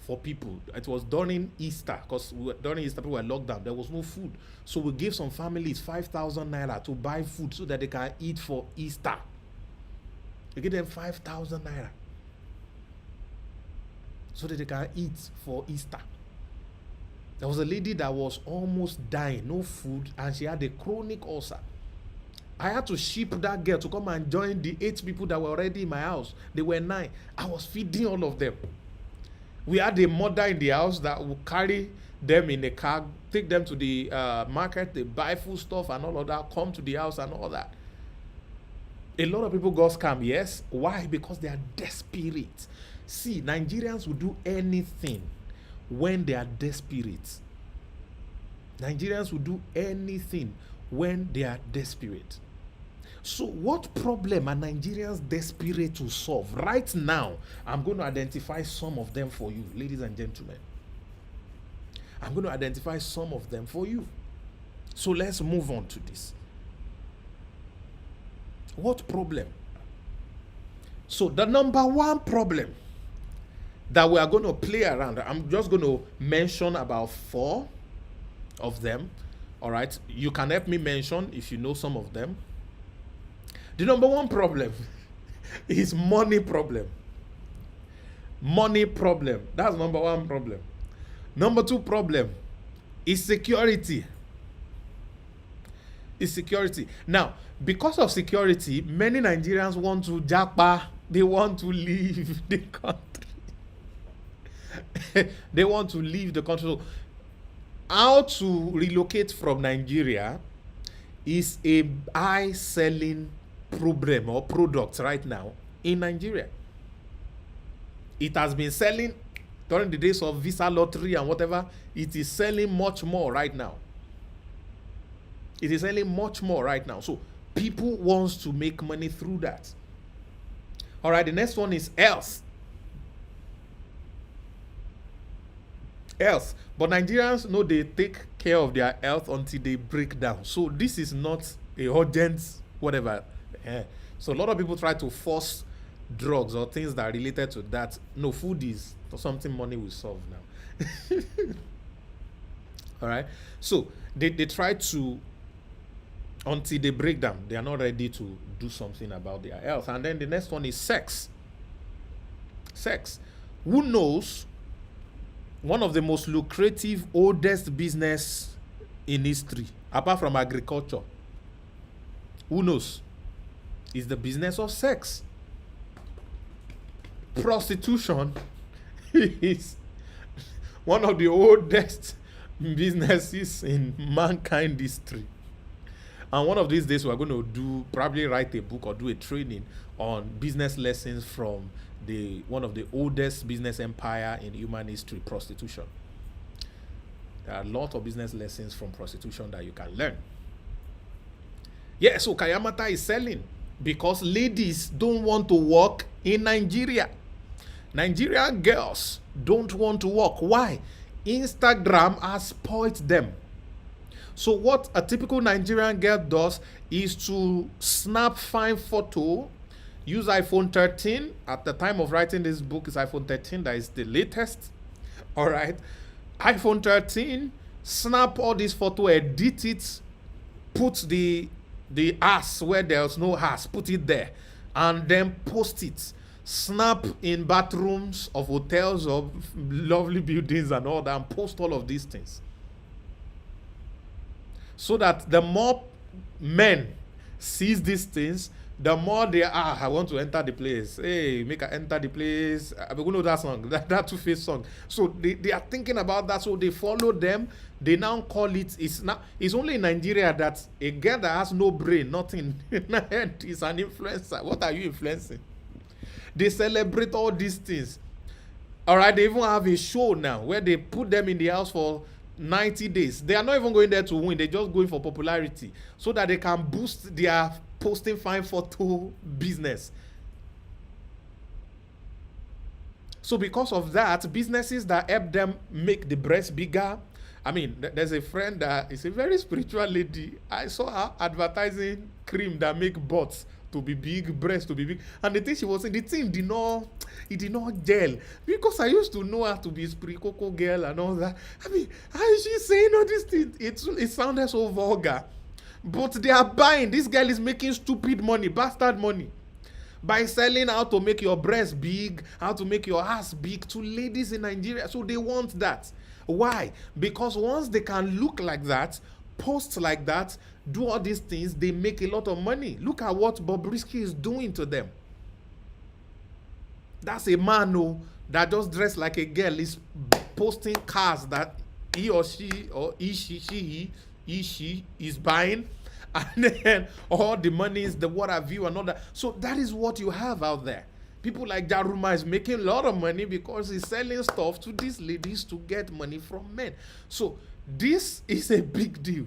for people. It was during Easter, because during Easter people were locked down. There was no food, so we gave some families 5,000 naira to buy food so that they can eat for Easter. We give them 5,000 naira so that they can eat for Easter. There was a lady that was almost dying, no food, and she had a chronic ulcer. I had to ship that girl to come and join the 8 people that were already in my house. They were 9. I was feeding all of them. We had a mother in the house that would carry them in a car, take them to the market, they buy food stuff and all of that, come to the house and all that. A lot of people got scammed, yes. Why? Because they are desperate. See, Nigerians will do anything when they are desperate. Nigerians will do anything when they are desperate. So what problem are Nigerians desperate to solve? Right now, I'm going to identify some of them for you, ladies and gentlemen. I'm going to identify some of them for you. So let's move on to this. What problem? So the number one problem that we are going to play around, I'm just going to mention about 4 of them. All right, you can help me mention if you know some of them. The number one problem is money problem. Money problem. That's number one problem. Number 2 problem is security. Is security. Now, because of security, many Nigerians want to japa. They want to leave the country. They want to leave the country. So how to relocate from Nigeria is a high selling problem or product right now in Nigeria. It has been selling during the days of visa lottery and whatever. It is selling much more right now. It is selling much more right now. So people want to make money through that. All right, the next one is health. Health. But Nigerians know they take care of their health until they break down. So this is not a urgent whatever. So a lot of people try to force drugs or things that are related to that. No, food is something money will solve now. All right. So they try to, until they break down, they are not ready to do something about their health. And then the next one is sex. Sex. Who knows one of the most lucrative, oldest business in history, apart from agriculture? Who knows? Is the business of sex. Prostitution is one of the oldest businesses in mankind history. And one of these days we're going to probably write a book or do a training on business lessons from one of the oldest business empire in human history, prostitution. There are a lot of business lessons from prostitution that you can learn. Yeah, so Kayamata is selling because ladies don't want to work in Nigeria. Nigerian girls don't want to work. Why? Instagram has spoiled them. So what a typical Nigerian girl does is to snap fine photo, use iPhone 13. At the time of writing this book, is iPhone 13 that is the latest. All right, iPhone 13, snap all this photo, edit it, put the ass where there's no ass, put it there, and then post it. Snap in bathrooms of hotels or lovely buildings and all that, and post all of these things. So that the more men sees these things, the more they are, I want to enter the place. Hey, make I enter the place. I mean, know that song, that Two-Face song. So they are thinking about that, so they follow them. They now call it, it's only in Nigeria that a girl that has no brain, nothing in her head is an influencer. What are you influencing? They celebrate all these things. All right, they even have a show now where they put them in the house for 90 days. They are not even going there to win. They're just going for popularity so that they can boost their posting fine photo business. So because of that, businesses that help them make the breast bigger. I mean, there's a friend that is a very spiritual lady. I saw her advertising cream that make butts to be big, breast to be big, and the thing she was saying, the thing did not gel, because I used to know her to be a spiritual girl and all that. I mean, how is she saying all these things? It sounded so vulgar, but they are buying. This girl is making stupid money, bastard money, by selling how to make your breast big, how to make your ass big to ladies in Nigeria. So they want that. Why? Because once they can look like that, post like that, do all these things, they make a lot of money. Look at what Bobrisky is doing to them. That's a man that just dressed like a girl, is posting cars that he or she or she is buying, and then all the money is the what have you and all that. So that is what you have out there. People like Jaruma is making a lot of money because he's selling stuff to these ladies to get money from men. So this is a big deal.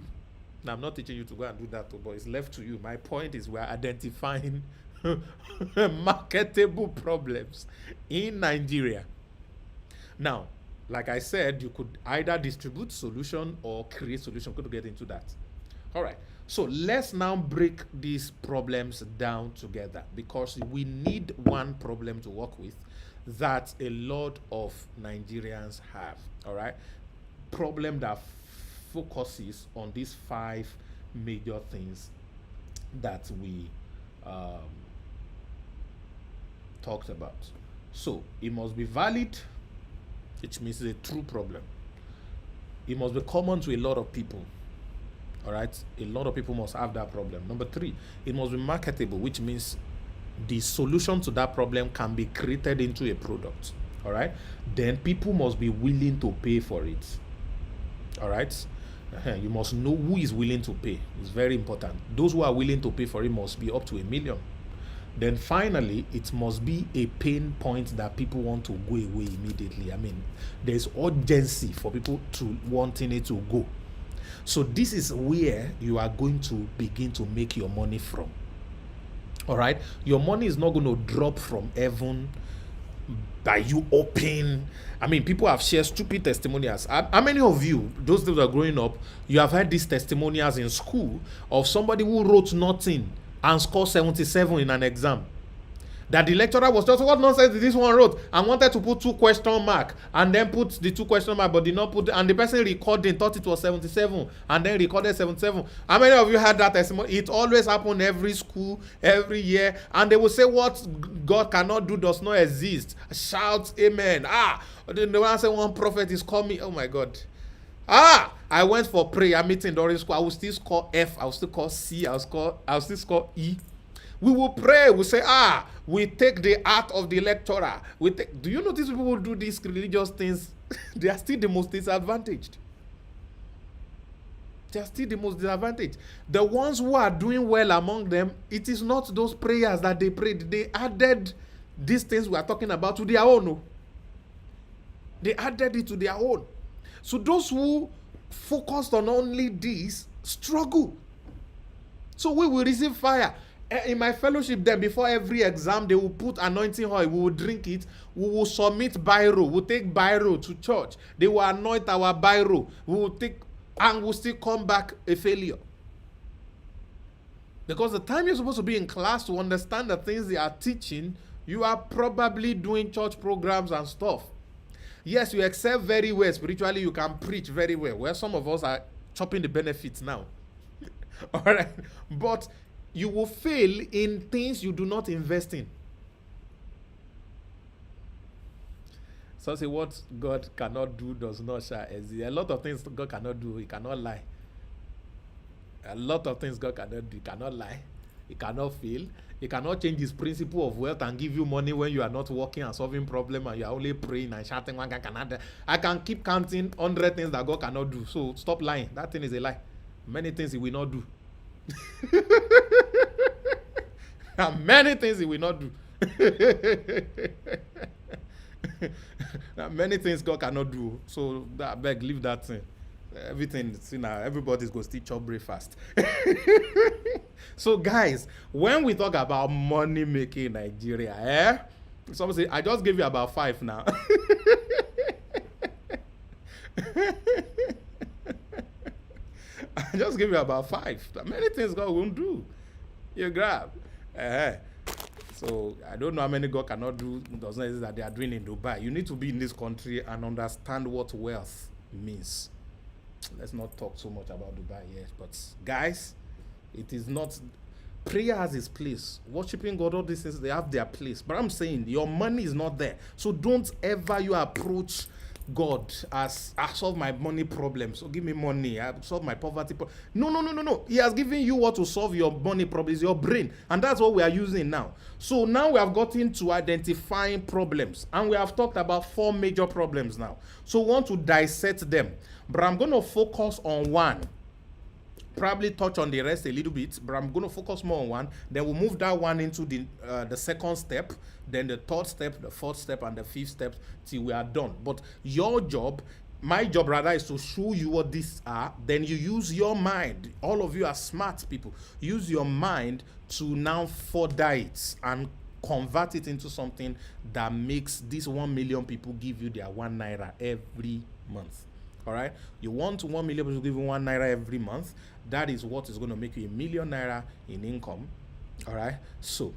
Now, I'm not teaching you to go and do that, but it's left to you. My point is, we're identifying marketable problems in Nigeria. Now, like I said, you could either distribute solution or create solution. I'm going to get into that. All right. So let's now break these problems down together, because we need one problem to work with that a lot of Nigerians have. All right. Problem that focuses on these 5 major things that we talked about. So it must be valid, which means it's a true problem. It must be common to a lot of people. All right, a lot of people must have that problem. Number 3, it must be marketable, which means the solution to that problem can be created into a product. All right, then people must be willing to pay for it. All right, you must know who is willing to pay. It's very important. Those who are willing to pay for it must be up to 1 million. Then finally, it must be a pain point that people want to go away immediately. I mean, there's urgency for people to wanting it to go. So this is where you are going to begin to make your money from. All right, your money is not going to drop from heaven by you open. I mean, people have shared stupid testimonials. How many of you, those that are growing up, you have heard these testimonials in school of somebody who wrote nothing and scored 77 in an exam? That the lecturer was just, what nonsense did this one wrote, and wanted to put 2 question mark and then put the 2 question mark but did not put, and the person recording thought it was 77 and then recorded 77. How many of you had that testimony? It always happened every school, every year, and they will say what God cannot do does not exist. Shout amen. The one say one prophet is coming. Oh my God. I went for prayer meeting during school. I will still score F, I will still score C, I will still score E. We will pray. We say, we take the art of the lecturer. Do you notice people who do these religious things? They are still the most disadvantaged. They are still the most disadvantaged. The ones who are doing well among them, it is not those prayers that they prayed. They added these things we are talking about to their own. They added it to their own. So those who focused on only this struggle. So we will receive fire. In my fellowship, then before every exam, they will put anointing oil. We will drink it. We will submit biro. We'll take biro to church. They will anoint our biro. We will take, and we'll still come back a failure. Because the time you're supposed to be in class to understand the things they are teaching, you are probably doing church programs and stuff. Yes, you excel very well spiritually. You can preach very well. Where some of us are chopping the benefits now. All right, but you will fail in things you do not invest in. So say what God cannot do does not shall exist. A lot of things God cannot do. He cannot lie. A lot of things God cannot do. He cannot lie. He cannot fail. He cannot change his principle of wealth and give you money when you are not working and solving problem and you are only praying and shouting. I can keep counting 100 things that God cannot do. So stop lying. That thing is a lie. Many things he will not do. And many things he will not do. Many things God cannot do. So I beg, leave that thing. Everything, see now, everybody's going to still chop breakfast. So guys, when we talk about money making in Nigeria, someone say, I just gave you about 5 now. I just give you about 5. Many things God won't do. You grab. So I don't know how many God cannot do. Does not exist that they are doing in Dubai. You need to be in this country and understand what wealth means. Let's not talk so much about Dubai yet. But guys, it is not. Prayer has its place. Worshiping God, all these things, they have their place. But I'm saying your money is not there. So don't ever you approach God as I solve my money problem. So give me money. I solve my poverty problem. No. He has given you what to solve your money problem. Is your brain. And that's what we are using now. So now we have gotten to identifying problems. And we have talked about 4 major problems now. So we want to dissect them. But I'm going to focus on one. Probably touch on the rest a little bit, but I'm going to focus more on one. Then we'll move that one into the second step, then the third step, the fourth step, and the fifth step till we are done. But your job, my job rather, is to show you what these are. Then you use your mind. All of you are smart people. Use your mind to now further it and convert it into something that makes these 1 million people give you their 1 naira every month. All right, you want 1 million people to give you 1 naira every month. That is what is going to make you 1 million naira in income. All right, so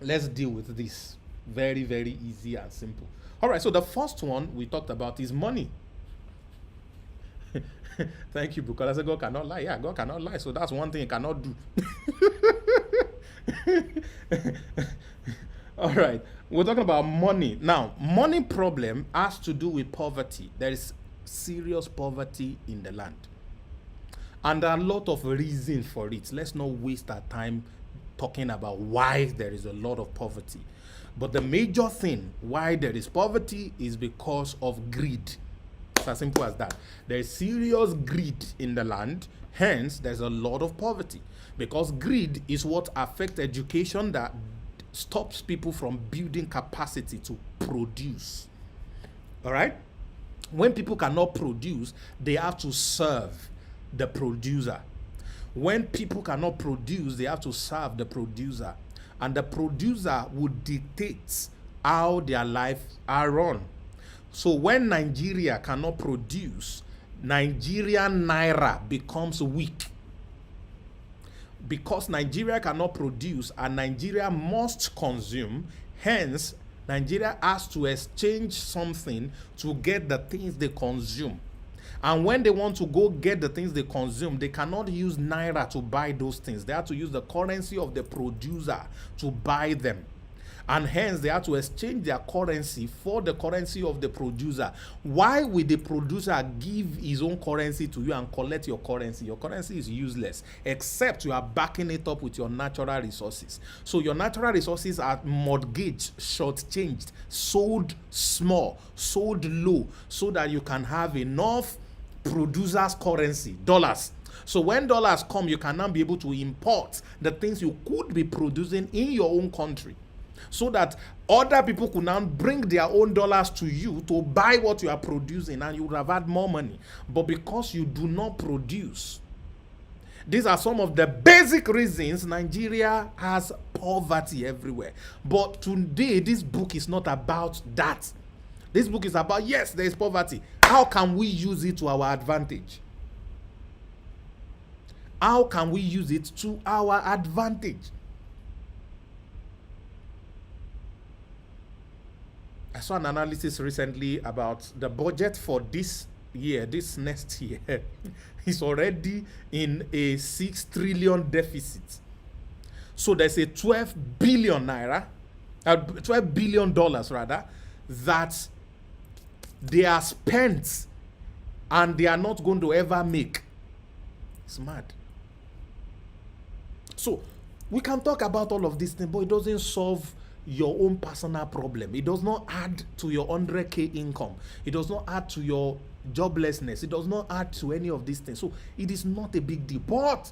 let's deal with this. Very, very easy and simple. All right, so the first one we talked about is money. Thank you, because I said God cannot lie. Yeah, God cannot lie. So that's one thing he cannot do. All right, we're talking about money. Now, money problem has to do with poverty. There is serious poverty in the land. And there are a lot of reasons for it. Let's not waste our time talking about why there is a lot of poverty. But the major thing why there is poverty is because of greed. It's as simple as that. There is serious greed in the land. Hence, there's a lot of poverty. Because greed is what affects education, that stops people from building capacity to produce. All right? When people cannot produce, they have to serve the producer. When people cannot produce, they have to serve the producer. And the producer would dictate how their lives are run. So when Nigeria cannot produce, Nigerian Naira becomes weak. Because Nigeria cannot produce and Nigeria must consume, hence Nigeria has to exchange something to get the things they consume. And when they want to go get the things they consume, they cannot use Naira to buy those things. They have to use the currency of the producer to buy them. And hence, they have to exchange their currency for the currency of the producer. Why would the producer give his own currency to you and collect your currency? Your currency is useless, except you are backing it up with your natural resources. So your natural resources are mortgaged, shortchanged, sold small, sold low, so that you can have enough producer's currency, dollars. So when dollars come, you can now be able to import the things you could be producing in your own country, so that other people could now bring their own dollars to you to buy what you are producing, and you would have had more money. But because you do not produce, These are some of the basic reasons Nigeria has poverty everywhere. But today, this book is not about that. This book is about, yes, there is poverty. How can we use it to our advantage? How can we use it to our advantage? I saw an analysis recently about the budget for this year, this next year, is already in a 6 trillion deficit. So there's a 12 billion naira, $12 billion rather, that they are spent and they are not going to ever make. It's mad. So we can talk about all of these things, but it doesn't solve your own personal problem. It does not add to your 100K income. It does not add to your joblessness. It does not add to any of these things. So it is not a big deal. But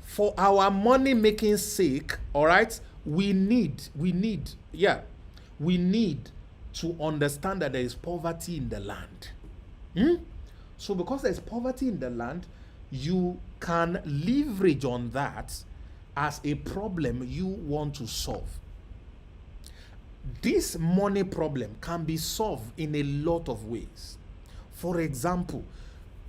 for our money making sake, all right, we need to understand that there is poverty in the land. So because there is poverty in the land, you can leverage on that as a problem you want to solve. This money problem can be solved in a lot of ways. For example,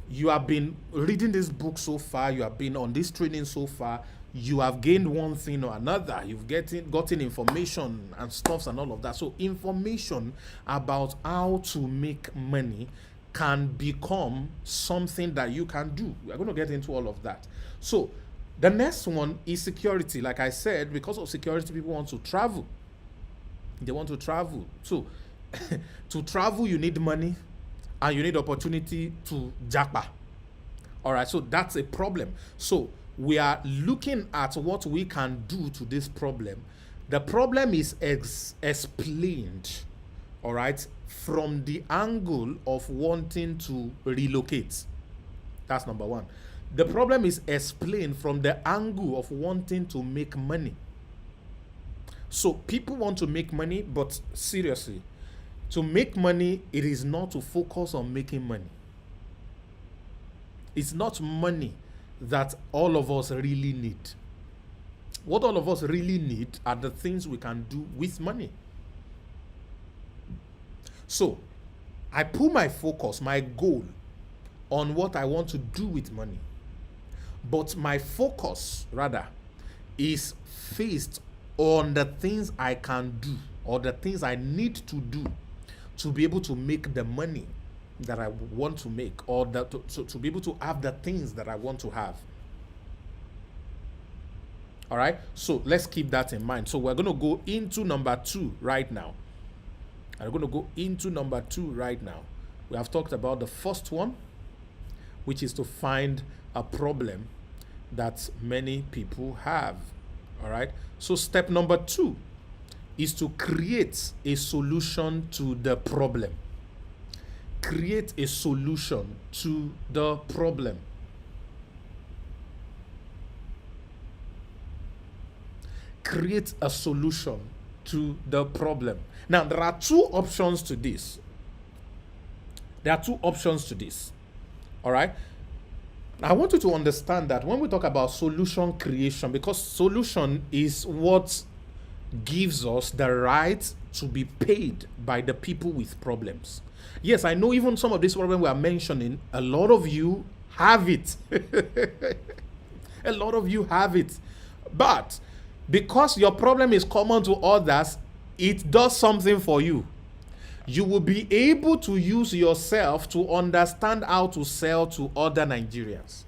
you have been reading this book so far, you have been on this training so far, you have gained one thing or another, you've gotten information and stuffs and all of that. So information about how to make money can become something that you can do. We're going to get into all of that. So the next one is security. Like I said, because of security, people want to travel. They want to travel. So to travel, you need money and you need opportunity to japa. All right, so that's a problem. So we are looking at what we can do to this problem. The problem is explained, all right, from the angle of wanting to relocate. That's number one. The problem is explained from the angle of wanting to make money. So people want to make money, but seriously, to make money, it is not to focus on making money. It's not money that all of us really need. What all of us really need are the things we can do with money. So I put my focus, my goal on what I want to do with money. But my focus, rather, is faced on the things I can do or the things I need to do to be able to make the money that I want to make, or to be able to have the things that I want to have. All right, so let's keep that in mind. So we're going to go into number 2 right now. I'm going to go into number 2 right now. We have talked about the first one, which is to find a problem that many people have. All right, so step number 2 is to create a solution to the problem. Create a solution to the problem. Create a solution to the problem. Now, there are 2 options to this. All right. I want you to understand that when we talk about solution creation, because solution is what gives us the right to be paid by the people with problems. Yes, I know even some of these problems we are mentioning, a lot of you have it. A lot of you have it. But because your problem is common to others, it does something for you. You will be able to use yourself to understand how to sell to other Nigerians.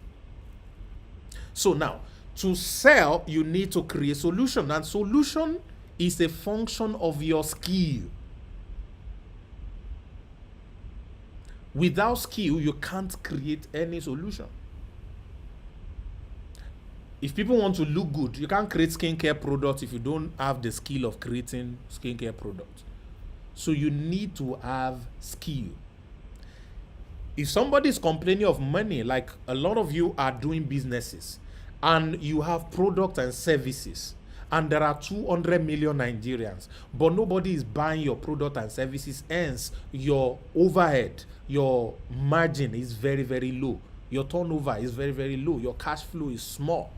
So now, to sell, you need to create solution. And solution is a function of your skill. Without skill, you can't create any solution. If people want to look good, you can't create skincare products if you don't have the skill of creating skincare products. So you need to have skill. If somebody is complaining of money, like a lot of you are doing businesses and you have products and services, and there are 200 million Nigerians, but nobody is buying your product and services, hence your overhead, your margin is very, very low. your turnover is very, very low, your cash flow is small,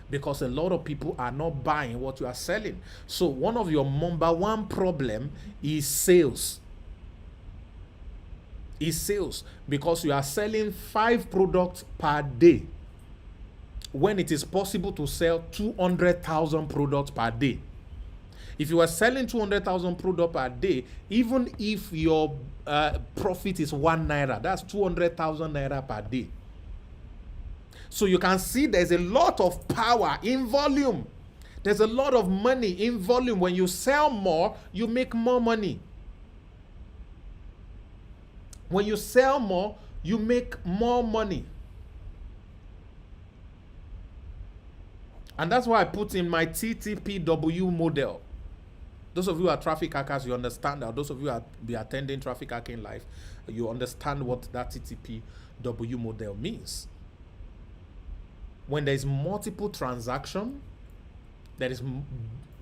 because a lot of people are not buying what you are selling. So one of your number one problem is sales. Because you are selling 5 products per day when it is possible to sell 200,000 products per day. If you are selling 200,000 products per day, even if your profit is 1 naira, that's 200,000 naira per day. So you can see there's a lot of power in volume. There's a lot of money in volume. When you sell more, you make more money. When you sell more, you make more money. And that's why I put in my TTPW model. Those of you who are traffic hackers, you understand that. Those of you who are be attending traffic hacking live, you understand what that TTPW model means. When there is multiple transaction, there is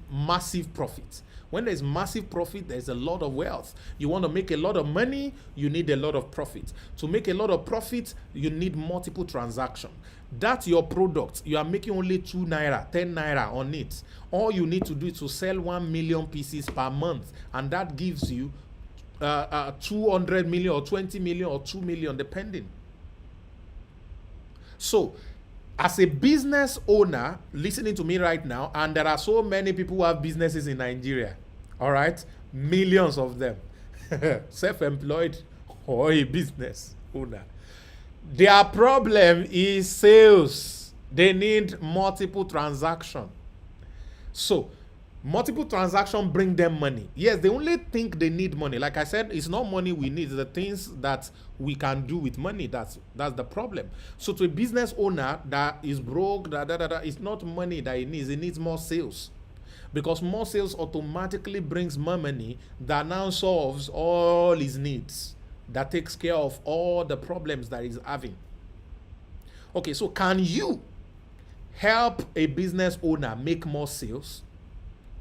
massive profit. When there is massive profit, there is a lot of wealth. You want to make a lot of money, you need a lot of profit. To make a lot of profit, you need multiple transactions. That's your product. You are making only 2 naira, 10 naira on it. All you need to do is to sell 1 million pieces per month, and that gives you 200 million or 20 million or 2 million, depending. So, as a business owner listening to me right now, and there are so many people who have businesses in Nigeria, all right, millions of them, self-employed or a business owner, their problem is sales. They need multiple transactions. So multiple transactions bring them money. Yes, they only think they need money. Like I said, it's not money we need, it's the things that we can do with money. That's the problem. So to a business owner that is broke, it's not money that he needs more sales. Because more sales automatically brings more money that now solves all his needs, that takes care of all the problems that he's having. Okay, so can you help a business owner make more sales?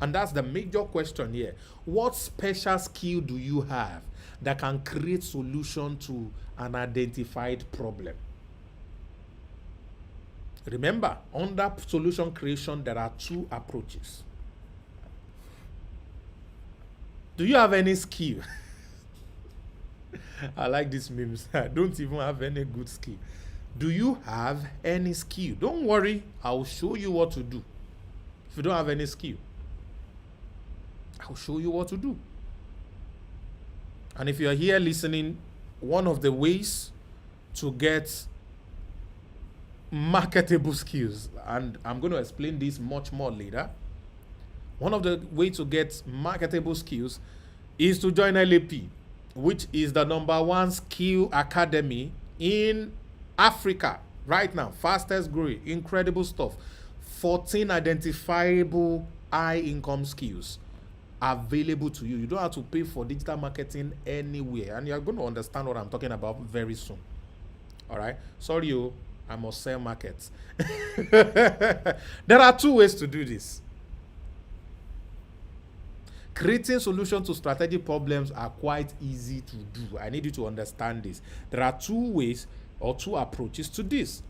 And that's the major question here. What special skill do you have that can create solution to an identified problem? Remember, under solution creation, there are 2 approaches. Do you have any skill? I like these memes. I don't even have any good skill. Do you have any skill? Don't worry, I'll show you what to do. If you don't have any skill, I'll show you what to do. And if you're here listening, one of the ways to get marketable skills, and I'm going to explain this much more later, one of the ways to get marketable skills is to join LAP, which is the #1 skill academy in Africa right now. Fastest growing, incredible stuff. 14 identifiable high income skills available to you. You don't have to pay for digital marketing anywhere, and you're going to understand what I'm talking about very soon. All right, sorry, I must sell markets. There are 2 ways to do this. Creating solutions to strategic problems are quite easy to do. I need you to understand this. There are 2 ways or 2 approaches to this.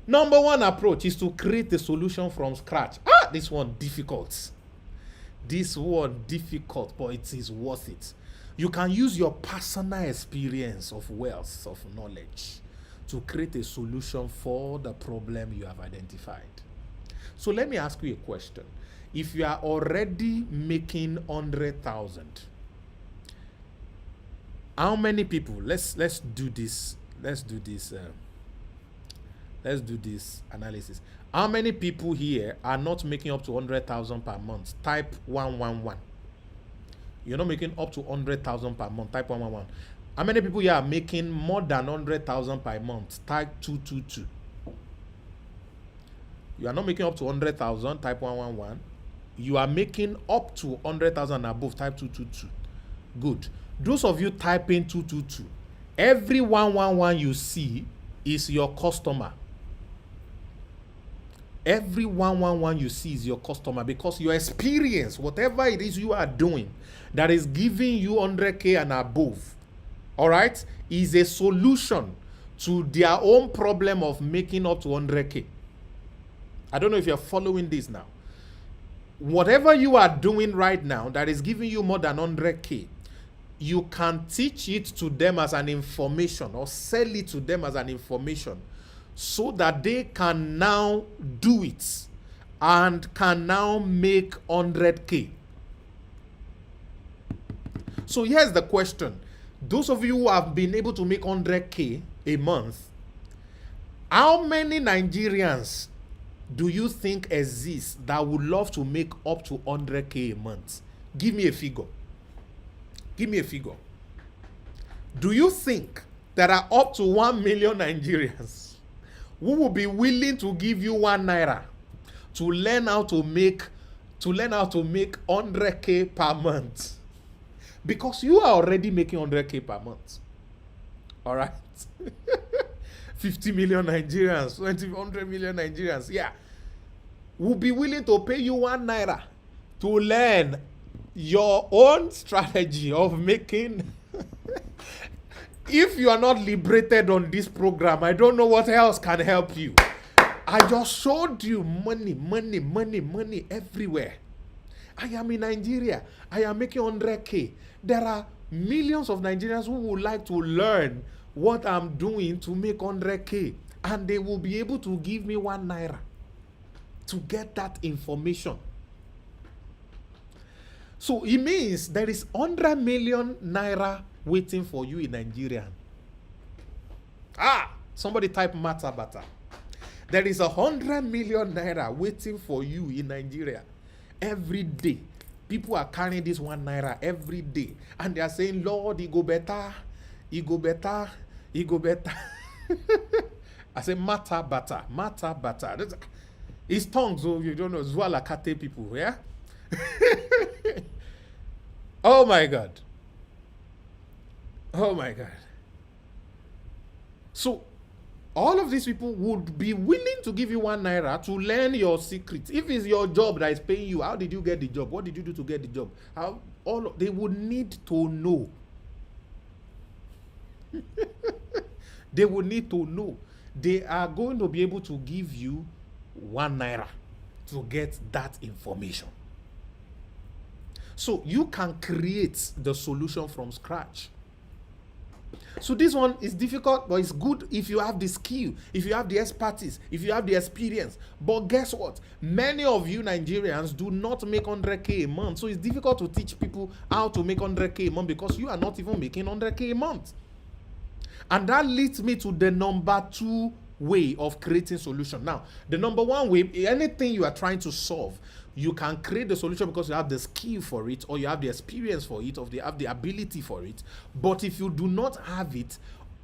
#1 approach is to create a solution from scratch. This one difficult. This one difficult, but it is worth it. You can use your personal experience of wealth, of knowledge, to create a solution for the problem you have identified. So let me ask you a question. If you are already making 100,000, how many people? Let's do this. Let's do this analysis. How many people here are not making up to 100,000 per month? Type 111. You're not making up to 100,000 per month. Type 111. How many people here are making more than 100,000 per month? Type 222. You are not making up to 100,000. Type 111. You are making up to 100,000 above. Type 222. Good. Those of you typing 222, every 111 you see is your customer. Every 111 you see is your customer, because your experience, whatever it is you are doing that is giving you 100K and above, all right, is a solution to their own problem of making up to 100K. I don't know if you're following this now. Whatever you are doing right now that is giving you more than 100K, you can teach it to them as an information or sell it to them as an information so that they can now do it and can now make 100K. So here's the question. Those of you who have been able to make 100K a month, how many Nigerians do you think exist that would love to make up to 100K a month? Give me a figure. Give me a figure. Do you think there are up to 1 million Nigerians who will be willing to give you 1 naira to learn how to make 100K per month? Because you are already making 100K per month. All right? 50 million Nigerians, 100 million Nigerians, yeah, will be willing to pay you 1 naira to learn your own strategy of making. If you are not liberated on this program, I don't know what else can help you. I just showed you money, money, money, money everywhere. I am in Nigeria. I am making 100K. There are millions of Nigerians who would like to learn what I'm doing to make 100K. And they will be able to give me 1 naira to get that information. So it means there is 100 million naira waiting for you in Nigeria. Somebody type matabata. There is 100 million naira waiting for you in Nigeria. Every day, people are carrying this 1 naira every day. And they are saying, Lord, it go better, it go better, it go better. I say, matabata. It's tongues, so you don't know, Zwala Kate people, yeah? Oh my God. Oh my God. So, all of these people would be willing to give you 1 naira to learn your secrets. If it's your job that is paying you, how did you get the job? What did you do to get the job? They would need to know. They would need to know. They are going to be able to give you 1 naira to get that information. So you can create the solution from scratch. So this one is difficult, but it's good if you have the skill, if you have the expertise, if you have the experience. But guess what? Many of you Nigerians do not make 100K a month. So it's difficult to teach people how to make 100K a month because you are not even making 100K a month. And that leads me to the number 2 way of creating solution. Now, the number 1 way, anything you are trying to solve, you can create the solution because you have the skill for it, or you have the experience for it, or you have the ability for it. But if you do not have it,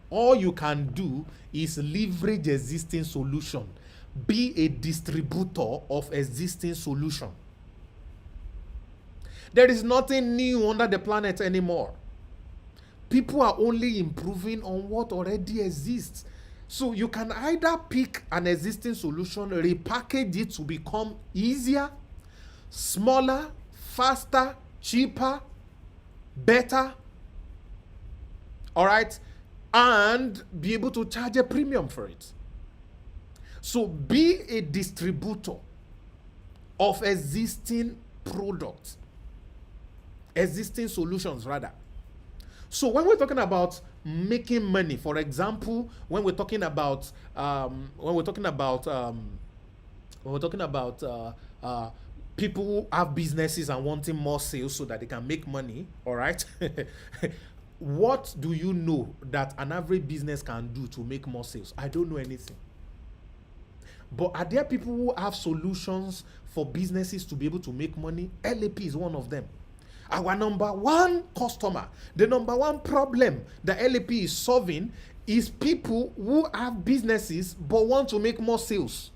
all you can do is leverage existing solution. Be a distributor of existing solution. There is nothing new under the planet anymore. People are only improving on what already exists. So you can either pick an existing solution, repackage it to become easier, smaller, faster, cheaper, better, all right, and be able to charge a premium for it. So be a distributor of existing products, existing solutions rather. So when we're talking about making money, for example, when we're talking about people who have businesses and wanting more sales so that they can make money, all right? What do you know that an average business can do to make more sales? I don't know anything. But are there people who have solutions for businesses to be able to make money? LAP is one of them. Our number 1 customer, the number 1 problem that LAP is solving is people who have businesses but want to make more sales.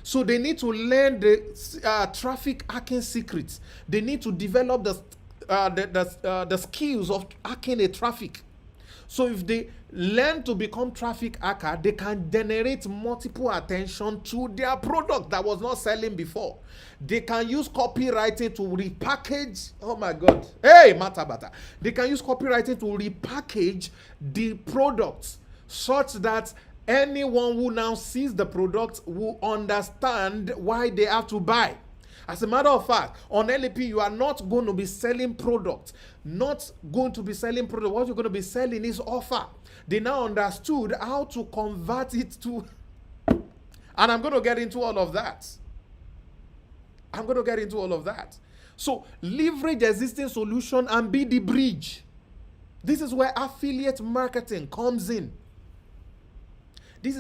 So they need to learn the traffic hacking secrets. They need to develop the skills of hacking a traffic. So if they learn to become traffic hacker, they can generate multiple attention to their product that was not selling before. They can use copywriting to repackage. Oh my God. Hey, matabata. They can use copywriting to repackage the products such that anyone who now sees the product will understand why they have to buy. As a matter of fact, on LAP, you are not going to be selling product. Not going to be selling product. What you're going to be selling is offer. They now understood how to convert it to... And I'm going to get into all of that. So leverage existing solution and be the bridge. This is where affiliate marketing comes in. I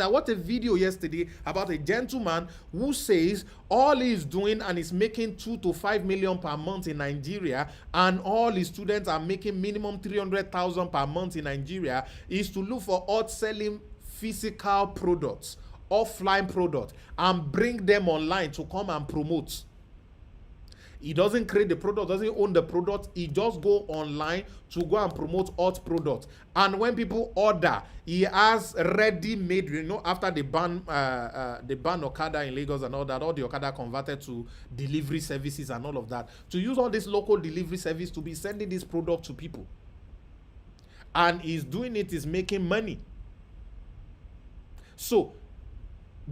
watched a video yesterday about a gentleman who says all he's doing and is making 2 to 5 million per month in Nigeria, and all his students are making minimum 300,000 per month in Nigeria, is to look for outselling physical products, offline products, and bring them online to come and promote. He doesn't create the product, doesn't own the product. He just go online to go and promote hot products. And when people order, he has ready-made, after they ban Okada in Lagos and all that, all the Okada converted to delivery services and all of that, to use all this local delivery service to be sending this product to people. And he's doing it, is making money. So,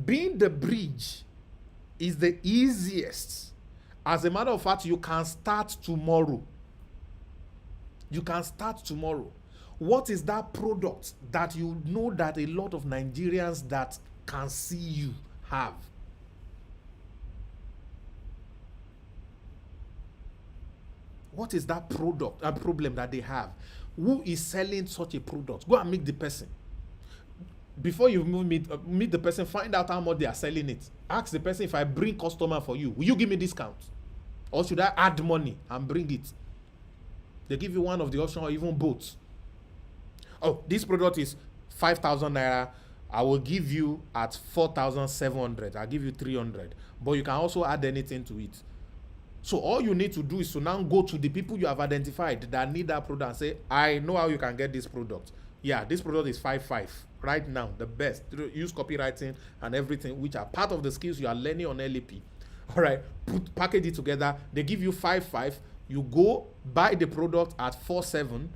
being the bridge is the easiest. As a matter of fact, you can start tomorrow. What is that product that you know that a lot of Nigerians that can see you have? What is that product and problem that they have? Who is selling such a product? Go and meet the person. Before you meet the person, find out how much they are selling it. Ask the person, if I bring customer for you, will you give me discount? Or should I add money and bring it? They give you one of the options or even both. Oh, this product is 5,000 naira. I will give you at 4,700. I'll give you 300. But you can also add anything to it. So all you need to do is to now go to the people you have identified that need that product and say, I know how you can get this product. Yeah, this product is 5.5 right now, the best. Use copywriting and everything, which are part of the skills you are learning on LAP. All right, package it together. They give you 5.5. You go buy the product at 4.7.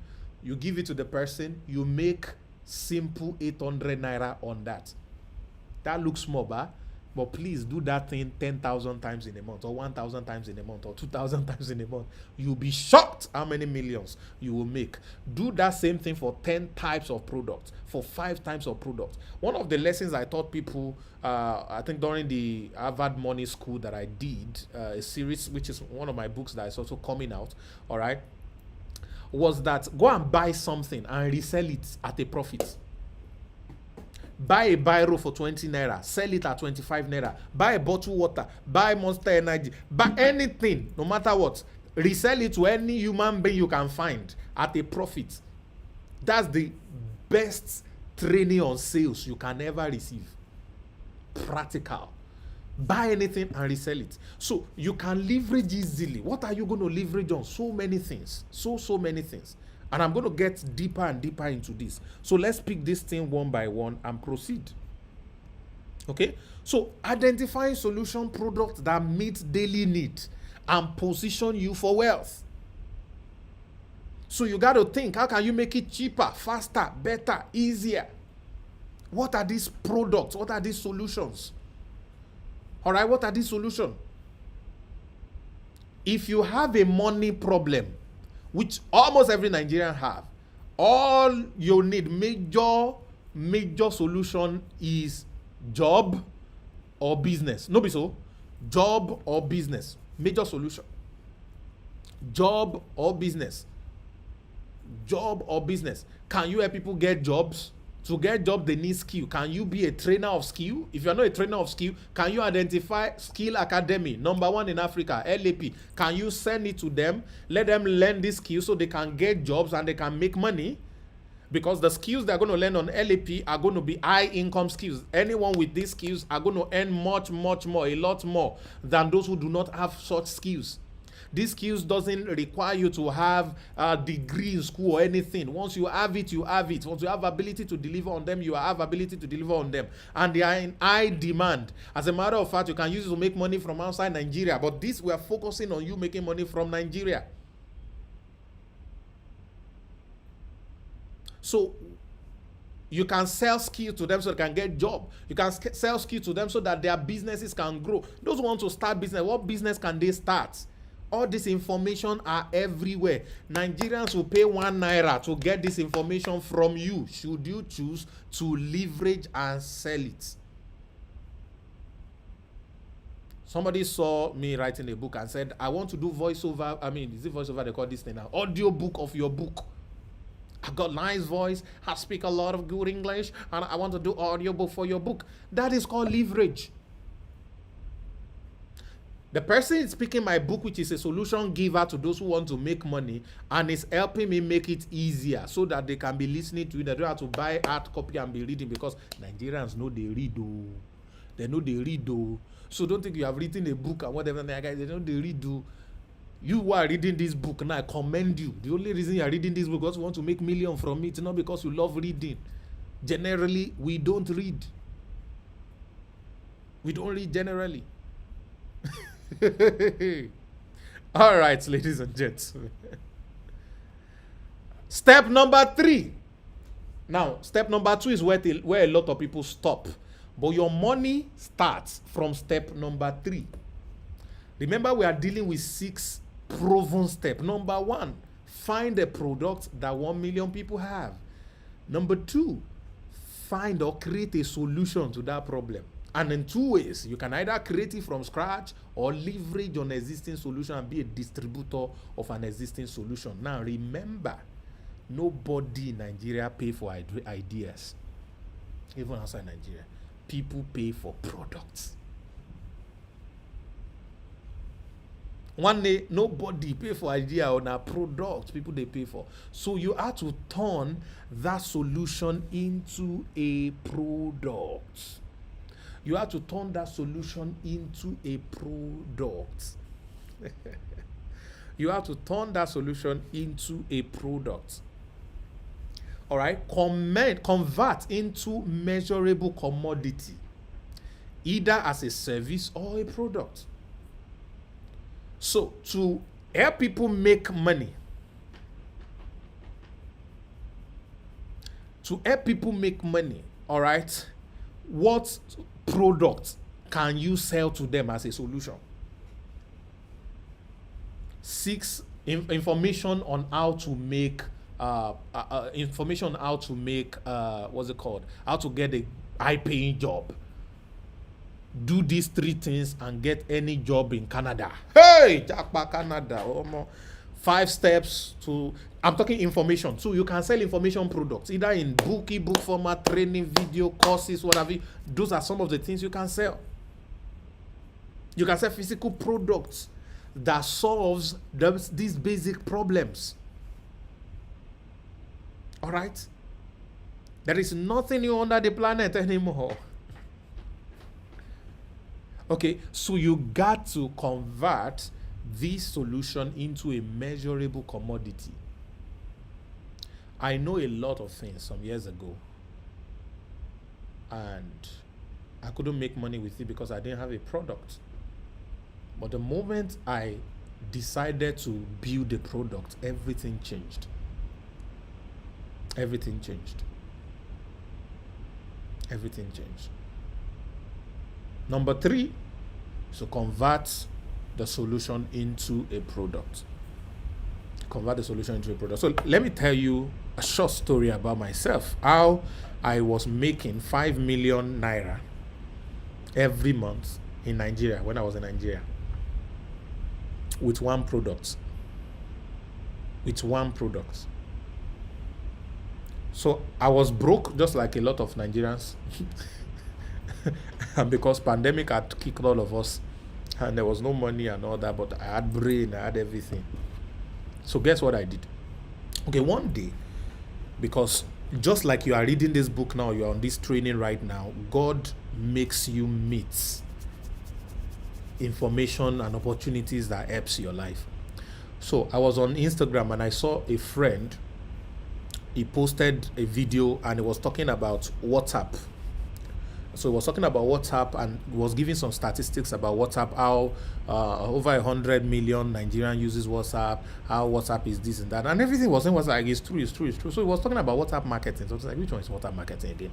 You give it to the person. You make simple 800 naira on that. That looks small, but please do that thing 10,000 times in a month, or 1,000 times in a month, or 2,000 times in a month. You'll be shocked how many millions you will make. Do that same thing for 10 types of products, for 5 types of products. One of the lessons I taught people, I think during the Harvard Money School that I did, a series, which is one of my books that is also coming out, all right, was that go and buy something and resell it at a profit. Buy a biro for 20 naira, sell it at 25 naira. Buy a bottled water, buy Monster Energy, buy anything, no matter what. Resell it to any human being you can find at a profit. That's the best training on sales you can ever receive. Practical. Buy anything and resell it. So you can leverage easily. What are you going to leverage on? So many things. So many things. And I'm going to get deeper and deeper into this. So let's pick this thing one by one and proceed. Okay? So identifying solution products that meet daily needs and position you for wealth. So you got to think, how can you make it cheaper, faster, better, easier? What are these products? What are these solutions? All right, what are these solutions? If you have a money problem, which almost every Nigerian have, all you need, major solution is job or business. No be so? Job or business. Major solution. Job or business. Job or business. Can you help people get jobs? To get job, they need skill. Can you be a trainer of skill? If you're not a trainer of skill, can you identify Skill Academy, #1 in Africa, LAP? Can you send it to them? Let them learn this skill so they can get jobs and they can make money. Because the skills they're going to learn on LAP are going to be high income skills. Anyone with these skills are going to earn much more, a lot more than those who do not have such skills. These skills doesn't require you to have a degree in school or anything. Once you have it, you have it. Once you have ability to deliver on them, you have ability to deliver on them. And they are in high demand. As a matter of fact, you can use it to make money from outside Nigeria. But this, we are focusing on you making money from Nigeria. So You can sell skill to them so they can get job. You can sell skill to them so that their businesses can grow. Those who want to start business, what business can they start? All this information are everywhere. Nigerians will pay 1 naira to get this information from you, should you choose to leverage and sell it. Somebody saw me writing a book and said, I want to do voiceover. I mean, is it voiceover they call this thing now? Audio book of your book. I got nice voice, I speak a lot of good English, and I want to do audio book for your book. That is called leverage. The person is speaking my book, which is a solution giver to those who want to make money, and is helping me make it easier so that they can be listening to it. They don't have to buy hard copy and be reading, because Nigerians know they read. They know they read. So don't think you have written a book and whatever. They know they read. You who are reading this book now, I commend you. The only reason you are reading this book is because you want to make millions from it, not because you love reading. Generally, we don't read. We don't read generally. All right, ladies and gentlemen. Step number 3. Now, step number 2 is where a lot of people stop. But your money starts from step number 3. Remember, we are dealing with 6 proven steps. Number 1, find a product that 1 million people have. Number 2, find or create a solution to that problem. And in 2 ways, you can either create it from scratch or leverage on existing solution and be a distributor of an existing solution. Now, remember, nobody in Nigeria pay for ideas. Even outside Nigeria, people pay for products. One day, nobody pay for idea on a product. People they pay for. So you have to turn that solution into a product. You have to turn that solution into a product. You have to turn that solution into a product. All right? Convert into measurable commodity, either as a service or a product. So, to help people make money, all right, what product can you sell to them as a solution? 6, information on how to make how to get a high-paying job. Do these 3 things and get any job in Canada. Hey, Jackpot Canada. 5 steps to, I'm talking information. So you can sell information products, either in ebook format, training, video, courses, whatever. Those are some of the things you can sell. You can sell physical products that solves these basic problems. All right? There is nothing new under the planet anymore. Okay, so you got to convert this solution into a measurable commodity. I know a lot of things some years ago, and I couldn't make money with it because I didn't have a product. But the moment I decided to build a product, everything changed. Everything changed. Everything changed. Number 3, so convert the solution into a product. Convert the solution into a product. So let me tell you a short story about myself. How I was making 5 million naira every month in Nigeria when I was in Nigeria with one product. So I was broke just like a lot of Nigerians. And because pandemic had kicked all of us and there was no money and all that, but I had brain, I had everything. So guess what I did? Okay, one day, because just like you are reading this book now, you are on this training right now, God makes you meet information and opportunities that helps your life. So I was on Instagram and I saw a friend. He posted a video and he was talking about WhatsApp. So he was talking about WhatsApp and was giving some statistics about WhatsApp, how over 100 million Nigerian uses WhatsApp, how WhatsApp is this and that, and everything was saying was like it's true, it's true, it's true. So he was talking about WhatsApp marketing. So I was like, which one is WhatsApp marketing again?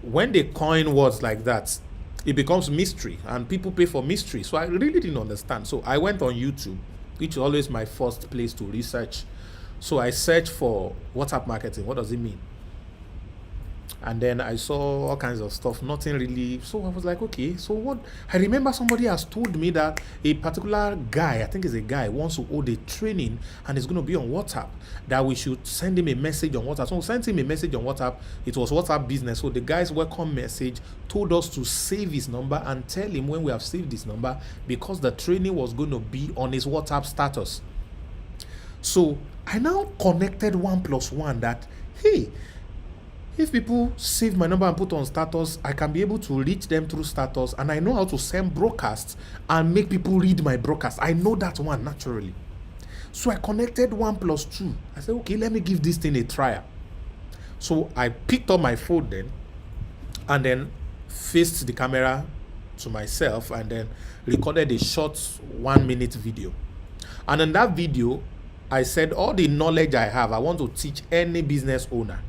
When they coin words like that, it becomes mystery, and people pay for mystery. So I really didn't understand. So I went on YouTube, which is always my first place to research. So I searched for WhatsApp marketing. What does it mean? And then I saw all kinds of stuff, nothing really. So I was like, okay, so what? I remember somebody has told me that a particular guy, I think it's a guy, wants to hold a training and it's going to be on WhatsApp, that we should send him a message on WhatsApp. So we sent him a message on WhatsApp. It was WhatsApp business. So the guy's welcome message told us to save his number and tell him when we have saved his number, because the training was going to be on his WhatsApp status. So I now connected 1+1 that, hey, if people save my number and put on status, I can be able to reach them through status, and I know how to send broadcasts and make people read my broadcast. I know that one naturally. So I connected 1+2. I said, okay, let me give this thing a trial. So I picked up my phone then, and then faced the camera to myself, and then recorded a short 1-minute video. And in that video, I said all the knowledge I have, I want to teach any business owner.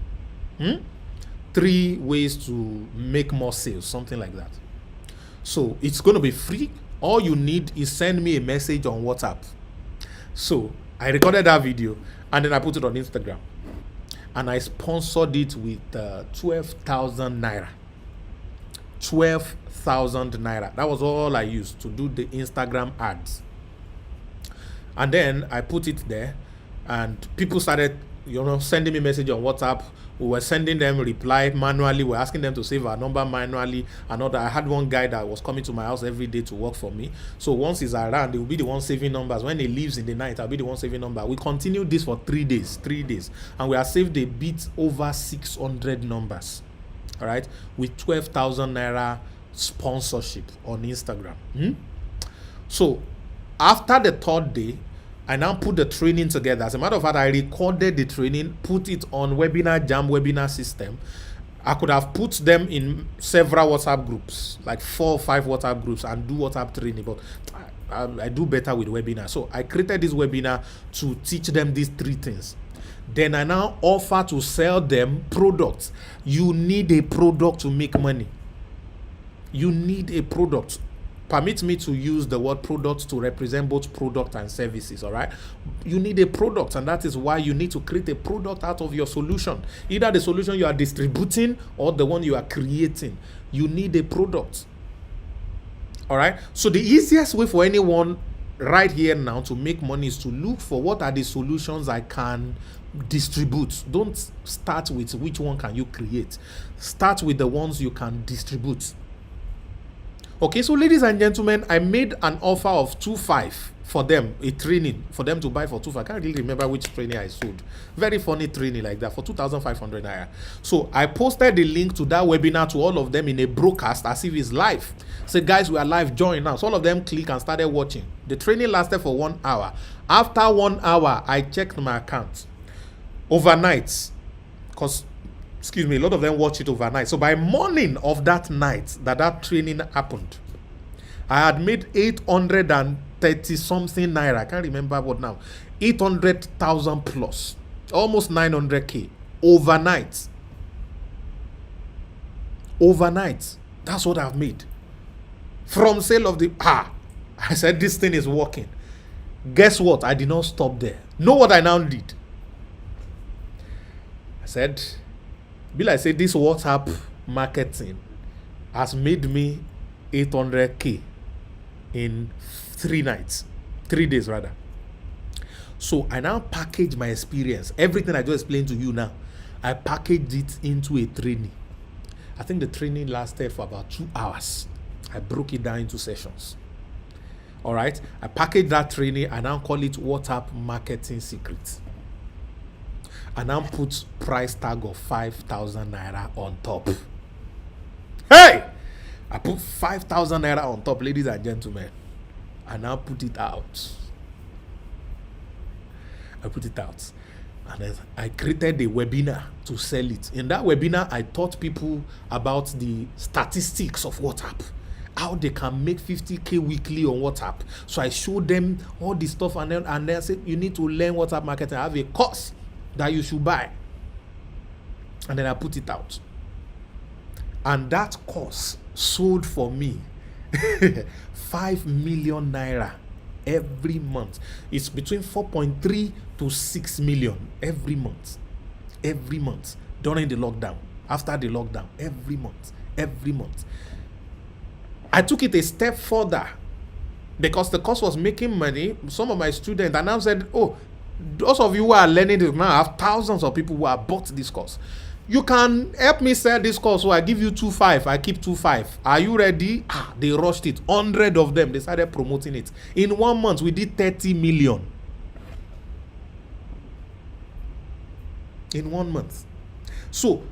3 ways to make more sales, something like that. So it's going to be free. All you need is send me a message on WhatsApp. So I recorded that video and then I put it on Instagram, and I sponsored it with 12,000 Naira. 12,000 Naira. That was all I used to do the Instagram ads. And then I put it there, and people started, sending me message on WhatsApp. We were sending them reply manually. We're asking them to save our number manually. And all that. I had one guy that was coming to my house every day to work for me. So once he's around, he will be the one saving numbers. When he leaves in the night, I'll be the one saving number. We continued this for 3 days. And we have saved a bit over 600 numbers. All right. With 12,000 Naira sponsorship on Instagram. So after the 3rd day, I now put the training together. As a matter of fact, I recorded the training, put it on Webinar Jam webinar system. I could have put them in several WhatsApp groups, like 4 or 5 WhatsApp groups, and do WhatsApp training, but I do better with webinar. So I created this webinar to teach them these 3 things. Then I now offer to sell them products. You need a product to make money. You need a product. Permit me to use the word product to represent both product and services, all right? You need a product, and that is why you need to create a product out of your solution. Either the solution you are distributing or the one you are creating. You need a product, all right? So the easiest way for anyone right here now to make money is to look for what are the solutions I can distribute. Don't start with which one can you create. Start with the ones you can distribute. Okay, so ladies and gentlemen, I made an offer of 2.5 for them, a training for them to buy for 2.5. I can't really remember which training I sold. Very funny training like that for 2,500 Naira. So I posted the link to that webinar to all of them in a broadcast as if it's live. Say, guys, we are live, join now. So all of them click and started watching. The training lasted for 1 hour. After 1 hour, I checked my account overnight, because a lot of them watch it overnight. So by morning of that night that training happened, I had made 830 something Naira. I can't remember what now. 800,000 plus, almost 900k overnight. That's what I've made from sale of the I said this thing is working. Guess what? I did not stop there. Know what I now did? I said, Bill, I said this WhatsApp marketing has made me 800k in 3 days rather. So I now package my experience, everything I just explained to you now. I packaged it into a training. I think the training lasted for about 2 hours. I broke it down into sessions. All right, I packaged that training. I now call it WhatsApp Marketing Secrets. I now put price tag of 5,000 Naira on top. Hey! I put 5,000 Naira on top, ladies and gentlemen. I now put it out. And then I created a webinar to sell it. In that webinar, I taught people about the statistics of WhatsApp, how they can make 50K weekly on WhatsApp. So I showed them all this stuff, and then I said, you need to learn WhatsApp marketing. I have a course that you should buy. And then I put it out. And that course sold for me 5 million naira every month. It's between 4.3 to 6 million every month. Every month during the lockdown, after the lockdown, every month. I took it a step further because the course was making money. Some of my students, and now said, oh, those of you who are learning this now, I have thousands of people who have bought this course. You can help me sell this course, so I give you 2.5. I keep 2.5. Are you ready? They rushed it. 100 of them, they started promoting it. In 1 month, we did 30 million. In 1 month. So,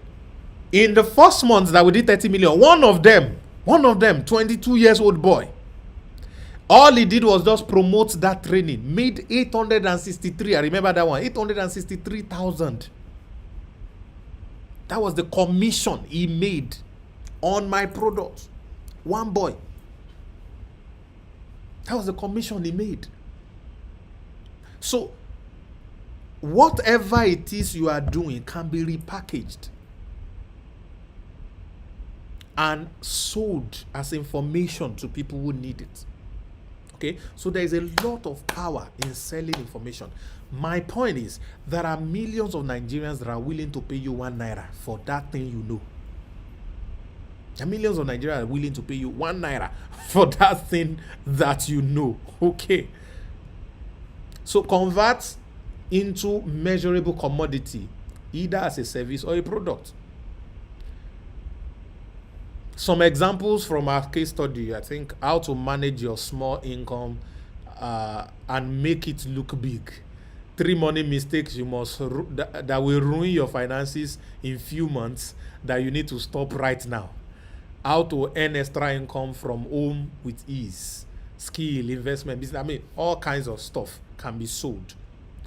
in the first month that we did 30 million, one of them, 22 years old boy, all he did was just promote that training, made 863. I remember that one, 863,000. That was the commission he made on my product. One boy. That was the commission he made. So, whatever it is you are doing can be repackaged and sold as information to people who need it. Okay, so there is a lot of power in selling information. My point is, there are millions of Nigerians that are willing to pay you 1 naira for that thing you know. There are millions of Nigerians are willing to pay you 1 naira for that thing that you know. Okay. So convert into measurable commodity, either as a service or a product. Some examples from our case study, I think, how to manage your small income and make it look big. 3 money mistakes you must that will ruin your finances in few months that you need to stop right now. How to earn extra income from home with ease. Skill, investment, business. I mean, all kinds of stuff can be sold.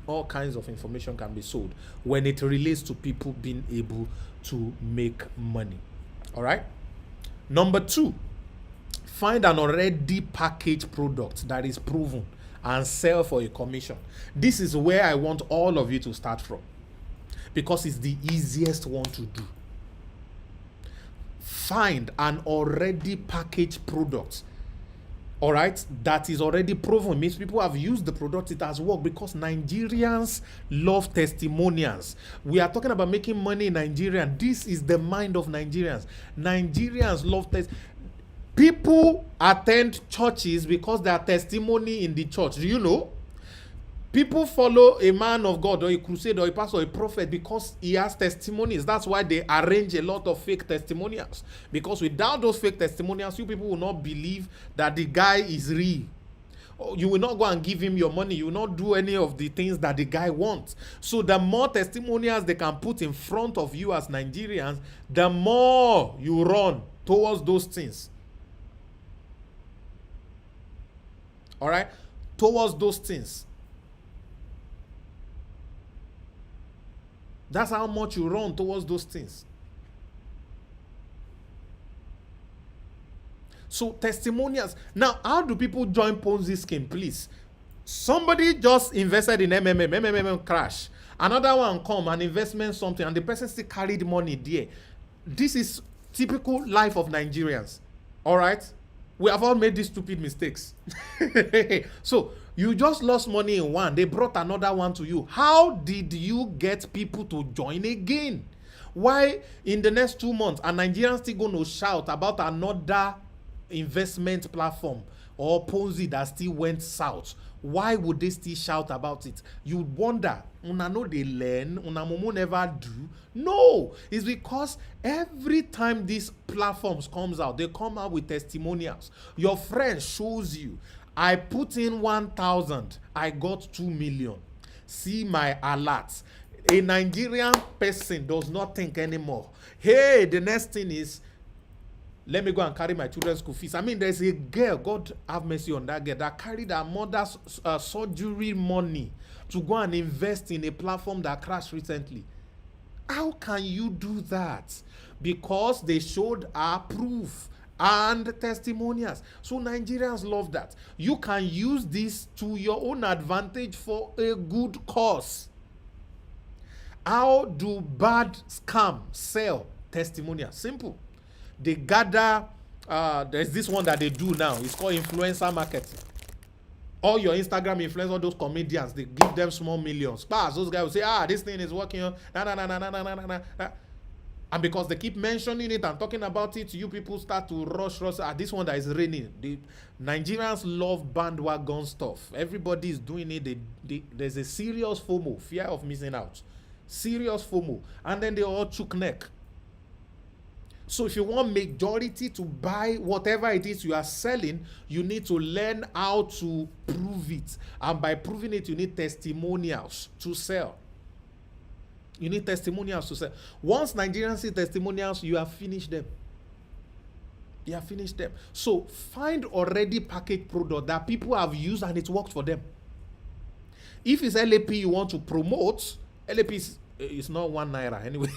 All kinds of information can be sold when it relates to people being able to make money. All right. Number 2, find an already packaged product that is proven and sell for a commission. This is where I want all of you to start from because it's the easiest one to do. Find an already packaged product, all right, that is already proven. Means people have used the product, it has worked, because Nigerians love testimonials. We are talking about making money in Nigeria. This is the mind of Nigerians. Nigerians love people attend churches because there are testimony in the church. Do you know? People follow a man of God or a crusader or a pastor or a prophet because he has testimonies. That's why they arrange a lot of fake testimonials. Because without those fake testimonials, you people will not believe that the guy is real. You will not go and give him your money. You will not do any of the things that the guy wants. So the more testimonials they can put in front of you as Nigerians, the more you run towards those things. All right? Towards those things. That's how much you run towards those things. So testimonials. Now, how do people join Ponzi scheme, please? Somebody just invested in MMM crash. Another one come and investment something, and the person still carried money there. This is typical life of Nigerians. All right? We have all made these stupid mistakes. So, you just lost money in one. They brought another one to you. How did you get people to join again? Why in the next 2 months are Nigerians still going to shout about another investment platform or Ponzi that still went south? Why would they still shout about it? You'd wonder, una know they learn, una momo never do. No, it's because every time these platforms comes out, they come out with testimonials. Your friend shows you, I put in 1,000, I got 2 million. See my alerts. A Nigerian person does not think anymore. Hey, the next thing is, Let me go and carry my children's school fees. I mean, there's a girl, God have mercy on that girl, that carried her mother's surgery money to go and invest in a platform that crashed recently. How can you do that? Because they showed her proof and testimonials. So Nigerians love that. You can use this to your own advantage for a good cause. How do bad scam sell testimonials? Simple. They gather, there's this one that they do now. It's called influencer marketing. All your Instagram influencers, all those comedians, they give them small millions. Pass, those guys will say, this thing is working. And because they keep mentioning it and talking about it, you people start to rush. This one that is raining. The Nigerians love bandwagon stuff. Everybody is doing it. There's a serious FOMO, fear of missing out. Serious FOMO. And then they all chook neck. So if you want majority to buy whatever it is you are selling, you need to learn how to prove it. And by proving it, you need testimonials to sell. You need testimonials to sell. Once Nigerians see testimonials, you have finished them. You have finished them. So find already packaged product that people have used and it worked for them. If it's LAP you want to promote, LAP is not 1 naira anyway,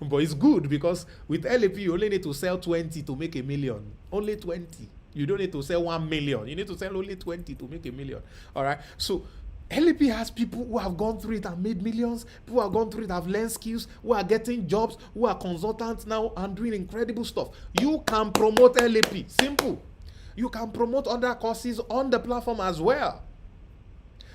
but it's good because with LAP you only need to sell 20 to make $1 million. Only 20. You don't need to sell 1 million. You need to sell only 20 to make $1 million. All right. So LAP has people who have gone through it and made millions. People who have gone through it have learned skills, who are getting jobs, who are consultants now and doing incredible stuff. You can promote LAP. Simple. You can promote other courses on the platform as well.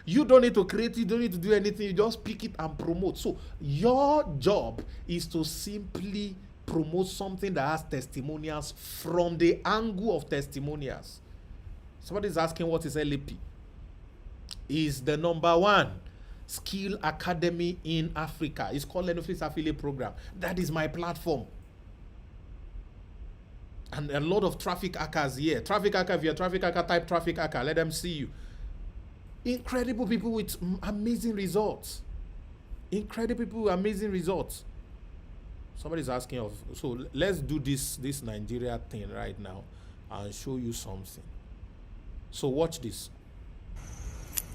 You don't need to create it, you don't need to do anything, you just pick it and promote. So your job is to simply promote something that has testimonials from the angle of testimonials. Somebody is asking what is LAP? Is the #1 skill academy in Africa. It's called Lenofis Affiliate Program. That is my platform. And a lot of traffic hackers here. Traffic hacker, if you're a traffic hacker, type traffic hacker, let them see you. Incredible people with amazing results. Incredible people with amazing results. Somebody's asking of, so let's do this Nigeria thing right now and show you something. So watch this.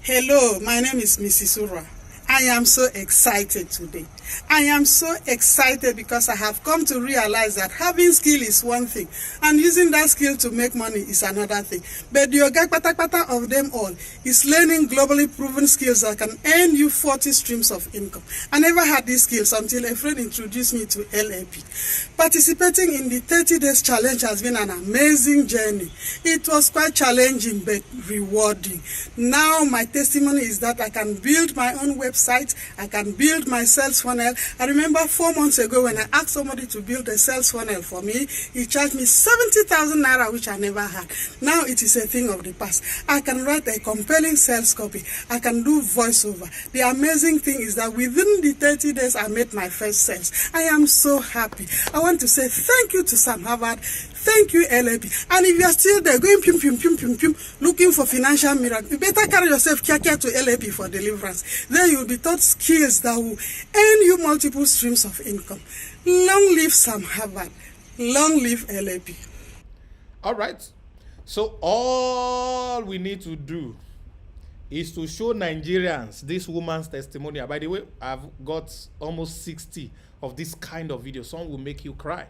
Hello, my name is Mrs. Ura. I am so excited today. I am so excited because I have come to realize that having skill is one thing and using that skill to make money is another thing. But the ogakpatakpata of them all is learning globally proven skills that can earn you 40 streams of income. I never had these skills until a friend introduced me to LAP. Participating in the 30 days challenge has been an amazing journey. It was quite challenging but rewarding. Now my testimony is that I can build my own website. I can build my sales funnel. I remember 4 months ago when I asked somebody to build a sales funnel for me, he charged me 70,000 naira, which I never had. Now it is a thing of the past. I can write a compelling sales copy. I can do voiceover. The amazing thing is that within the 30 days, I made my first sales. I am so happy. I want to say thank you to Sam Harvard. Thank you, LAP. And if you are still there going looking for financial miracle, you better carry yourself to LAP for deliverance. Then you will be taught skills that will earn you multiple streams of income. Long live Sam Harvard. Long live LAP. All right. So all we need to do is to show Nigerians this woman's testimonial. By the way, I've got almost 60 of this kind of videos. Some will make you cry.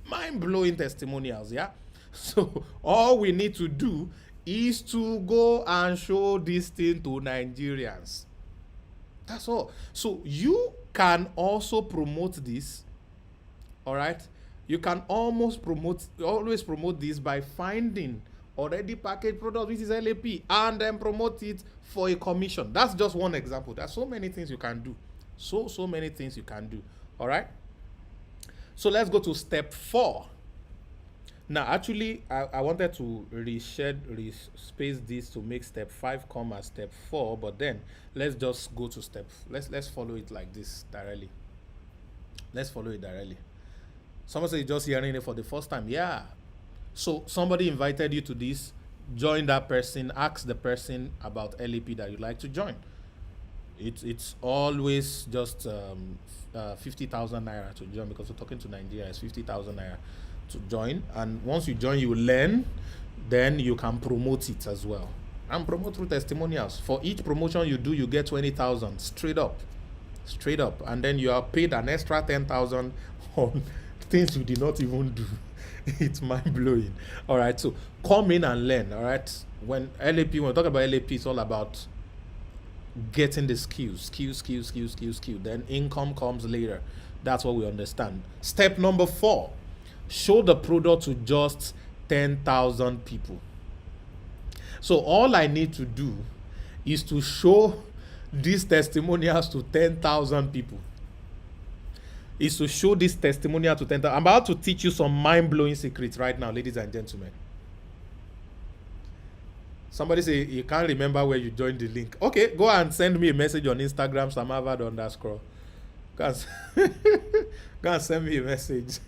Mind-blowing testimonials, yeah? So all we need to do is to go and show this thing to Nigerians. That's all. So you can also promote this, all right? You can always promote this by finding already packaged product, which is LAP, and then promote it for a commission. That's just one example. There's so many things you can do. So many things you can do, all right? So let's go to step 4. Now, actually, I wanted to space this to make step 5 come as step 4, but then let's just go to let's follow it like this directly. Let's follow it directly. Someone said just hearing it for the first time. Yeah. So somebody invited you to this, join that person, ask the person about LAP that you'd like to join. It's always just 50,000 naira to join, because we're talking to Nigeria. It's 50,000 naira. to join. And once you join, you learn, then you can promote it as well. And promote through testimonials. For each promotion you do, you get 20,000 straight up. Straight up. And then you are paid an extra 10,000 on things you did not even do. It's mind blowing. All right. So come in and learn. All right. When we talk about LAP, it's all about getting the skills. Then income comes later. That's what we understand. Step number 4, show the product to just 10,000 people. So all I need to do is to show these testimonials to 10,000 people. Is to show this testimonial to 10,000. I'm about to teach you some mind-blowing secrets right now, ladies and gentlemen. Somebody say you can't remember where you joined the link. Okay, go and send me a message on Instagram, samavad_. Go and send me a message.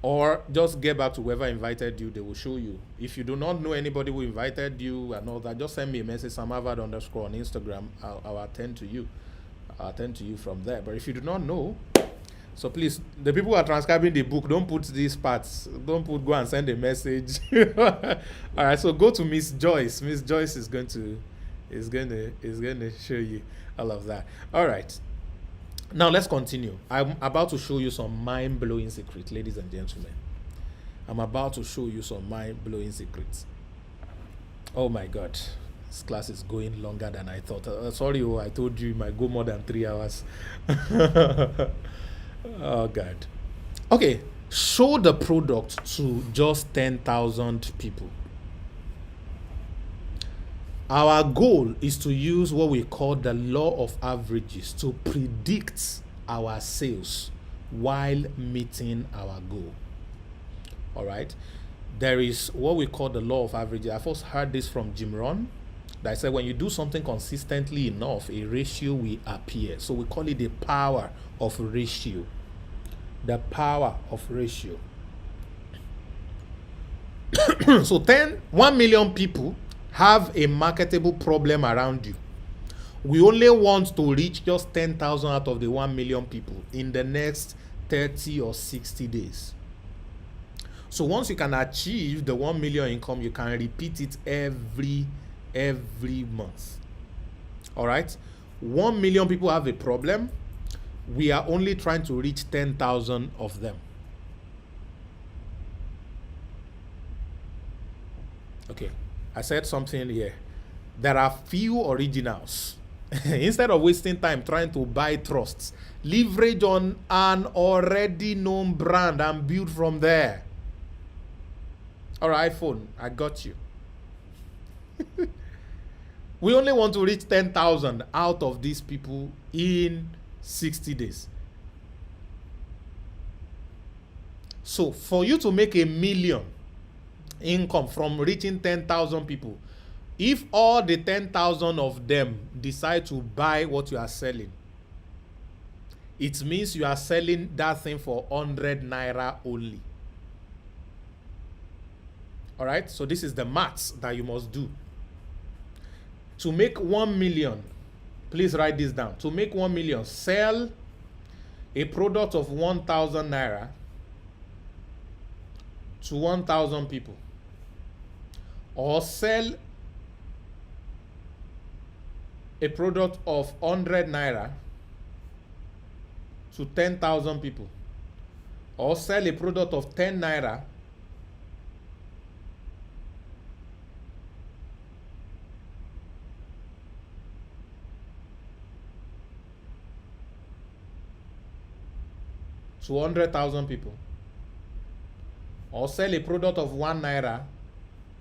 Or just get back to whoever invited you. They will show you. If you do not know anybody who invited you and all that, just send me a message, samavad_ on Instagram. I'll attend to you. I'll attend to you from there. But if you do not know, so please, the people who are transcribing the book, don't put these parts. Go and send a message. All right, so go to Miss Joyce. Miss Joyce is going to show you all of that. All right. Now let's continue. I'm about to show you some mind-blowing secrets, ladies and gentlemen. I'm about to show you some mind-blowing secrets. Oh my God. This class is going longer than I thought. Sorry, I told you it might go more than 3 hours. Oh God. Okay, show the product to just 10,000 people. Our goal is to use what we call the law of averages to predict our sales while meeting our goal. All right. There is what we call the law of averages. I first heard this from Jim Rohn. That said, when you do something consistently enough, a ratio will appear. So we call it the power of ratio. The power of ratio. So 1 million people have a marketable problem around you. We only want to reach just 10,000 out of the 1 million people in the next 30 or 60 days. So once you can achieve the 1 million income, you can repeat it every month. All right. 1 million people have a problem. We are only trying to reach 10,000 of them. Okay. I said something here. There are few originals. Instead of wasting time trying to buy trusts, leverage on an already known brand and build from there. All right, iPhone, I got you. We only want to reach 10,000 out of these people in 60 days. So for you to make $1 million income from reaching 10,000 people, if all the 10,000 of them decide to buy what you are selling, it means you are selling that thing for 100 Naira only. All right, so this is the maths that you must do. To make 1 million, please write this down. To make 1 million, sell a product of 1,000 Naira to 1,000 people, or sell a product of 100 Naira to 10,000 people, or sell a product of 10 Naira to 100,000 people, or sell a product of 1 Naira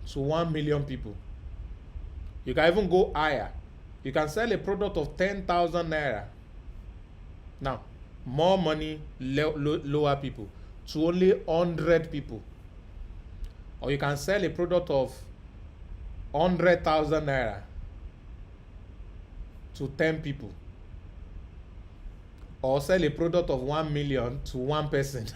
to 1 million people. You can even go higher. You can sell a product of 10,000 Naira. Now, more money, lower people, to only 100 people. Or you can sell a product of 100,000 Naira to 10 people. Or sell a product of 1 million to 1 person.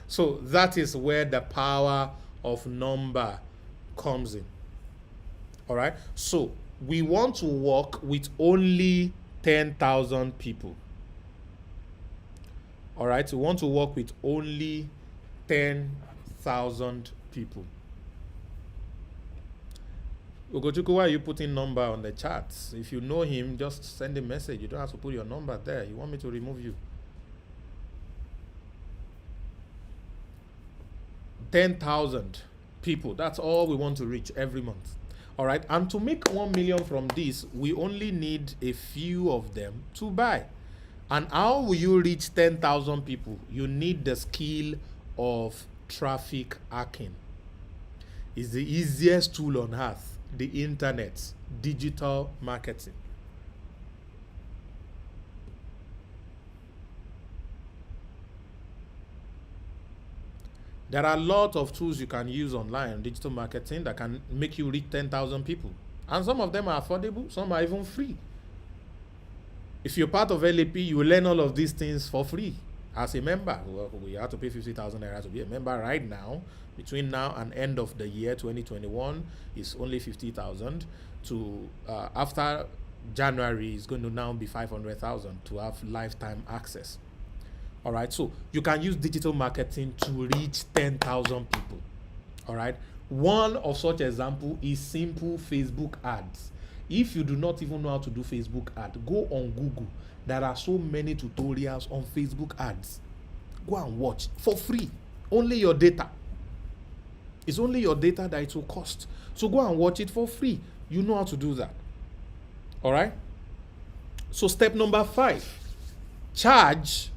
So that is where the power of number comes in. All right. So we want to work with only 10,000 people. All right, you want to work with only 10,000 people. Ugochukwu, why are you putting number on the chat? If you know him, just send a message. You don't have to put your number there. You want me to remove you? 10,000 people. That's all we want to reach every month. All right. And to make 1 million from this, we only need a few of them to buy. And how will you reach 10,000 people? You need the skill of traffic hacking. It's the easiest tool on earth. The internet, digital marketing. There are a lot of tools you can use online, digital marketing, that can make you reach 10,000 people. And some of them are affordable, some are even free. If you're part of LAP, you learn all of these things for free. As a member, we have to pay 50,000 naira to be a member right now. Between now and end of the year 2021 is only 50,000. To after January is going to now be 500,000 to have lifetime access. All right, so you can use digital marketing to reach 10,000 people. All right, one of such example is simple Facebook ads. If you do not even know how to do Facebook ad, go on Google. There are so many tutorials on Facebook ads. Go and watch for free. Only your data. It's only your data that it will cost. So go and watch it for free. You know how to do that. All right. So step number 5, charge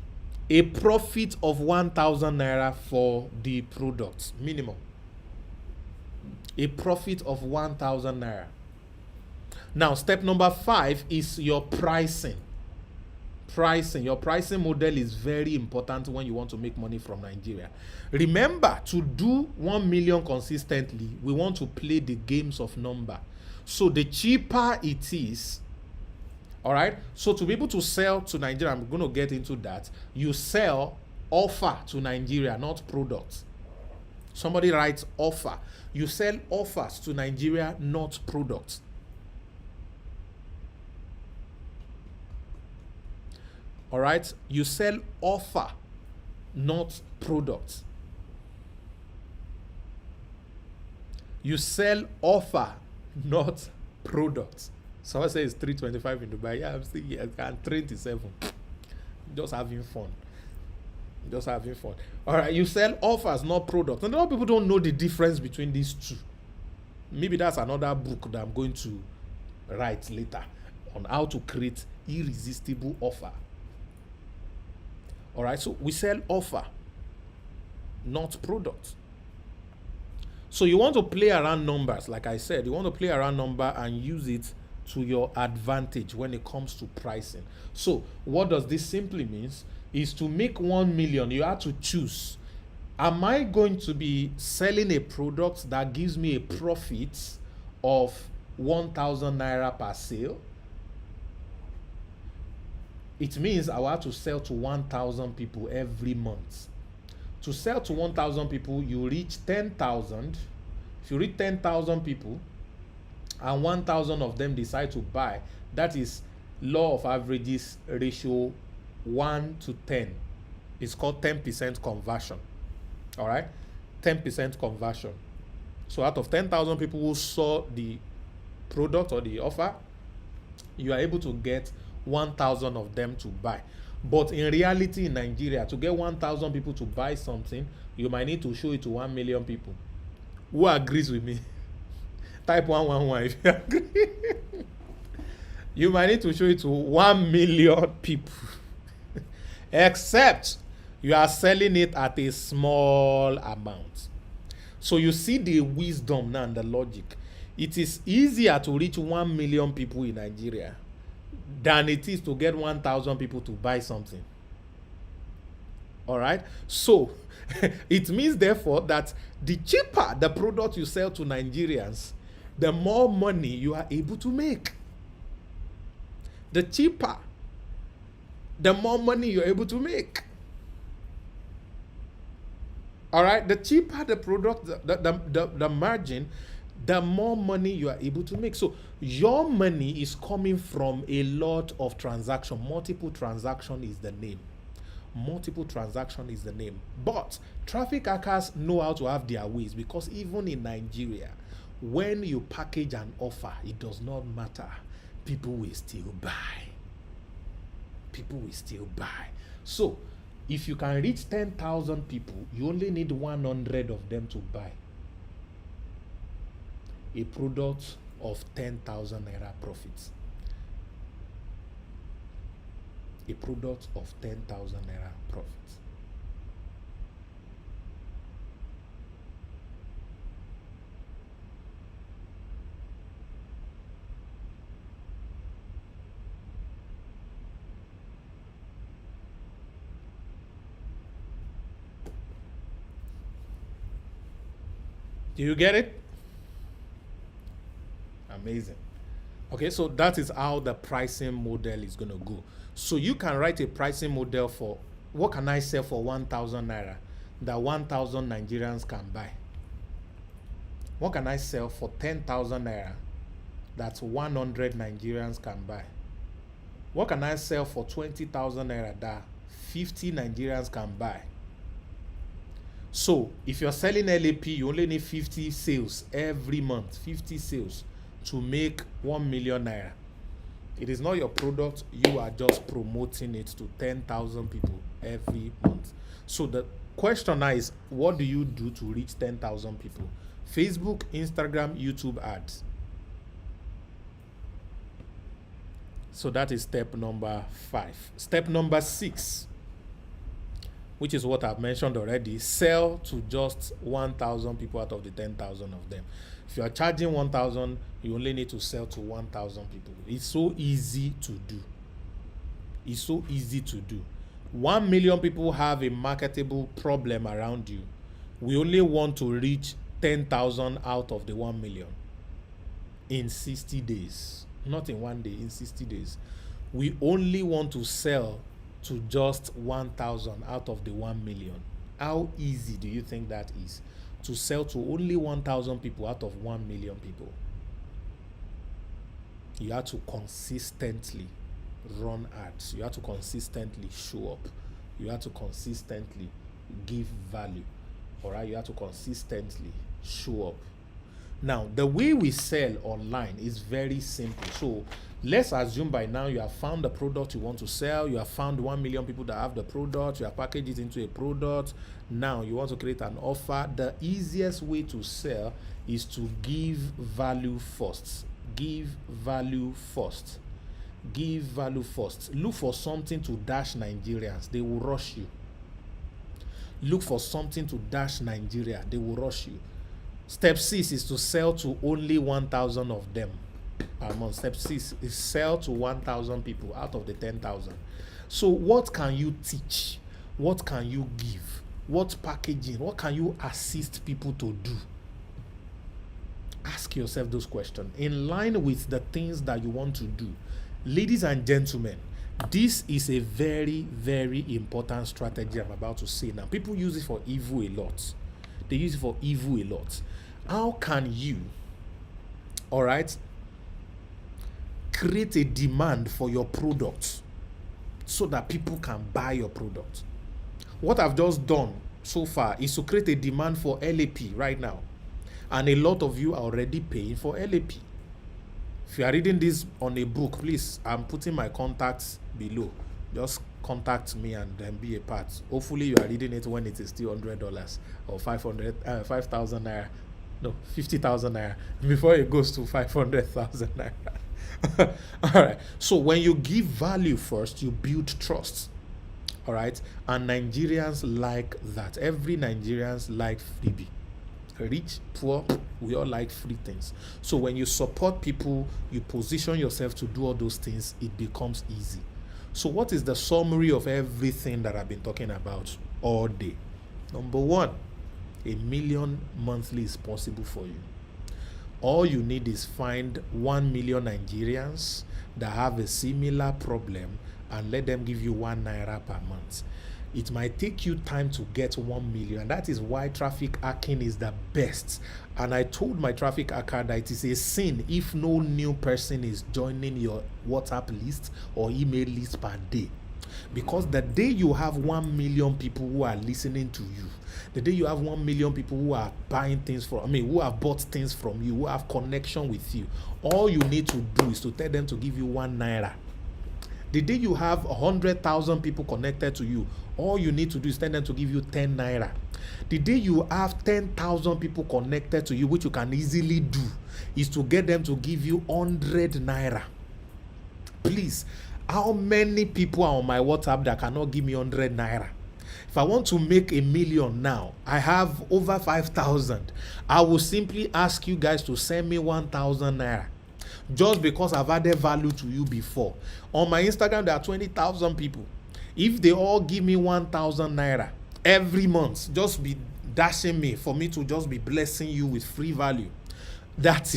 a profit of 1,000 naira for the product minimum. A profit of 1,000 naira. Now, step number 5 is your pricing. Your pricing model is very important when you want to make money from Nigeria. Remember, to do 1 million consistently, we want to play the games of number. So the cheaper it is, all right, so to be able to sell to Nigeria, I'm going to get into that. You sell offer to Nigeria, not products. Somebody writes offer. You sell offers to Nigeria, not products. All right, you sell offer, not products. You sell offer, not products. Someone says 325 in Dubai. Yeah, I'm still here. I'm 27. Just having fun. Just having fun. All right, you sell offers, not products. And a lot of people don't know the difference between these two. Maybe that's another book that I'm going to write later on how to create irresistible offer. All right, so we sell offer, not product. So you want to play around numbers, like I said, you want to play around number and use it to your advantage when it comes to pricing. So what does this simply means is to make 1 million, you have to choose. Am I going to be selling a product that gives me a profit of 1,000 naira per sale? It means I will have to sell to 1,000 people every month. To sell to 1,000 people, you reach 10,000. If you reach 10,000 people and 1,000 of them decide to buy, that is law of averages ratio 1 to 10. It's called 10% conversion. All right, 10% conversion. So out of 10,000 people who saw the product or the offer, you are able to get 1,000 of them to buy. But in reality, in Nigeria, to get 1,000 people to buy something, you might need to show it to 1 million people. Who agrees with me? Type 111 if you agree. You might need to show it to 1 million people. Except you are selling it at a small amount. So you see the wisdom now and the logic. It is easier to reach 1 million people in Nigeria than it is to get 1,000 people to buy something. All right, so it means therefore that the cheaper the product you sell to Nigerians, the more money you are able to make. The cheaper, the more money you're able to make. All right, the cheaper the product, the margin, the more money you are able to make. So your money is coming from a lot of transaction. Multiple transaction is the name. Multiple transaction is the name. But traffic hackers know how to have their ways, because even in Nigeria, when you package an offer, it does not matter. People will still buy. People will still buy. So if you can reach 10,000 people, you only need 100 of them to buy a product of 10,000 naira profits. A product of 10,000 naira profits. Do you get it? Amazing. Okay, so that is how the pricing model is going to go. So you can write a pricing model for what can I sell for 1,000 naira that 1,000 Nigerians can buy. What can I sell for 10,000 naira that 100 Nigerians can buy? What can I sell for 20,000 naira that 50 Nigerians can buy? So if you're selling LAP, you only need 50 sales every month, 50 sales to make 1 million naira. It is not your product, you are just promoting it to 10,000 people every month. So the question now is, what do you do to reach 10,000 people? Facebook, Instagram, YouTube ads. So that is step number 5. Step number 6, which is what I've mentioned already, sell to just 1,000 people out of the 10,000 of them. If you are charging 1,000, you only need to sell to 1,000 people. It's so easy to do. It's so easy to do. 1 million people have a marketable problem around you. We only want to reach 10,000 out of the 1 million in 60 days. Not in one day, in 60 days. We only want to sell to just 1,000 out of the 1 million. How easy do you think that is? To sell to only 1,000 people out of 1 million people. You have to consistently run ads. You have to consistently show up. You have to consistently give value. All right, you have to consistently show up. Now, the way we sell online is very simple. So let's assume by now you have found the product you want to sell. You have found 1 million people that have the product. You have packaged it into a product. Now you want to create an offer. The easiest way to sell is to give value first. Give value first. Give value first. Look for something to dash Nigerians. They will rush you. Look for something to dash Nigeria. They will rush you. Step 6 is to sell to only 1,000 of them per month. Step 6 is sell to 1,000 people out of the 10,000. So what can you teach? What can you give? What packaging? What can you assist people to do? Ask yourself those questions in line with the things that you want to do. Ladies and gentlemen, this is a very, very important strategy I'm about to say now. People use it for evil a lot. They use it for evil a lot. How can you, all right, create a demand for your product so that people can buy your product? What I've just done so far is to create a demand for LAP right now. And a lot of you are already paying for LAP. If you are reading this on a book, please, I'm putting my contacts below. Just contact me and then be a part. Hopefully you are reading it when it is still $100 or 5,000 naira. No, 50,000 naira before it goes to 500,000 naira. All right. So when you give value first, you build trust. All right. And Nigerians like that. Every Nigerians like freebie. Rich, poor, we all like free things. So when you support people, you position yourself to do all those things, it becomes easy. So what is the summary of everything that I've been talking about all day? Number 1, 1 million monthly is possible for you. All you need is find 1 million Nigerians that have a similar problem and let them give you 1 naira per month. It might take you time to get 1 million. And that is why traffic hacking is the best. And I told my traffic hacker that it is a sin if no new person is joining your WhatsApp list or email list per day. Because the day you have 1 million people who are listening to you, the day you have 1 million people who are buying things who have bought things from you, who have connection with you, all you need to do is to tell them to give you 1 naira. The day you have 100,000 people connected to you, all you need to do is tell them to give you 10 naira. The day you have 10,000 people connected to you, which you can easily do, is to get them to give you 100 naira. Please, how many people are on my WhatsApp that cannot give me 100 naira? If I want to make $1 million now, I have over 5,000. I will simply ask you guys to send me 1,000 naira. Just because I've added value to you before. On my Instagram, there are 20,000 people. If they all give me 1,000 naira every month, just be dashing me for me to just be blessing you with free value. That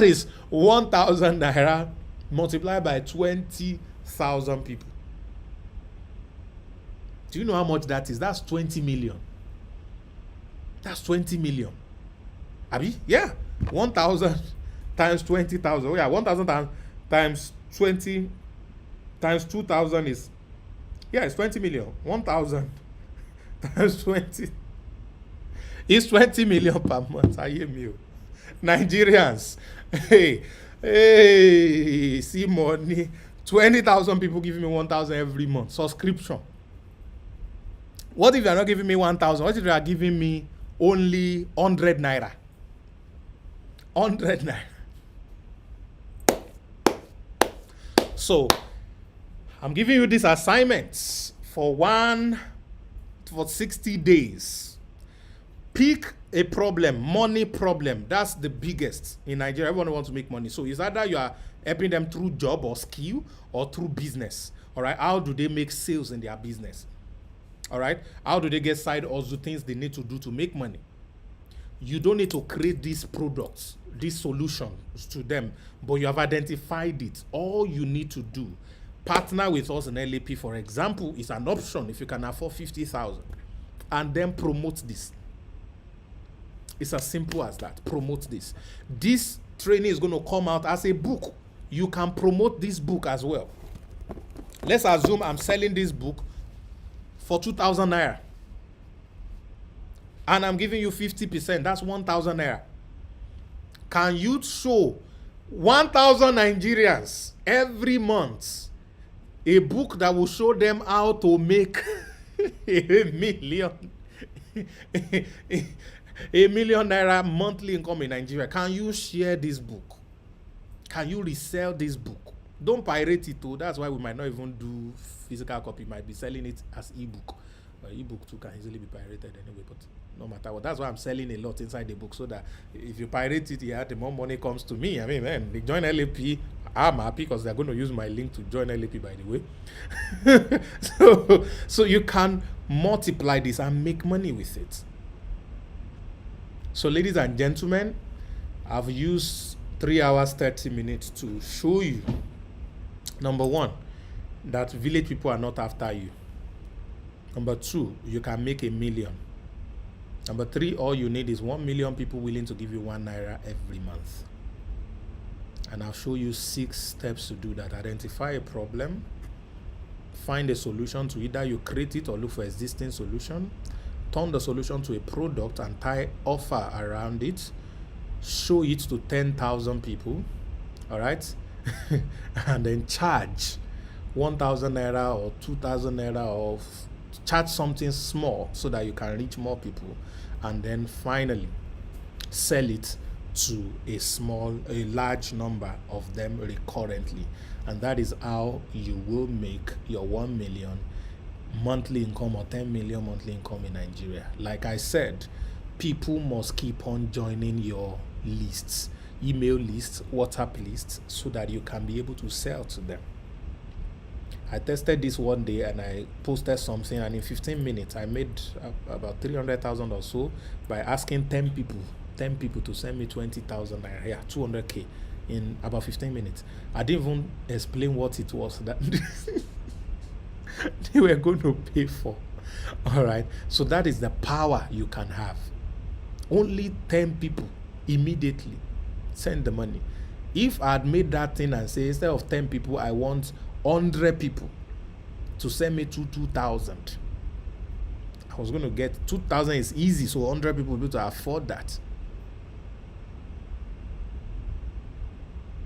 is 1,000 naira multiplied by 20,000 people. Do you know how much that is? That's 20 million. That's 20 million. Abi? Yeah. 1,000 times 20,000. Oh yeah, 1,000 times 20 times 2,000 is, yeah, it's 20 million. 1,000 times 20 is 20 million per month. I hear me. Nigerians, hey, see money. 20,000 people giving me 1,000 every month. Subscription. What if you are not giving me 1,000? What if you are giving me only 100 naira? 100 naira. So, I'm giving you these assignments for 60 days. Pick a problem, money problem. That's the biggest in Nigeria. Everyone wants to make money. So it's either you are helping them through job or skill or through business. All right. How do they make sales in their business? All right. How do they get side hustle things they need to do to make money? You don't need to create these products, these solutions to them, but you have identified it. All you need to do, partner with us in LAP, for example, is an option if you can afford 50,000, and then promote this. It's as simple as that. Promote this. This training is going to come out as a book. You can promote this book as well. Let's assume I'm selling this book for 2,000 naira. And I'm giving you 50%. That's 1,000 naira. Can you show 1,000 Nigerians every month a book that will show them how to make a million? A million naira monthly income in Nigeria? Can you share this book? Can you resell this book? Don't pirate it too. That's why we might not even do physical copy. Might be selling it as ebook. Ebook too can easily be pirated anyway, but no matter what. That's why I'm selling a lot inside the book, so that if you pirate it, yeah, the more money comes to me. I mean, man, they join LAP. I'm happy because they're going to use my link to join LAP, by the way. So you can multiply this and make money with it. So, ladies and gentlemen, I've used 3 hours, 30 minutes to show you, number one, that village people are not after you. Number two, you can make $1 million. Number three, all you need is 1 million people willing to give you 1 naira every month. And I'll show you 6 steps to do that. Identify a problem, find a solution to either you create it or look for existing solution. Turn the solution to a product and tie offer around it. Show it to 10,000 people. All right. And then charge 1,000 naira or 2,000 naira, or charge something small so that you can reach more people. And then finally sell it to a large number of them recurrently. And that is how you will make your 1 million monthly income or 10 million monthly income in Nigeria. Like I said, people must keep on joining your lists, email lists, WhatsApp lists, so that you can be able to sell to them. I tested this one day and I posted something, and in 15 minutes I made about 300,000 or so by asking 10 people to send me 20,000 naira, yeah, 200k in about 15 minutes. I didn't even explain what it was that they were going to pay for. All right, so that is the power you can have. Only 10 people immediately send the money. If I had made that thing and say, instead of 10 people, I want 100 people, to send me 2,000. I was going to get 2,000 is easy, so 100 people will be able to afford that.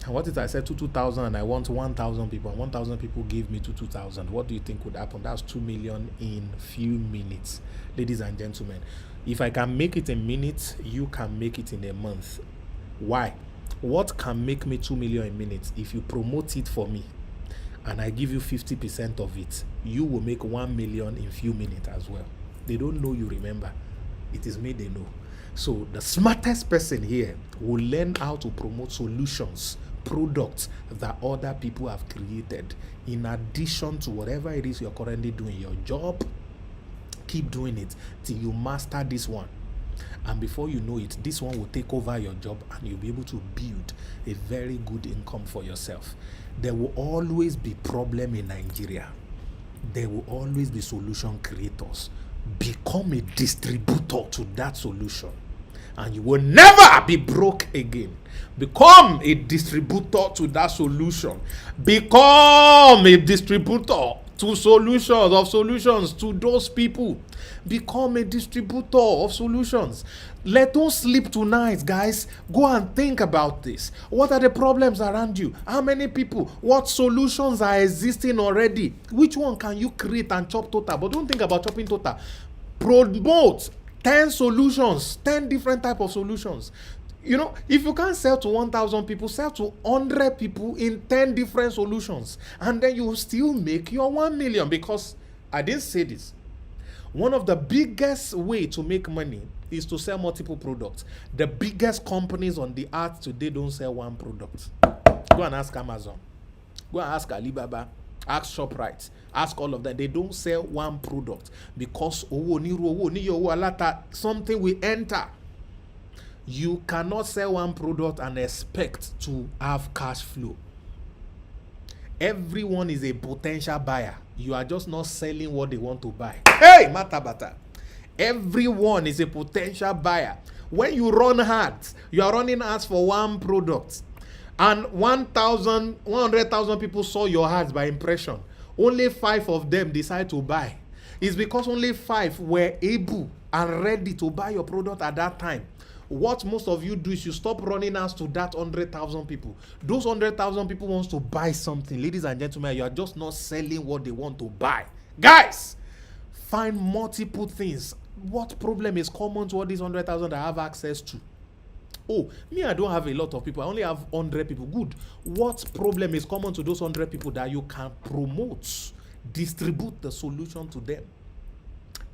And what if I said 2,000 and I want 1,000 people, and 1,000 people give me 2,000? What do you think would happen? That's 2 million in few minutes. Ladies and gentlemen, if I can make it in minutes, you can make it in a month. Why? What can make me 2 million in minutes? If you promote it for me and I give you 50% of it, you will make 1 million in few minutes as well. They don't know you, remember. It is me they know. So the smartest person here will learn how to promote solutions, products that other people have created, in addition to whatever it is you're currently doing, your job. Keep doing it till you master this one, and before you know it, this one will take over your job and you'll be able to build a very good income for yourself. There will always be problem in Nigeria. There will always be solution creators. Become a distributor to that solution and you will never be broke again. Become a distributor to that solution. Become a distributor to solutions to those people. Become a distributor of solutions. Let us sleep tonight, guys. Go and think about this. What are the problems around you? How many people? What solutions are existing already? Which one can you create and chop total? But don't think about chopping total. Promote 10 solutions, 10 different type of solutions. You know, if you can't sell to 1,000 people, sell to 100 people in 10 different solutions, and then you will still make your 1 million. Because I didn't say this. One of the biggest way to make money is to sell multiple products. The biggest companies on the earth today don't sell one product. Go and ask Amazon. Go and ask Alibaba. Ask ShopRite. Ask all of them. They don't sell one product because something will enter. You cannot sell one product and expect to have cash flow. Everyone is a potential buyer. You are just not selling what they want to buy. Hey, matabata. Everyone is a potential buyer. When you run ads, you are running ads for one product. And 100,000 people saw your ads by impression. Only 5 of them decide to buy. It's because only 5 were able and ready to buy your product at that time. What most of you do is you stop running ads to that 100,000 people. Those 100,000 people wants to buy something. Ladies and gentlemen, you are just not selling what they want to buy. Guys, find multiple things. What problem is common to all these 100,000 that I have access to? Oh, me, I don't have a lot of people. I only have 100 people. Good. What problem is common to those 100 people that you can promote? Distribute the solution to them.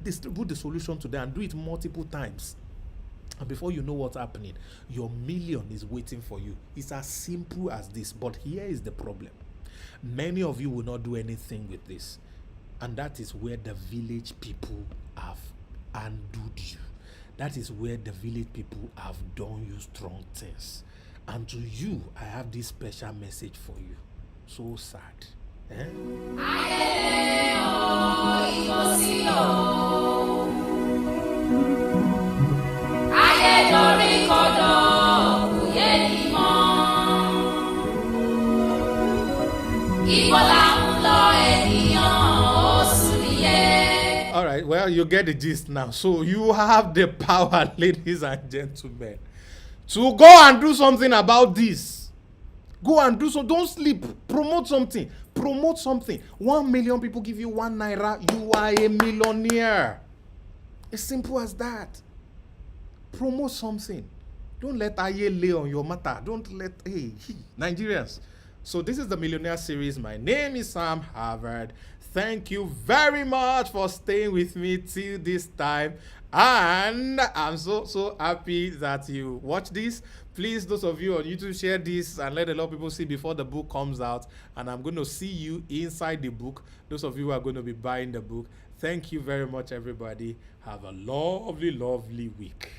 Distribute the solution to them and do it multiple times. And before you know what's happening, your million is waiting for you. It's as simple as this. But here is the problem. Many of you will not do anything with this. And that is where the village people have undone you. That is where the village people have done you strong things. And to you, I have this special message for you. So sad. Eh? All right, well, you get the gist now. So you have the power, ladies and gentlemen, to go and do something about this. Go and do so. Don't sleep. Promote something. Promote something. 1 million people give you 1 naira. You are a millionaire. As simple as that. Promote something. Don't let Aye lay on your matter. Don't let Nigerians. So this is the Millionaire Series. My name is Sam Harvard. Thank you very much for staying with me till this time. And I'm so happy that you watch this. Please, those of you on YouTube, share this and let a lot of people see before the book comes out. And I'm going to see you inside the book. Those of you who are going to be buying the book. Thank you very much, everybody. Have a lovely, lovely week.